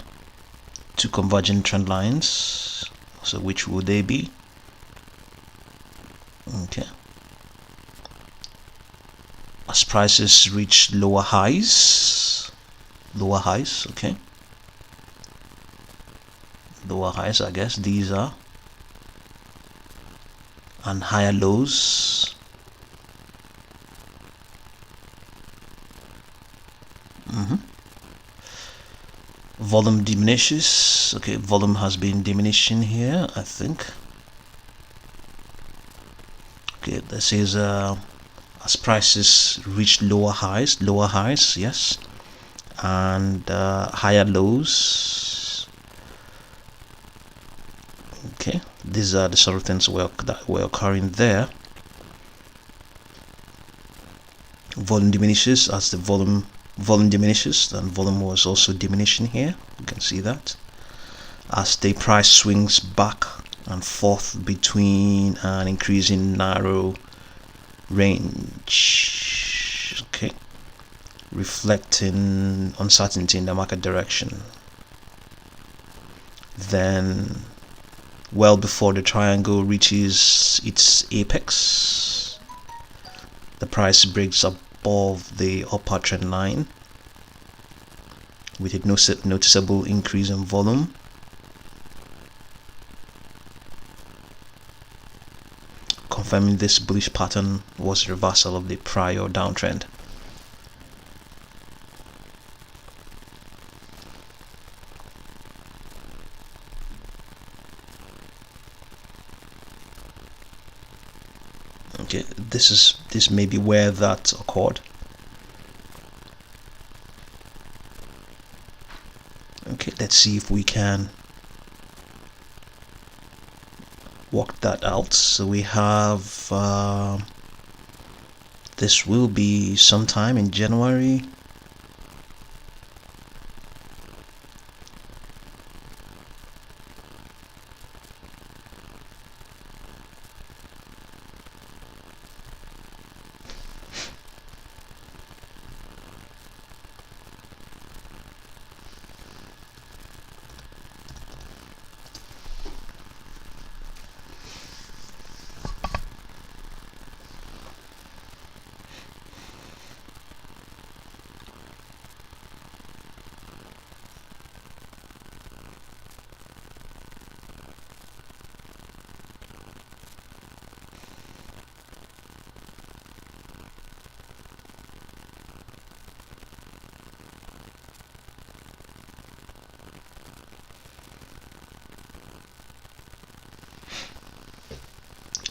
two converging trend lines. So which would they be? Okay, as prices reach lower highs, okay, lower highs, I guess these are, and higher lows. Volume diminishes. Okay, volume has been diminishing here, I think. Okay, this is as prices reach lower highs, yes, and higher lows. Okay, these are the sort of things that were occurring there. Volume diminishes as the volume diminishes, and volume was also diminishing here. You can see that as the price swings back and forth between an increasing narrow range, okay, reflecting uncertainty in the market direction. Then, well before the triangle reaches its apex, the price breaks above the upper trend line with a noticeable increase in volume. Confirming this bullish pattern was a reversal of the prior downtrend. Okay, this may be where that occurred. Okay, let's see if we can work that out. So we have this will be sometime in January.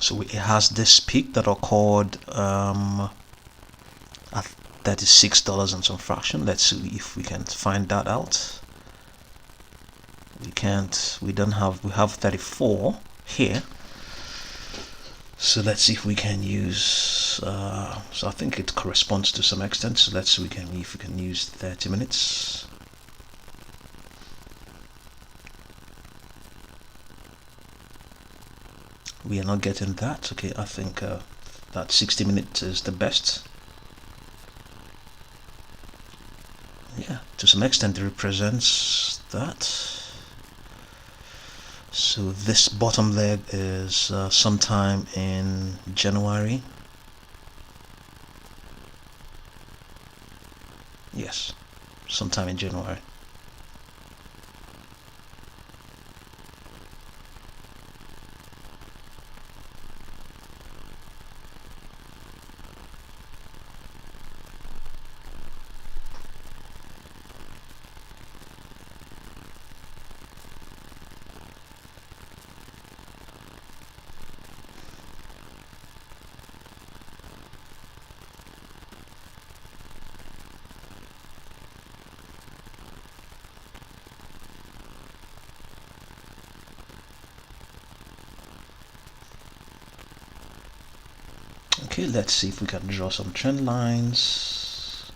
So it has this peak that occurred at $36 and some fraction. Let's see if we can find that out. We can't. We have 34 here. So let's see if we can use. So I think it corresponds to some extent. So let's see if we can use 30 minutes. We are not getting that. Okay, I think that 60 minutes is the best. Yeah, to some extent it represents that. So this bottom leg is sometime in January. Yes, sometime in January. Okay, let's see if we can draw some trend lines.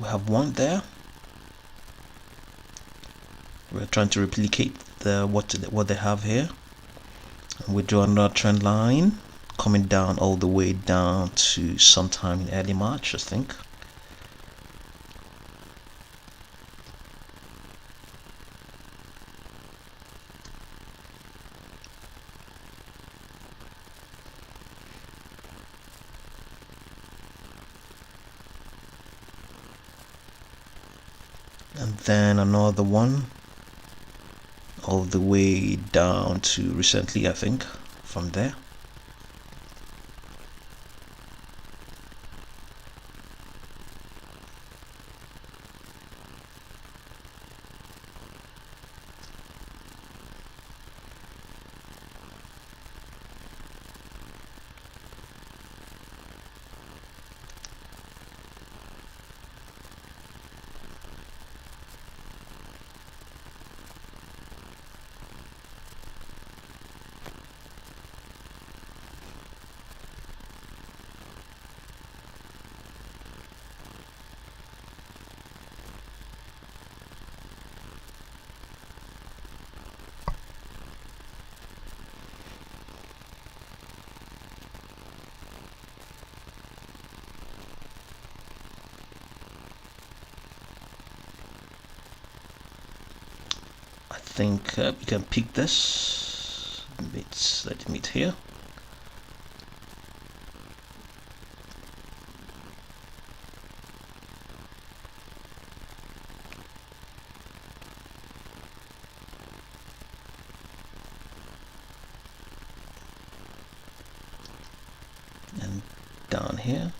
We have one there. We're trying to replicate what they have here. We draw another trend line coming down all the way down to sometime in early March, I think. And then another one all the way down to recently, I think, from there. I think we can pick this. Let it meet here. And down here.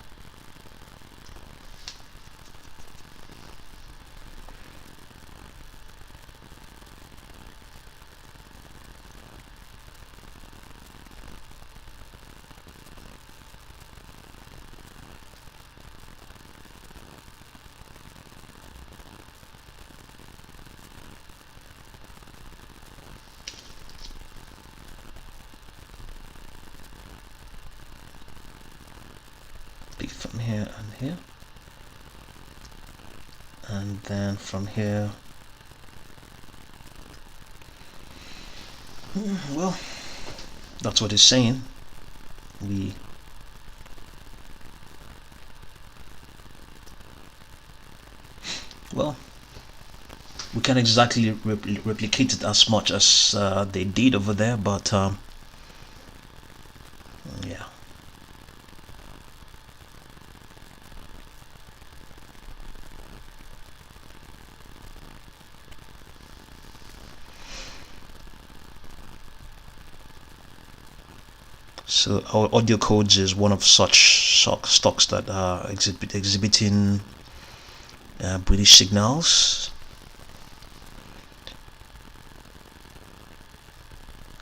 Pick from here and here. And then from here, well, that's what it's saying. We can't exactly replicate it as much as they did over there, but yeah. So our audio codes is one of such stocks that are exhibiting British signals.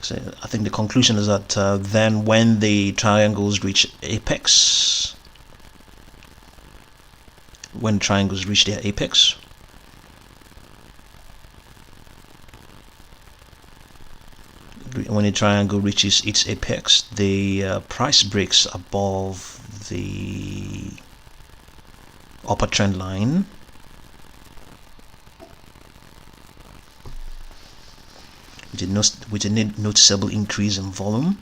So I think the conclusion is that then when the triangles reach apex, when triangles reach their apex, when a triangle reaches its apex, the price breaks above the upper trend line, with a noticeable increase in volume,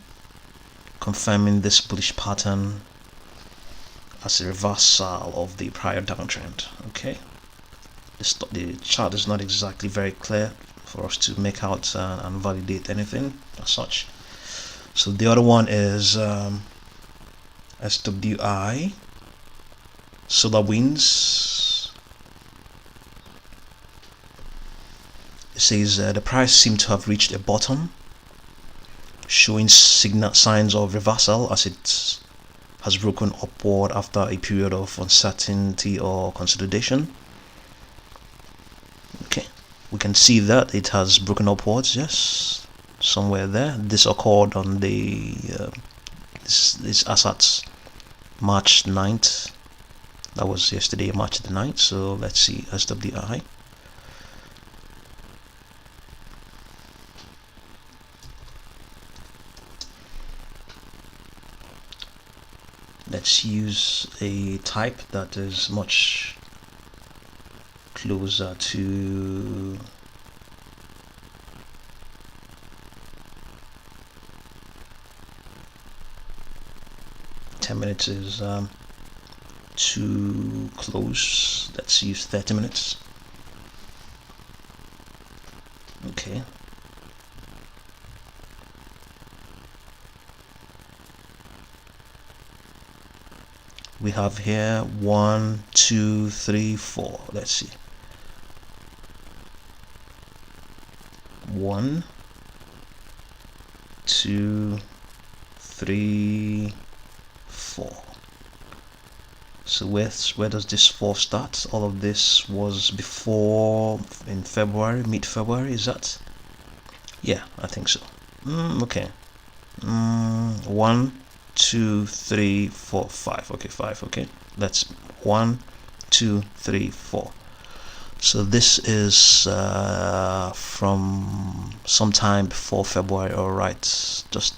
confirming this bullish pattern as a reversal of the prior downtrend. Okay, the chart is not exactly very clear for us to make out and validate anything as such. So the other one is SWI, SolarWinds. It says the price seemed to have reached a bottom, showing signs of reversal as it has broken upward after a period of uncertainty or consolidation. Okay, we can see that it has broken upwards, yes, somewhere there. This occurred on the this assets March 9th. That was yesterday, March the 9th. So let's see SWI. Let's use a type that is much closer to 10 minutes is too close. Let's use 30 minutes. Okay. We have here 1, 2, 3, 4. Let's see. 1, 2, 3, 4. So where does this 4 start? All of this was before in February, mid-February, is that? Yeah, I think so. Okay. 1, 2, 3, 4, 5. Okay, 5. Okay, that's 1, 2, 3, 4. So this is from sometime before February. All right, just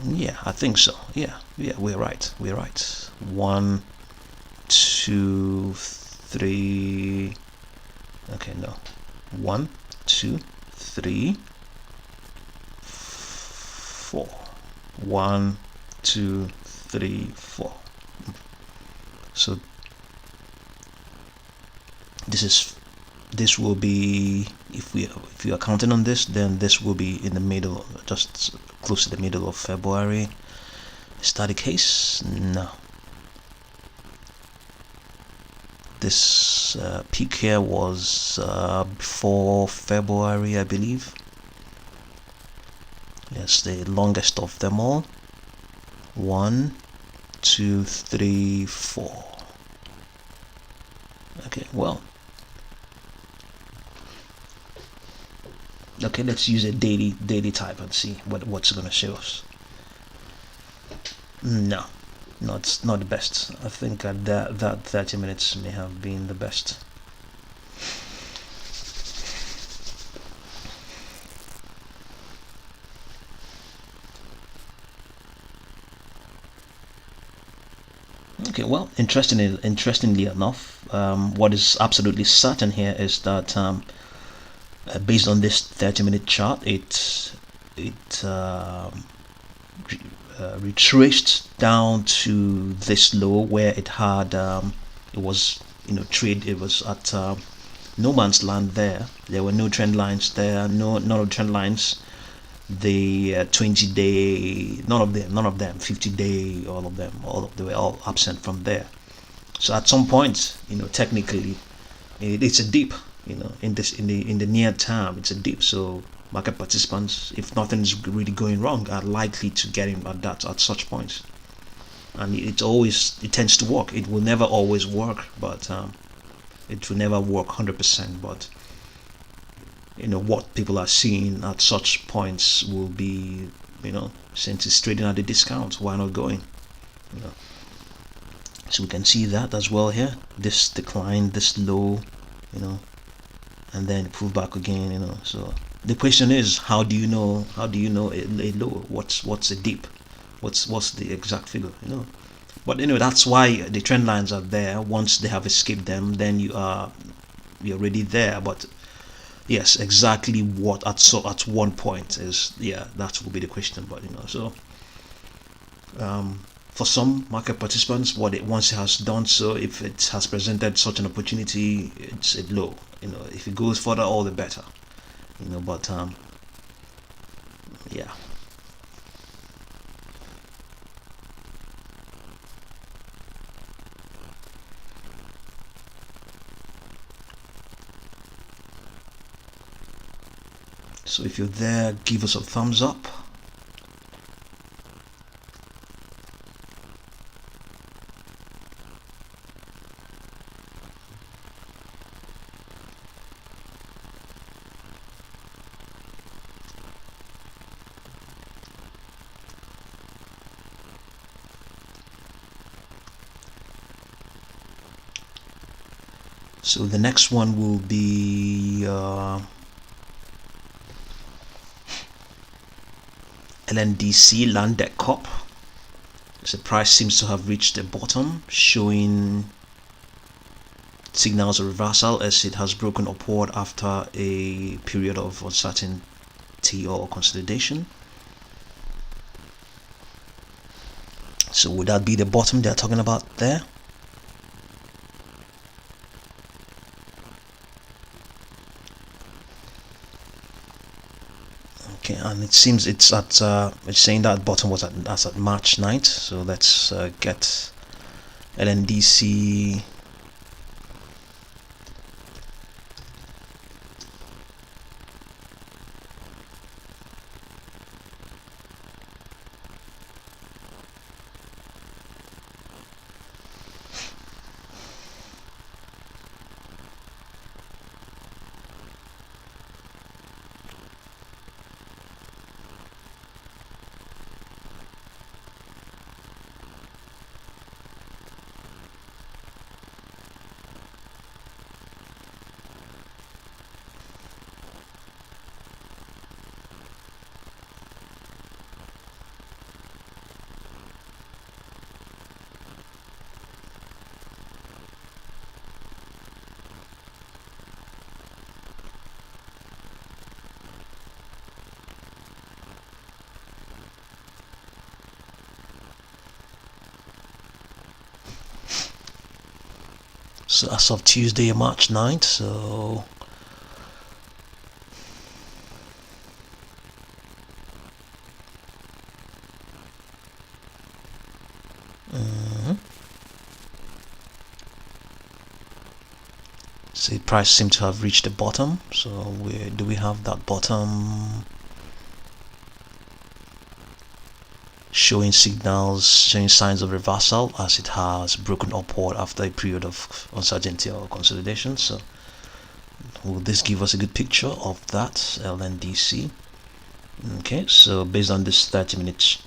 yeah, I think so. Yeah, we're right. 1, 2, 3. Okay, no. 1, 2, 3, 4. 1, 2, 3, 4. So this will be, if you are counting on this, then this will be in the middle, just close to the middle of February. Is that the case? No. This peak here was before February, I believe. Yes, the longest of them all. 1, 2, 3, 4. Okay, well. Okay, let's use a daily type and see what's gonna show us. No, not the best. I think that 30 minutes may have been the best. Okay, well, interestingly enough, what is absolutely certain here is that based on this 30-minute chart, it retraced down to this low where it had it was it was at no man's land there. There were no trend lines there, none of the trend lines, the 20-day, none of them 50-day, all of them they were all absent from there. So at some point, technically it's a dip, in the near term, it's a dip. So market participants, if nothing's really going wrong, are likely to get in at such points. And it tends to work. It will never always work, but it will never work 100%. But what people are seeing at such points will be, since it's trading at a discount, why not going? So we can see that as well here. This decline, this low, and then pull back again, So the question is, how do you know a low? What's a dip? What's the exact figure? But that's why the trend lines are there. Once they have escaped them, then you're already there. But yes, exactly what at one point is, that will be the question. But so for some market participants, once it has done so, if it has presented such an opportunity, it's a low. If it goes further, all the better. But yeah. So if you're there, give us a thumbs up. So the next one will be LNDC Land Debt Corp. So price seems to have reached the bottom, showing signals of reversal as it has broken upward after a period of uncertainty or consolidation. So would that be the bottom they're talking about there? Okay, and it seems it's at it's saying that bottom was at March 9th. So let's get LNDC. So as of Tuesday, March 9th, so so the price seems to have reached the bottom. So where do we have that bottom? Showing signals, showing signs of reversal as it has broken upward after a period of uncertainty or consolidation. So will this give us a good picture of that LNDC? Okay, so based on this 30 minutes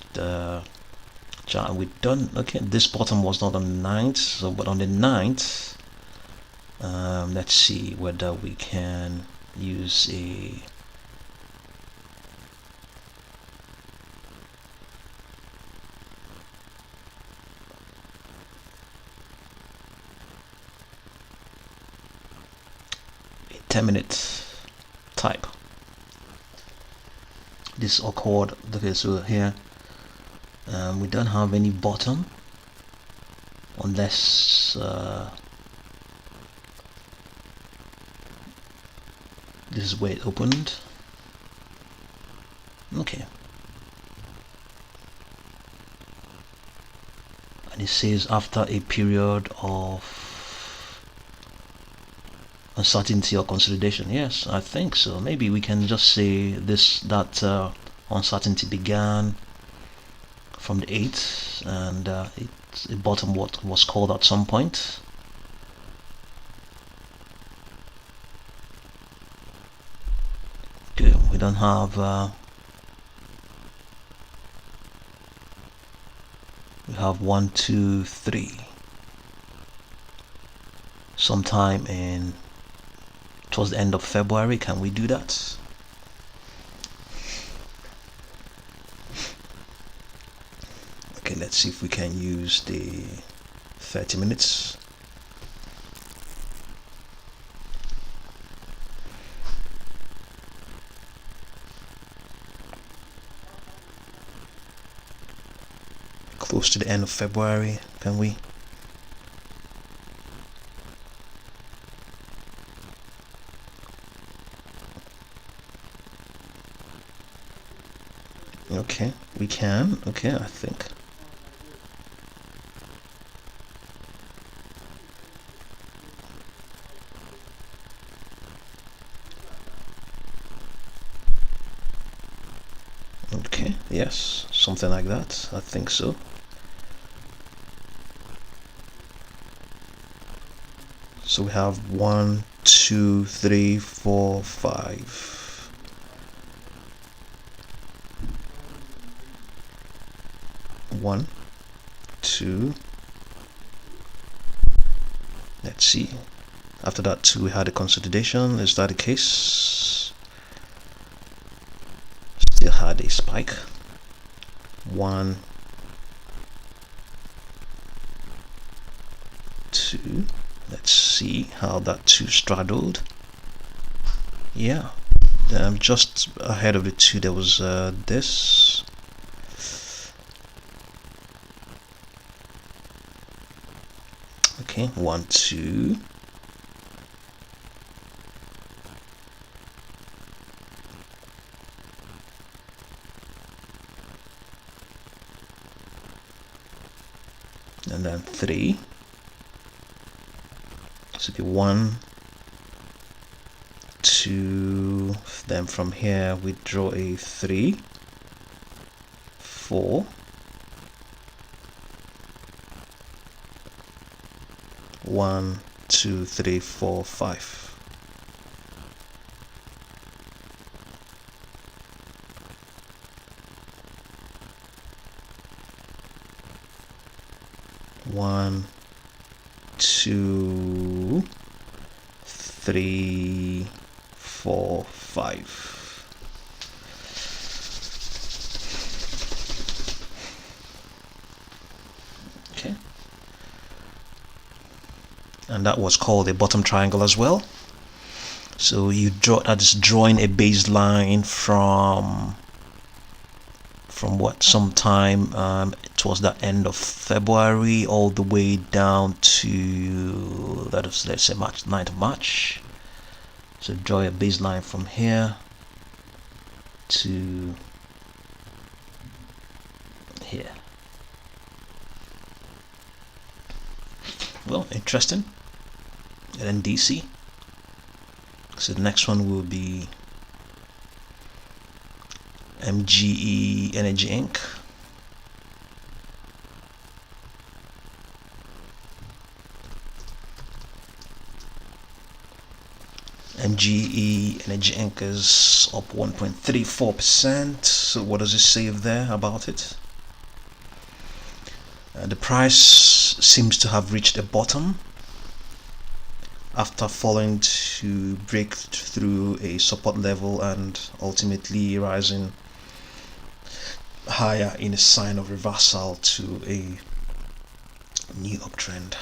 chart we've done, okay, this bottom was not on the 9th, so but on the 9th, let's see whether we can use a a 10-minute type. This is awkward. Okay, so here we don't have any bottom unless this is where it opened. Okay, and it says after a period of uncertainty or consolidation. Yes, I think so. Maybe we can just say that uncertainty began from the 8th, and it bottom what was called at some point. Good. We don't have we have 1, 2, 3 sometime in towards the end of February. Can we do that? Okay, let's see if we can use the 30 minutes. Close to the end of February, can we? Okay, we can. Okay, I think. Okay, yes, something like that. I think so. So we have 1, 2, 3, 4, 5. 1, 2. Let's see. After that 2 we had a consolidation. Is that the case? Still had a spike. 1, 2. Let's see how that 2 straddled. Yeah, just ahead of the 2 there was this. Okay, 1, 2. And then 3. So the 1, 2, then from here we draw a 3, 4, 1, 2, 3, 4, 5. One, 2, 3, 4, 5. Okay, and that was called a bottom triangle as well. So you draw, that is drawing a baseline from what, sometime towards the end of February all the way down to, that is, let's say March, 9th of March. So draw a baseline from here to here. Well, interesting. And then DC. So the next one will be MGE Energy Inc. MGE Energy Inc. is up 1.34%. So what does it say there about it? The price seems to have reached a bottom after falling to break through a support level and ultimately rising higher in a sign of reversal to a new uptrend.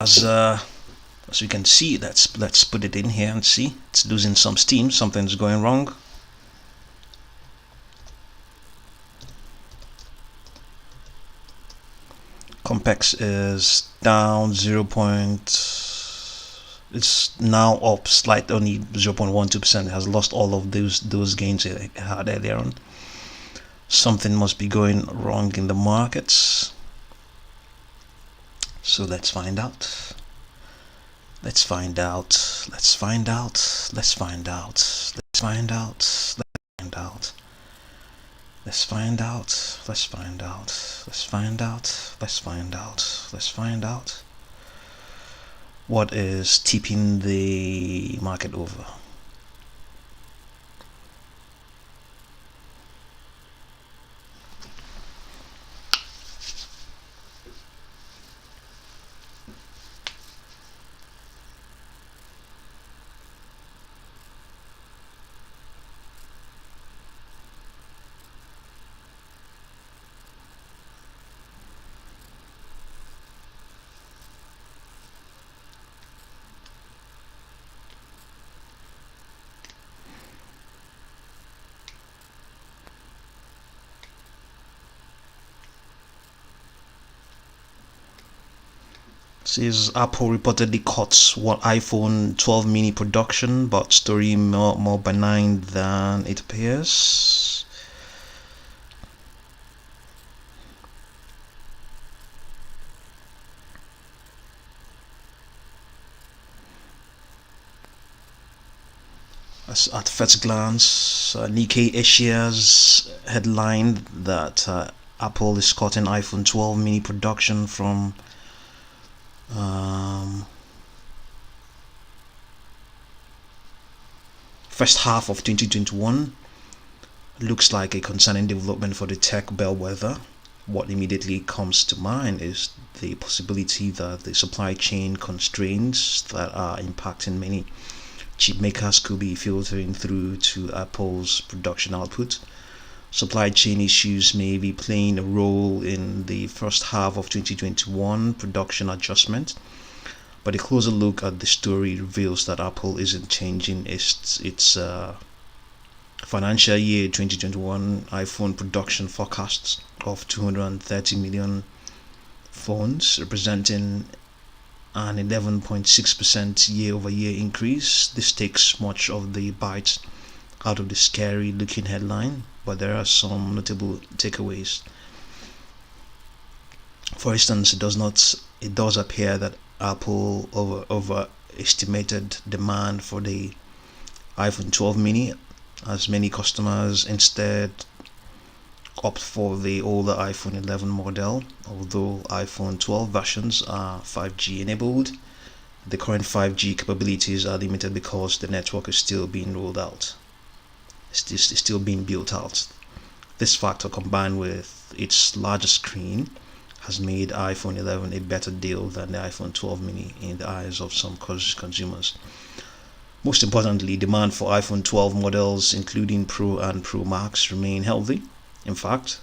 as you can see, let's put it in here and see it's losing some steam. Something's going wrong. Compex is down 0. It's now up slight, only 0.12%. It has lost all of those gains it had earlier on. Something must be going wrong in the markets. So let's find out. Let's find out. Let's find out. Let's find out. Let's find out. Let's find out. Let's find out. Let's find out. Let's find out. Let's find out. Let's find out. What is tipping the market over? Says Apple reportedly cuts what iPhone 12 mini production, but story more benign than it appears. As at first glance, Nikkei Asia's headline that Apple is cutting iPhone 12 mini production from first half of 2021 looks like a concerning development for the tech bellwether. What immediately comes to mind is the possibility that the supply chain constraints that are impacting many chip makers could be filtering through to Apple's production output. Supply chain issues may be playing a role in the first half of 2021 production adjustment, but a closer look at the story reveals that Apple isn't changing its financial year 2021 iPhone production forecasts of 230 million phones, representing an 11.6% year-over-year increase. This takes much of the bite out of the scary looking headline, but there are some notable takeaways. For instance, it does appear that Apple overestimated demand for the iPhone 12 mini, as many customers instead opt for the older iPhone 11 model. Although iPhone 12 versions are 5G enabled, the current 5G capabilities are limited because the network is still being rolled out. It's still being built out. This factor, combined with its larger screen, has made iPhone 11 a better deal than the iPhone 12 mini in the eyes of some consumers. Most importantly, demand for iPhone 12 models, including Pro and Pro Max, remain healthy. In fact,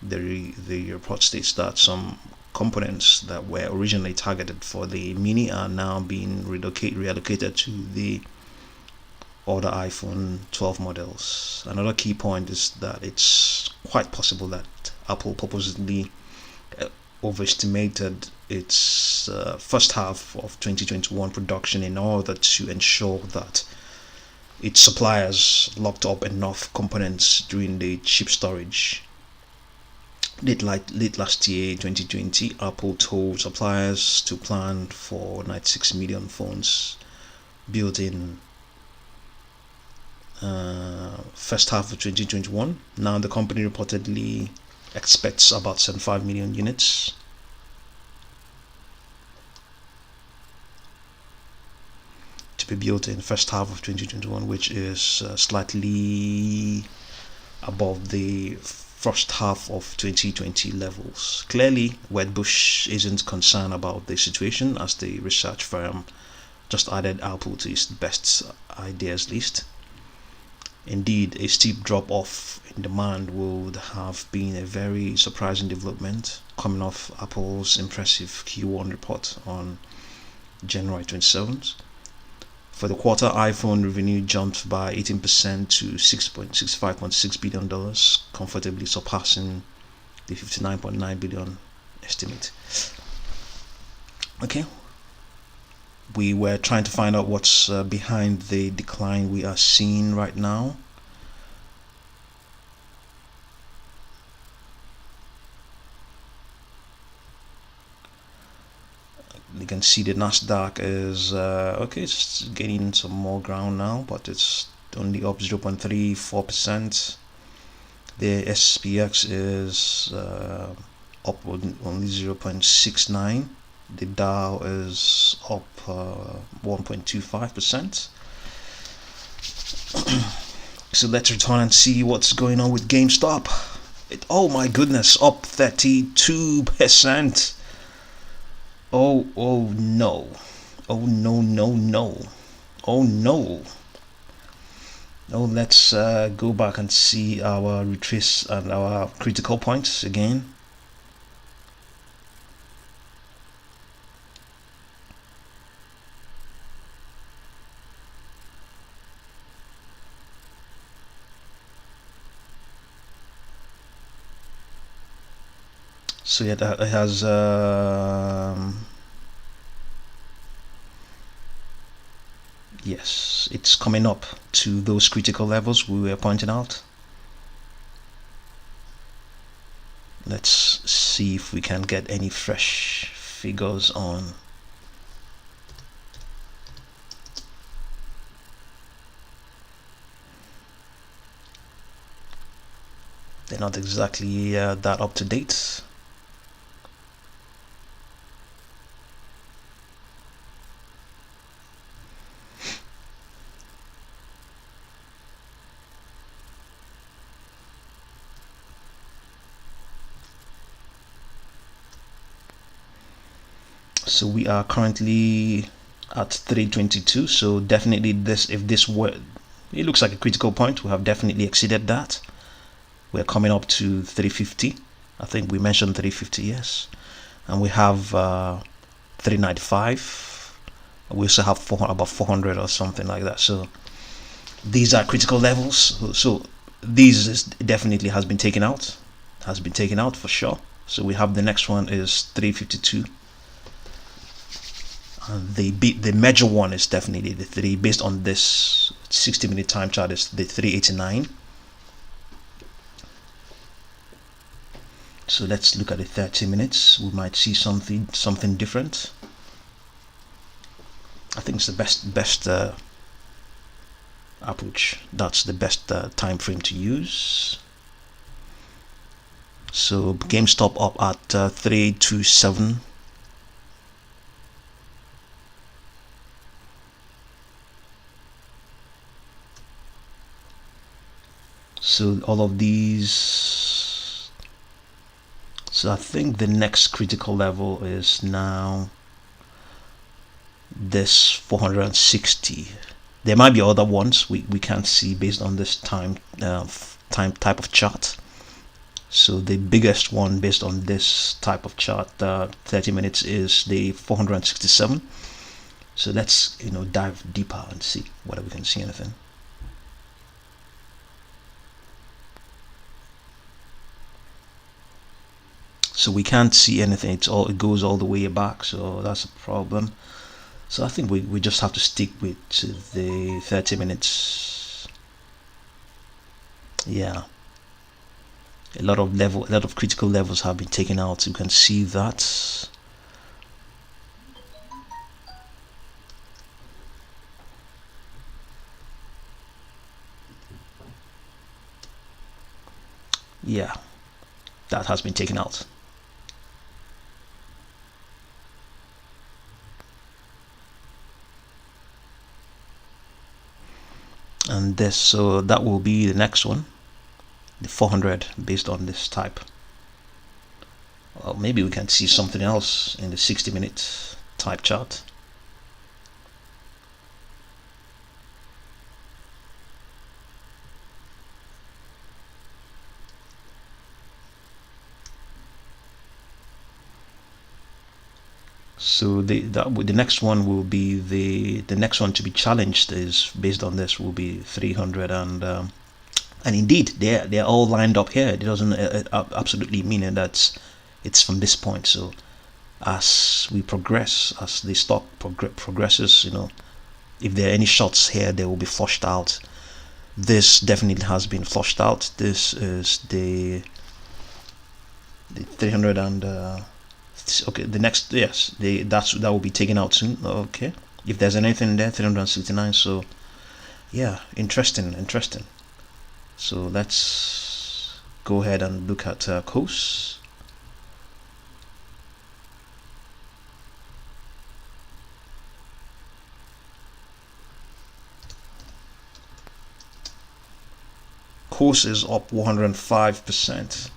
the report states that some components that were originally targeted for the mini are now being reallocated to the other iPhone 12 models. Another key point is that it's quite possible that Apple purposely overestimated its first half of 2021 production in order to ensure that its suppliers locked up enough components during the chip storage. Late last year, 2020, Apple told suppliers to plan for 96 million phones built in first half of 2021. Now the company reportedly expects about 75 million units. To be built in first half of 2021, which is slightly above the first half of 2020 levels. Clearly, Wedbush isn't concerned about the situation, as the research firm just added Apple to its best ideas list. Indeed, a steep drop-off in demand would have been a very surprising development coming off Apple's impressive Q1 report on January 27th. For the quarter, iPhone revenue jumped by 18% to $65.6 billion, comfortably surpassing the 59.9 billion estimate. Okay, we were trying to find out what's behind the decline we are seeing right now. You can see the Nasdaq is okay, it's gaining some more ground now, but it's only up 0.34%. The SPX is up only 0.69. The Dow is up 1.25%. So let's return and see what's going on with GameStop. Oh my goodness, up 32%. Oh no. Oh no. Oh no. Oh, let's go back and see our retrace and our critical points again. So yeah, it has yes, it's coming up to those critical levels we were pointing out. Let's see if we can get any fresh figures on. They're not exactly that up to date. So we are currently at 322. So definitely this, if this were, it looks like a critical point, we have definitely exceeded that. We're coming up to 350. I think we mentioned 350, yes. And we have 395. We also have about 400 or something like that. So these are critical levels. So these definitely has been taken out. Has been taken out for sure. So we have the next one is 352. The major one is definitely the 3, based on this 60-minute time chart, is the 389. So let's look at the 30 minutes. We might see something different. I think it's the best approach. That's the best time frame to use. So GameStop up at 327. So all of these. So I think the next critical level is now this 460. There might be other ones we can't see based on this time type of chart. So the biggest one based on this type of chart, 30 minutes, is the 467. So let's dive deeper and see whether we can see anything. So we can't see anything. It goes all the way back, so that's a problem. So I think we just have to stick with the 30 minutes. Yeah, a lot of critical levels have been taken out. You can see that. Yeah, that has been taken out. And this, so that will be the next one, the 400, based on this type. Well, maybe we can see something else in the 60-minute type chart. So the next one will be the next one to be challenged is based on this will be 300 and indeed they're all lined up here. It doesn't absolutely mean that it's from this point. So as we progress, as the stock progresses, you know, if there are any shorts here, they will be flushed out. This definitely has been flushed out. This is the 300 and okay, the next, yes, that will be taken out soon. Okay, if there's anything there, 369. So yeah, interesting. So let's go ahead and look at KOSS. KOSS is up 105%.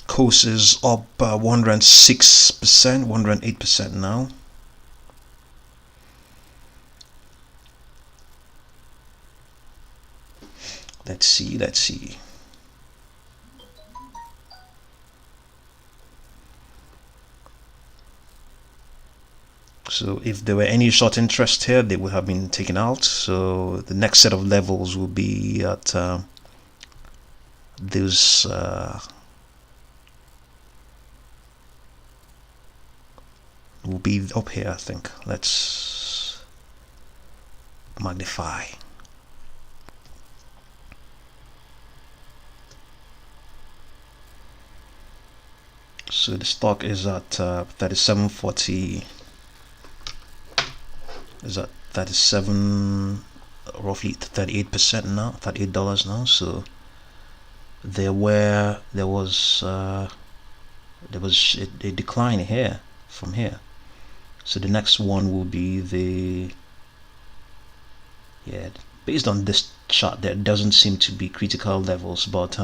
KOSS is up 106%, 108% now. Let's see. So if there were any short interest here, they would have been taken out. So the next set of levels will be at those will be up here, I think. Let's magnify. So the stock is at 37.40. Is at 37, roughly 38% now, $38 now. So there was a decline here from here. So the next one will be the, yeah, based on this chart there doesn't seem to be critical levels, but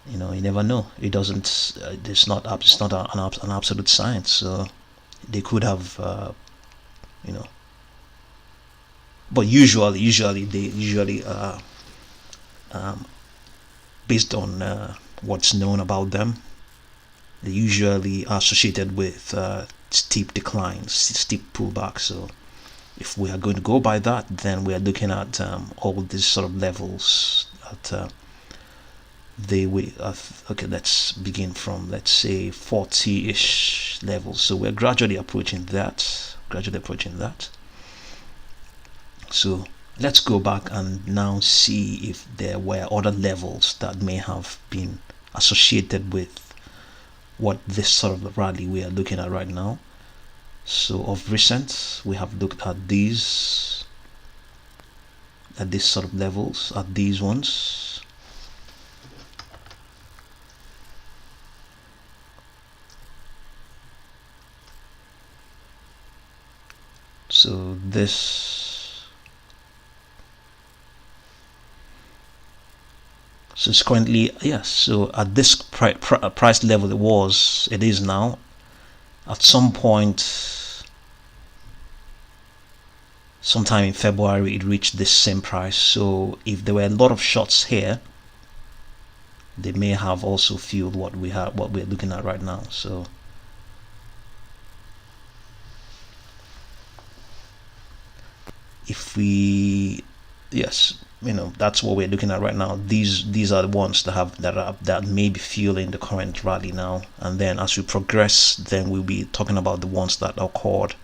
you know, you never know. It doesn't it's not an absolute science. So they could have you know, but usually based on what's known about them, they usually are associated with steep declines, steep pullback. So if we are going to go by that, then we are looking at all these sort of levels at okay, let's begin from, let's say, 40-ish levels. So we're gradually approaching that. So let's go back and now see if there were other levels that may have been associated with what this sort of rally we are looking at right now. So of recent, we have looked at these sort of levels, at these ones. So this, so it's currently, yes, so at this price level it is now. At some point, sometime in February, it reached this same price. So if there were a lot of shots here, they may have also fueled what we're looking at right now. So if we, yes, you know, that's what we're looking at right now. These are the ones that may be fueling the current rally now, and then as we progress, then we'll be talking about the ones that occurred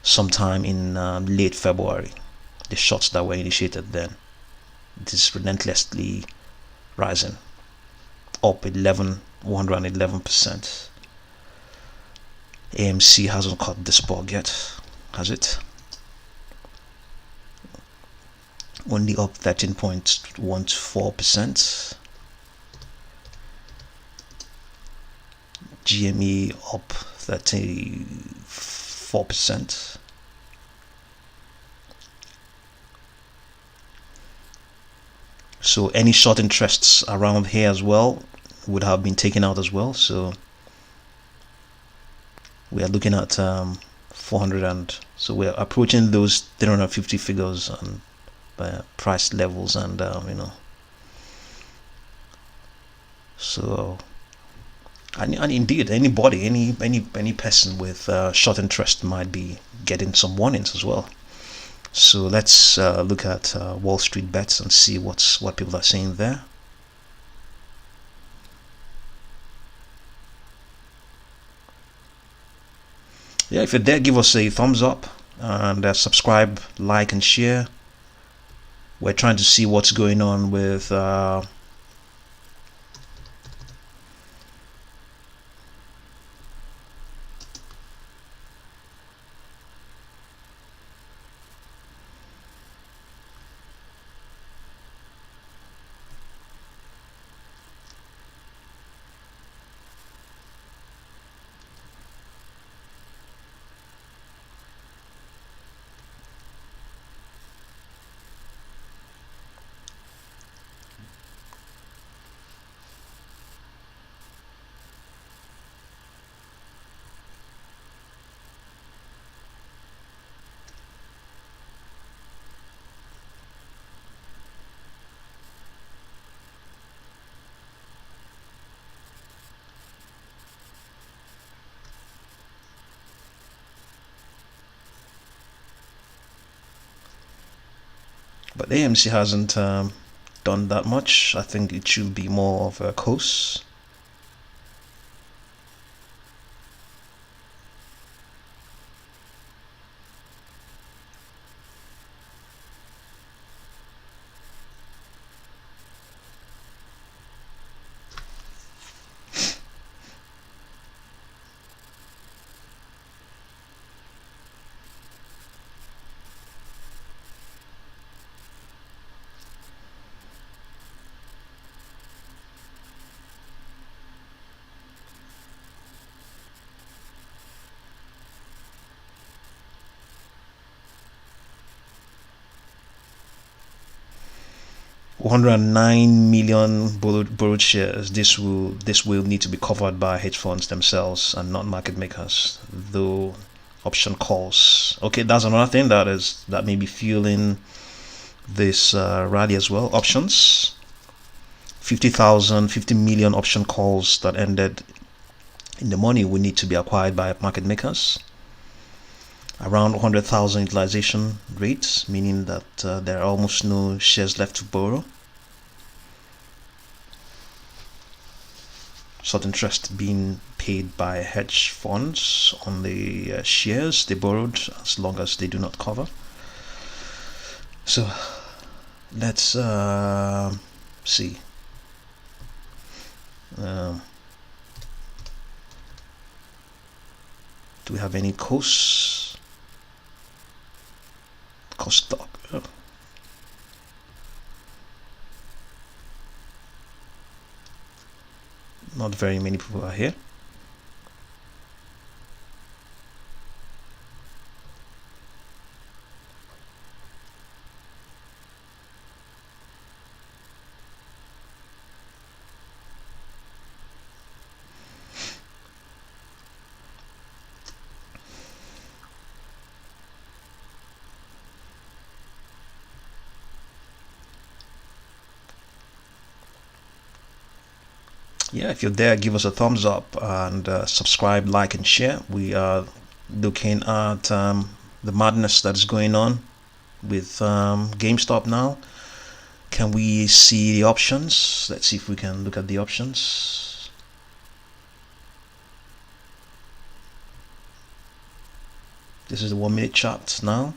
sometime in late February, the shots that were initiated then. It is relentlessly rising, up 111%. AMC hasn't caught this bug yet, has it? Only up 13.14%. GME up 34%. So any short interests around here as well would have been taken out as well. So we are looking at 400, and so we're approaching those 350 figures and price levels, and you know, so and indeed anybody, any person with short interest might be getting some warnings as well. So let's look at WallStreetBets and see what people are saying there. Yeah, if you're there, give us a thumbs up and subscribe, like, and share. We're trying to see what's going on with but AMC hasn't done that much. I think it should be more of a KOSS. $109 million borrowed shares. This will need to be covered by hedge funds themselves and not market makers, though option calls. Okay, that's another thing that may be fueling this rally as well. Options, 50 million option calls that ended in the money will need to be acquired by market makers. Around 100,000 utilization rates, meaning that there are almost no shares left to borrow. Short interest being paid by hedge funds on the shares they borrowed, as long as they do not cover. So let's see. Do we have any KOSS stock? Oh. Not very many people are here. Yeah, if you're there, give us a thumbs up and subscribe, like, and share. We are looking at the madness that is going on with GameStop now. Can we see the options? Let's see if we can look at the options. This is the 1 minute chart now.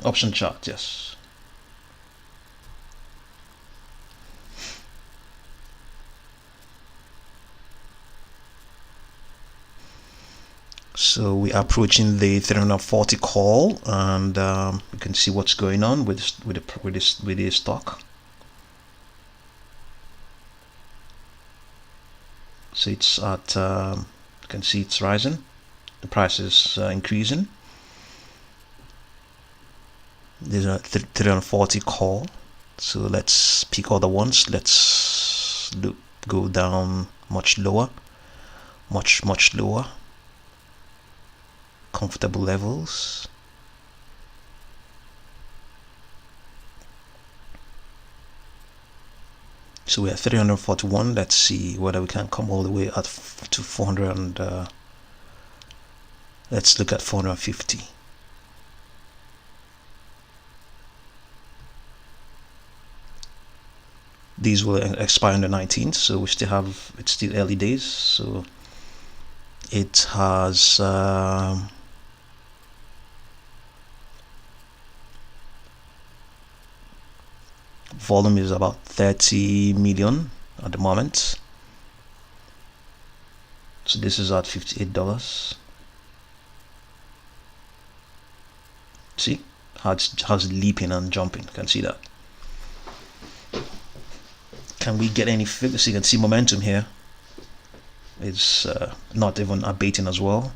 Option chart, yes. So we are approaching the 340 call, and you can see what's going on with this stock. So it's at you can see it's rising. The price is increasing. There's a 340 call. So let's pick other ones. Let's go down much lower, much lower. Comfortable levels. So we're at 341. Let's see whether we can come all the way up to 400 and let's look at 450. These will expire on the 19th, so we still have, it's still early days, so it has volume is about 30 million at the moment. So this is at $58. See how it's leaping and jumping. You can see that. Can we get any figures? So you can see momentum here. It's not even abating as well.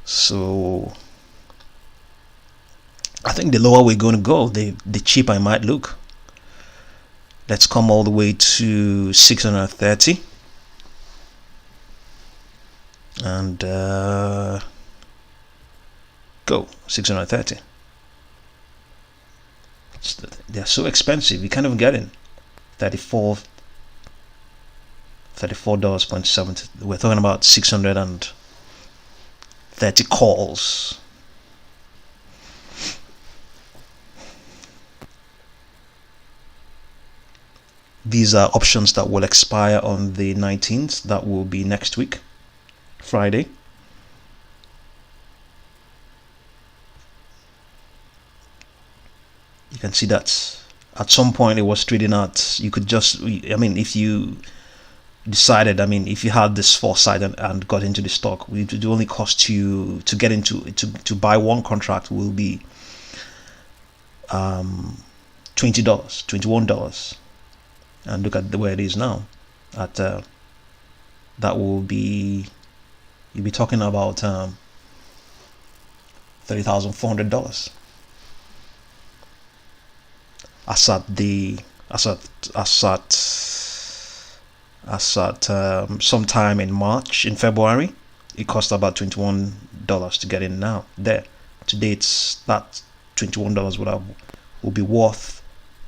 So I think the lower we're going to go, the cheaper it might look. Let's come all the way to 630 and go 630. They're so expensive, you can't even get in. $34.70. We're talking about 630 calls. These are options that will expire on the 19th. That will be next week, Friday. You can see that at some point it was trading at, you could just, I mean, if you decided, I mean, if you had this foresight and got into the stock, it would only cost you to get into to buy one contract will be $20, $21. And look at where it is now. At that will be, you'll be talking about $30,400. As at sometime in February, it cost about $21 to get in now. There, today it's that $21 will be worth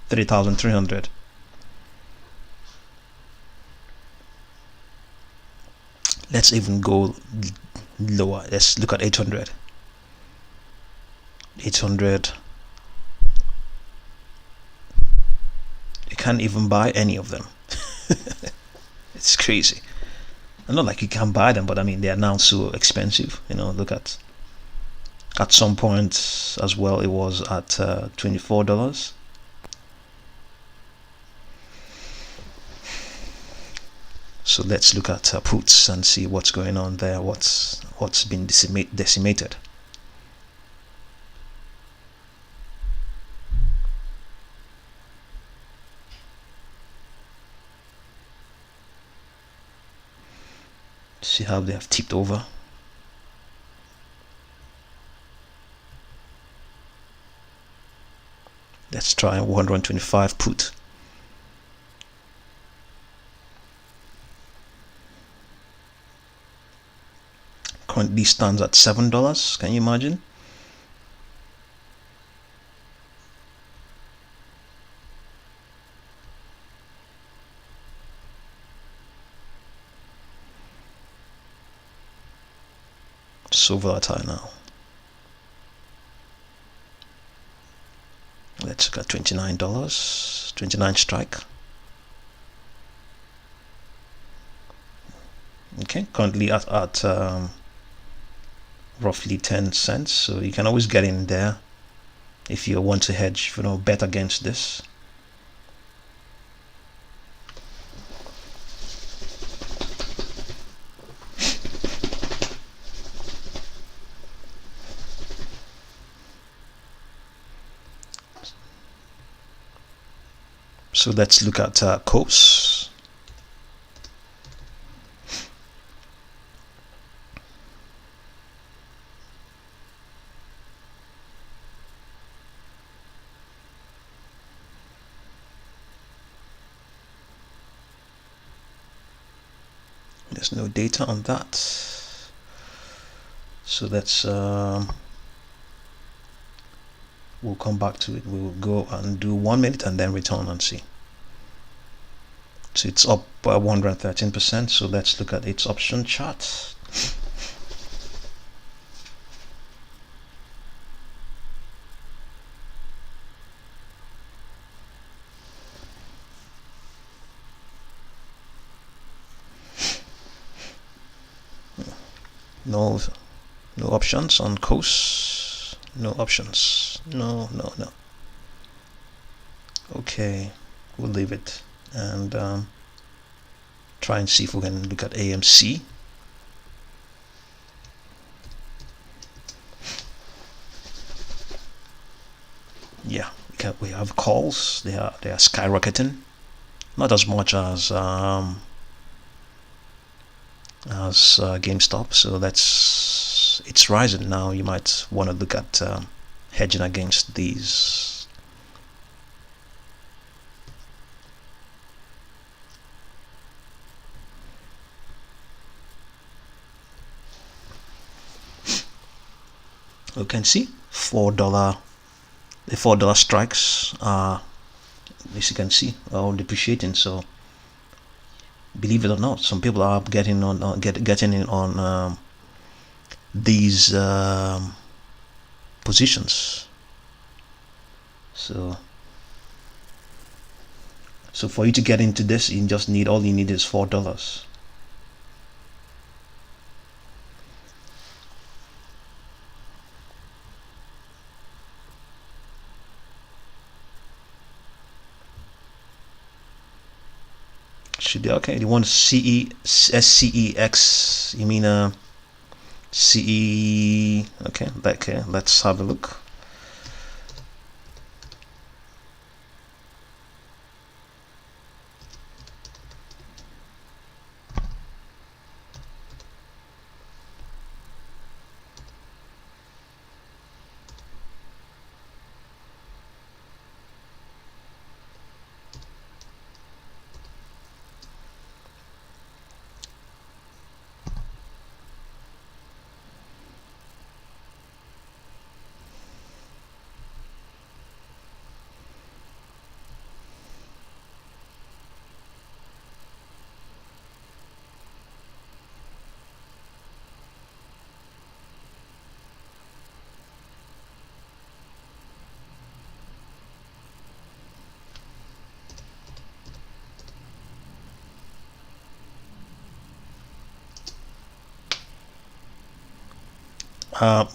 $3,300. Let's even go lower. Let's look at 800. 800. You can't even buy any of them. It's crazy. And not like you can't buy them, but I mean, they are now so expensive. You know, look at some point as well, it was at $24. So let's look at puts and see what's going on there, what's been decimated. See how they have tipped over. Let's try 125 put. Currently stands at $7. Can you imagine? So volatile now. Let's look at $29, 29 strike. Okay, currently at roughly 10 cents, so you can always get in there if you want to hedge, bet against this. So let's look at KOSS. There's no data on that, so let's we'll come back to it. We'll go and do 1 minute and then return and see. So it's up by 113%. So let's look at its option chart. No options on KOSS. No options. No. Okay, we'll leave it and try and see if we can look at AMC. Yeah, we have calls. They are skyrocketing, not as much as GameStop. So it's rising now. You might want to look at hedging against these. You can see $4. The $4 strikes are, as you can see, are depreciating. So believe it or not, some people are getting on getting in on these positions. So for you to get into this, you just need, all you need is $4. Should be okay. You want SCEX? You mean CE? Okay, let's have a look.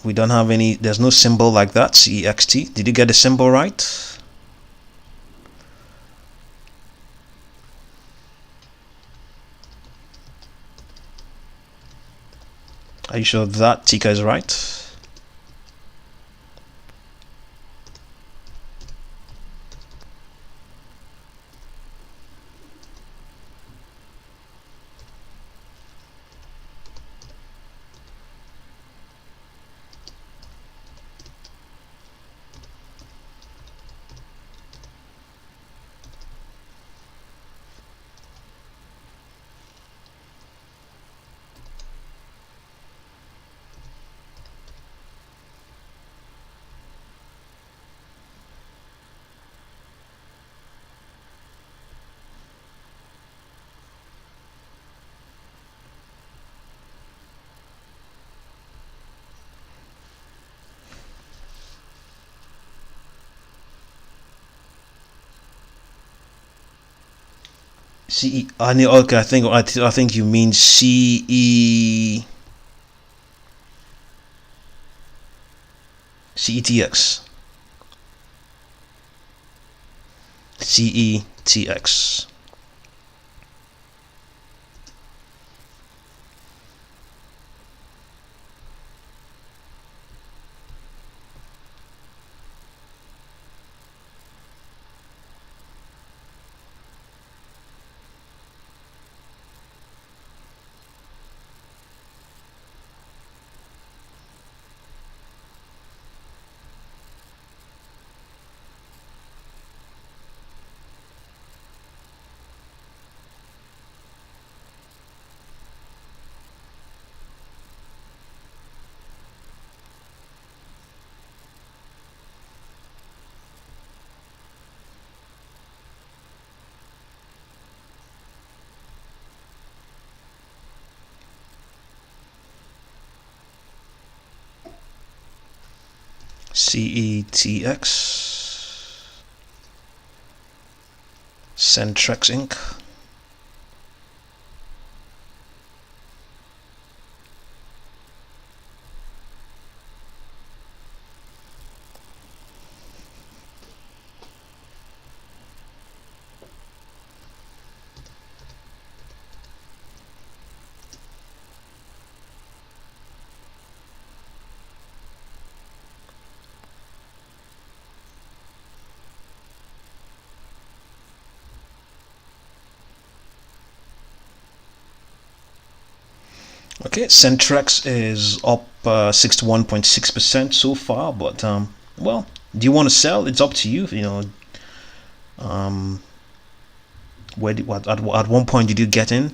We don't have any, there's no symbol like that, CEXT. Did you get the symbol right? Are you sure that ticker is right? CE. Okay. I think you mean CETX. CETX. CETX. Centrex Inc. Okay, Centrex is up 61.6% so far, but well, do you want to sell? It's up to you. At one point did you get in?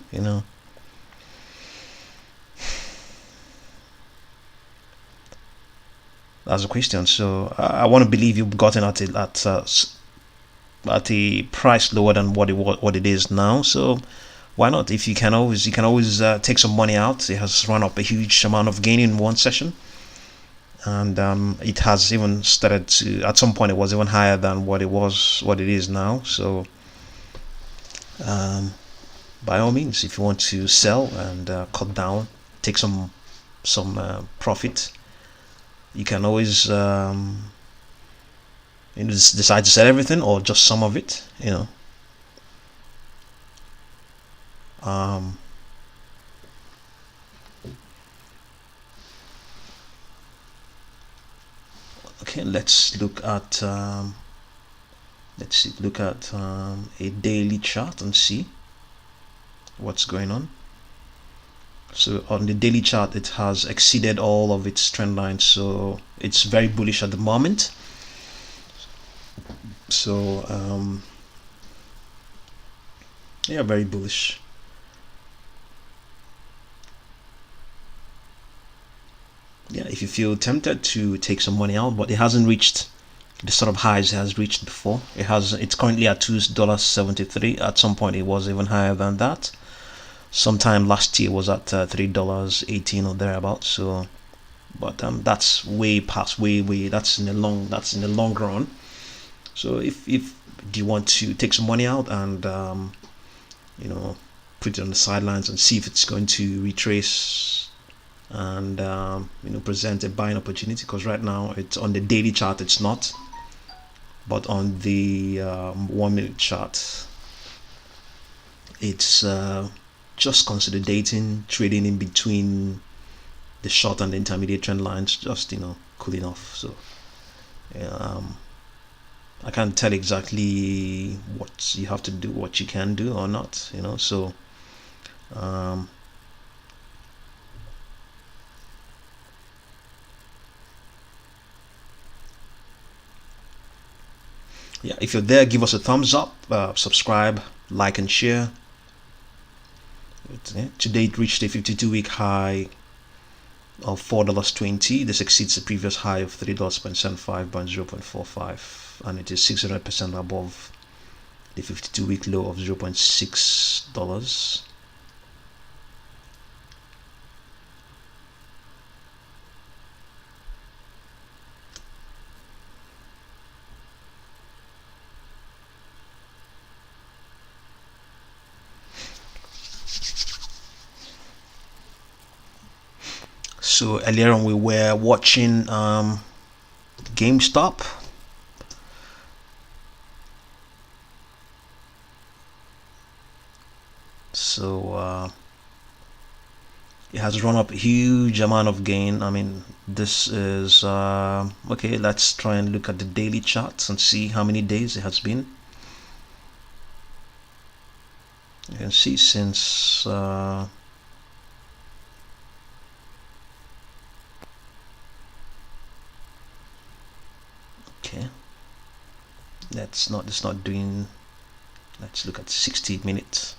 That's a question. So I want to believe you've gotten at a price lower than what it is now. So why not? If you can always take some money out. It has run up a huge amount of gain in one session, and it has even started to, at some point it was even higher than what it is now. So by all means, if you want to sell and cut down, take some profit, you can always decide to sell everything or just some of it. Okay, let's look at a daily chart and see what's going on. So on the daily chart, it has exceeded all of its trend lines, so it's very bullish at the moment. So yeah, very bullish. Yeah, if you feel tempted to take some money out, but it hasn't reached the sort of highs it has reached before. It's currently at $2.73. At some point it was even higher than that. Sometime last year was at $3.18 or thereabouts. So but that's way past, way that's in the long run. So if do you want to take some money out and put it on the sidelines and see if it's going to retrace and present a buying opportunity? Because right now it's on the daily chart, it's not, but on the 1 minute chart it's just consolidating, trading in between the short and the intermediate trend lines just cooling off. So yeah, I can't tell exactly what you have to do, what you can do or not, so yeah, if you're there, give us a thumbs up, subscribe, like and share. Today it reached a 52-week high of $4.20. This exceeds the previous high of $3.75 by 0.45, and it is 600% above the 52-week low of $0.6. So earlier on we were watching GameStop. So it has run up a huge amount of gain. I mean, this is okay. Let's try and look at the daily charts and see how many days it has been. You can see since okay, it's not doing. Let's look at 60 minutes.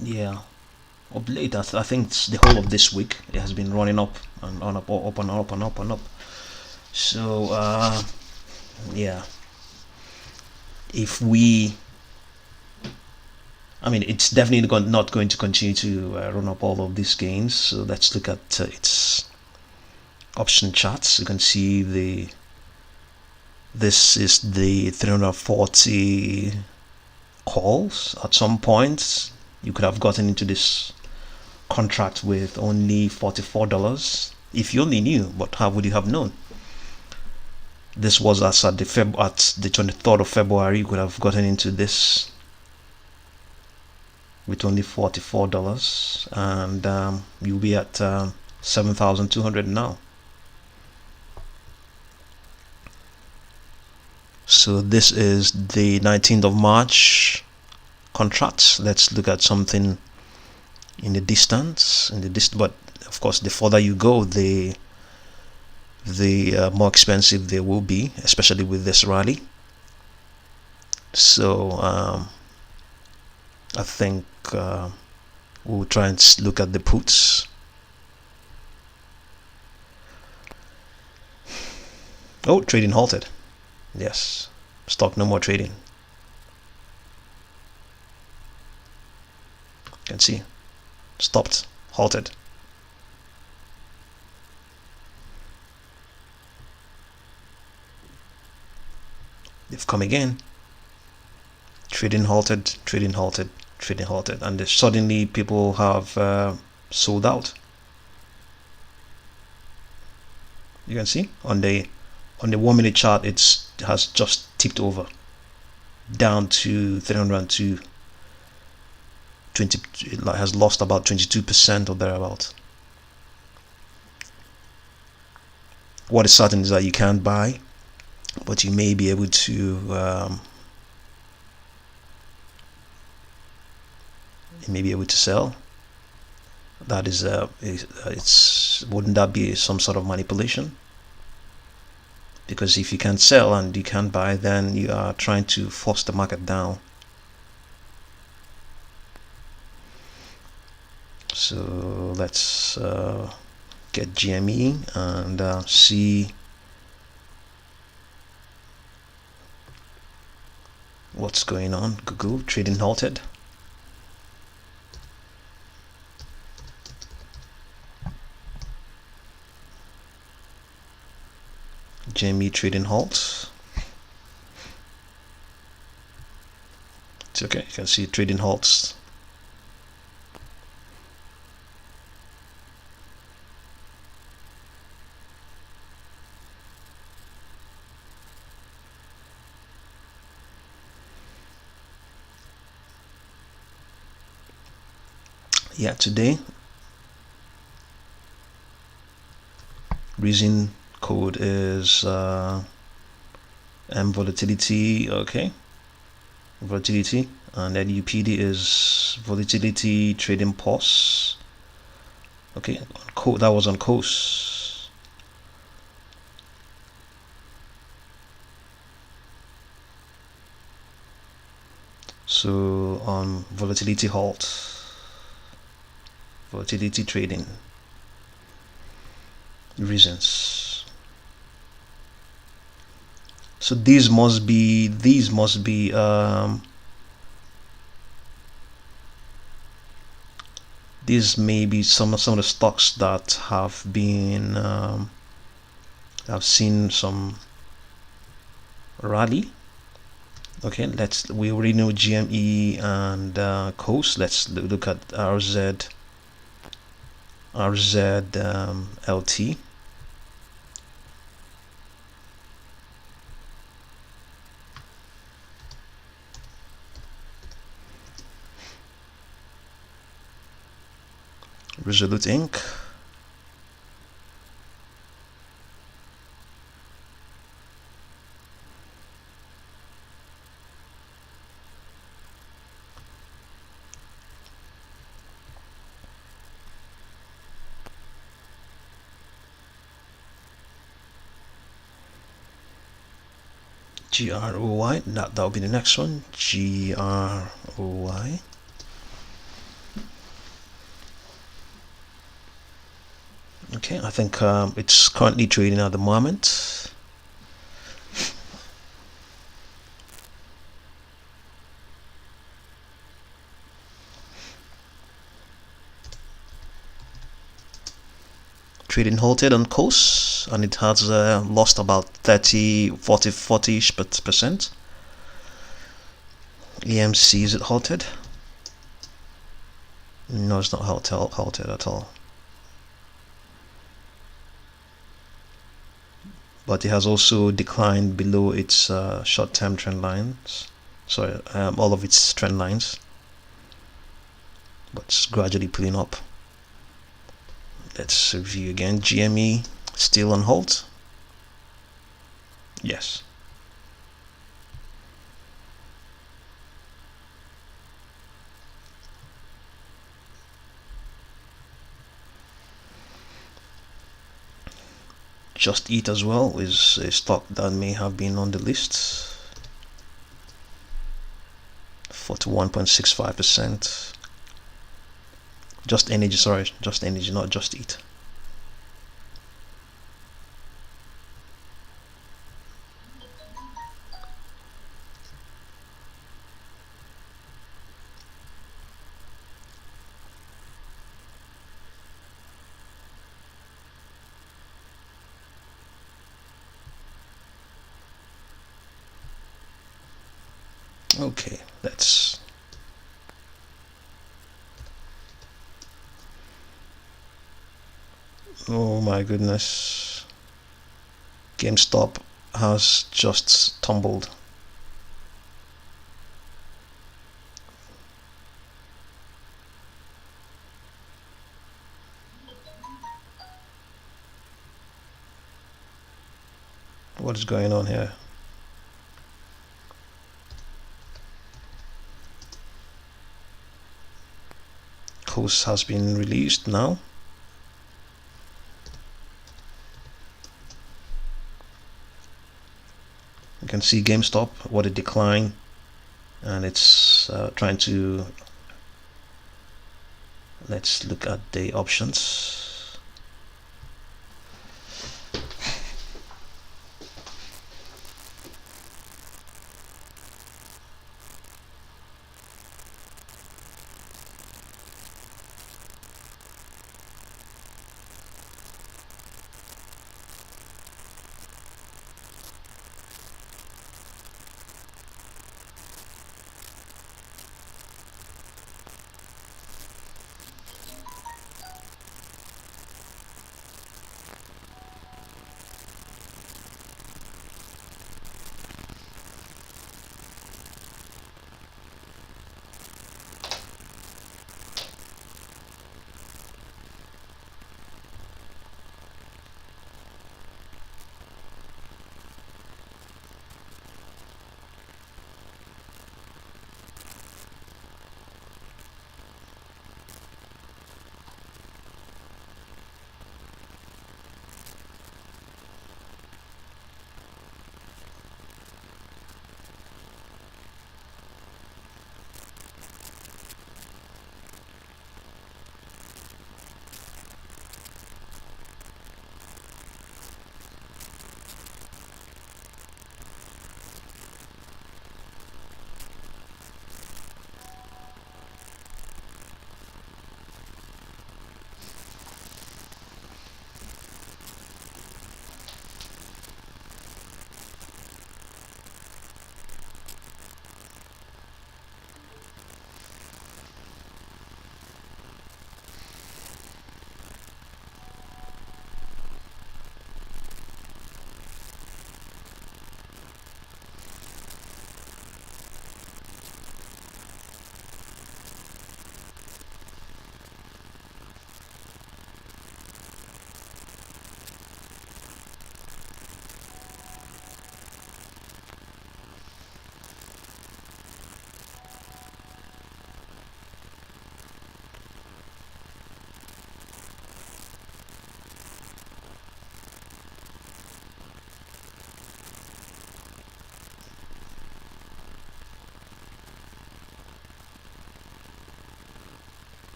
Yeah, of late I think it's the whole of this week it has been running up and on, up and up and up and up. So yeah, if we, I mean, it's definitely not going to continue to run up all of these gains. So let's look at its option charts. You can see this is the 340 calls. At some point you could have gotten into this contract with only $44 if you only knew. But how would you have known? This was as at the 23rd of February. You could have gotten into this with only $44, and you'll be at 7,200 now. So this is the 19th of March contracts. Let's look at something in the distance. But of course, the further you go, the more expensive they will be, especially with this rally. So I think we'll try and look at the puts. Oh, trading halted. Yes, stock no more trading. You can see, stopped, halted. They've come again. Trading halted, trading halted, trading halted, and suddenly people have sold out. You can see on the 1 minute chart, it has just tipped over down to 302. It has lost about 22% or thereabout. What is certain is that you can't buy, but you may be able to sell. That is wouldn't that be some sort of manipulation? Because if you can't sell and you can't buy, then you are trying to force the market down. So let's get GME and see what's going on. Google trading halted. GME trading halt. It's okay, you can see trading halts. Yeah, today reason code is M volatility, okay, volatility, and then UPD is volatility trading pause. Okay, that was on KOSS. So on volatility halt, volatility trading reasons. So these must be these may be some of the stocks that have been have seen some rally. Okay, we already know GME and KOSS. Let's look at RZLT. Resolute Inc. GROY, that'll be the next one. GROY. Okay, I think it's currently trading at the moment. Trading halted on KOSS, and it has lost about 40%. AMC, is it halted? No, it's not halted at all. But it has also declined below its short-term trend lines. Sorry, all of its trend lines. But it's gradually pulling up. Let's review again. GME still on hold. Yes. Just Eat as well is a stock that may have been on the list. 41.65%. Just Energy, sorry, Just Energy, not Just Eat. Okay, let's oh my goodness, GameStop has just tumbled. What is going on here? KOSS has been released now. You can see GameStop, what a decline, and it's trying to. Let's look at the options.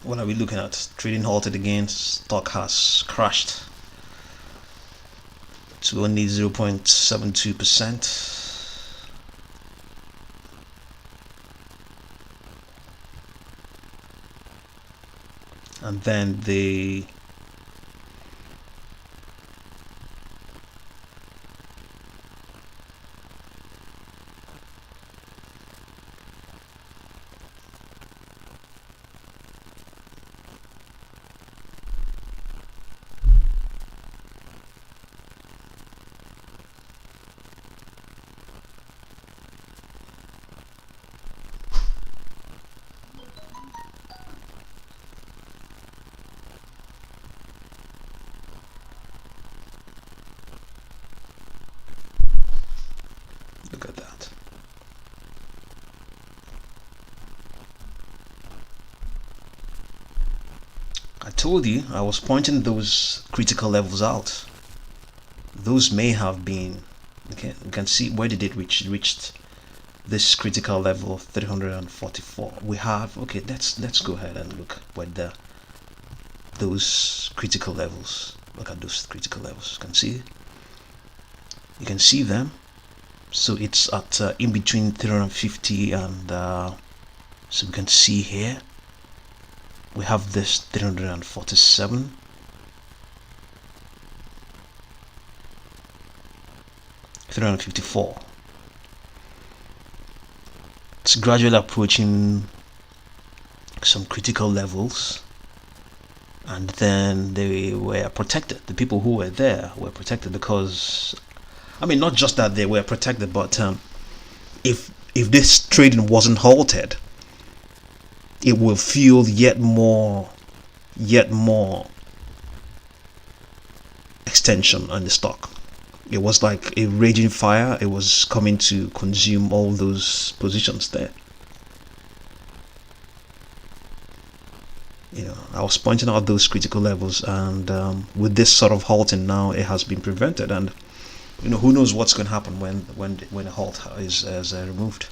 What are we looking at? Trading halted again. Stock has crashed to only 0.72%. And then the look at that. I told you I was pointing those critical levels out. Those may have been, okay, you can see where did it reach? It reached this critical level of 344. We have, okay, let's go ahead and look what those critical levels. Look at those critical levels. You can see them. So it's at in between 350 and so we can see here we have this 347, 354. It's gradually approaching some critical levels, and then they were protected. The people who were there were protected because, I mean, not just that they were protected, but if this trading wasn't halted, it will fuel yet more extension on the stock. It was like a raging fire. It was coming to consume all those positions there. You know, I was pointing out those critical levels, and with this sort of halting now, it has been prevented. And you know, who knows what's going to happen when a halt is removed?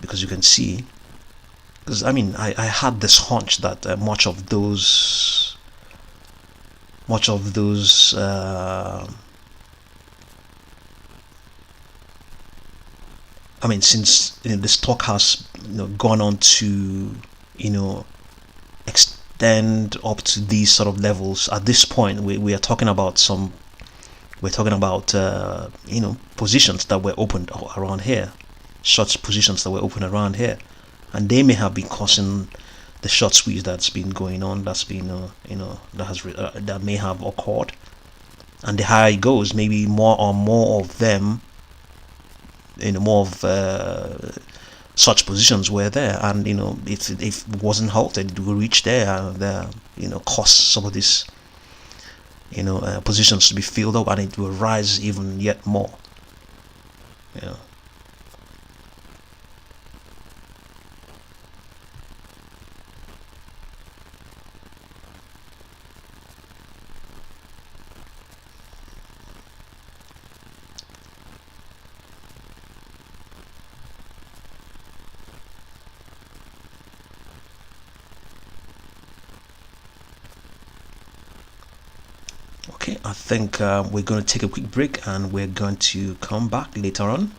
Because you can see, because I mean, I had this hunch that much of those I mean, since the stock has gone on to extend up to these sort of levels, at this point we are talking about positions that were opened around here, short positions that were opened around here, and they may have been causing the short squeeze that's been going on, that's been that may have occurred. And the higher it goes, maybe more of them, more of such positions were there, and if it wasn't halted, it will reach there and cause some of these positions to be filled up, and it will rise even yet more. Okay, I think we're going to take a quick break, and we're going to come back later on.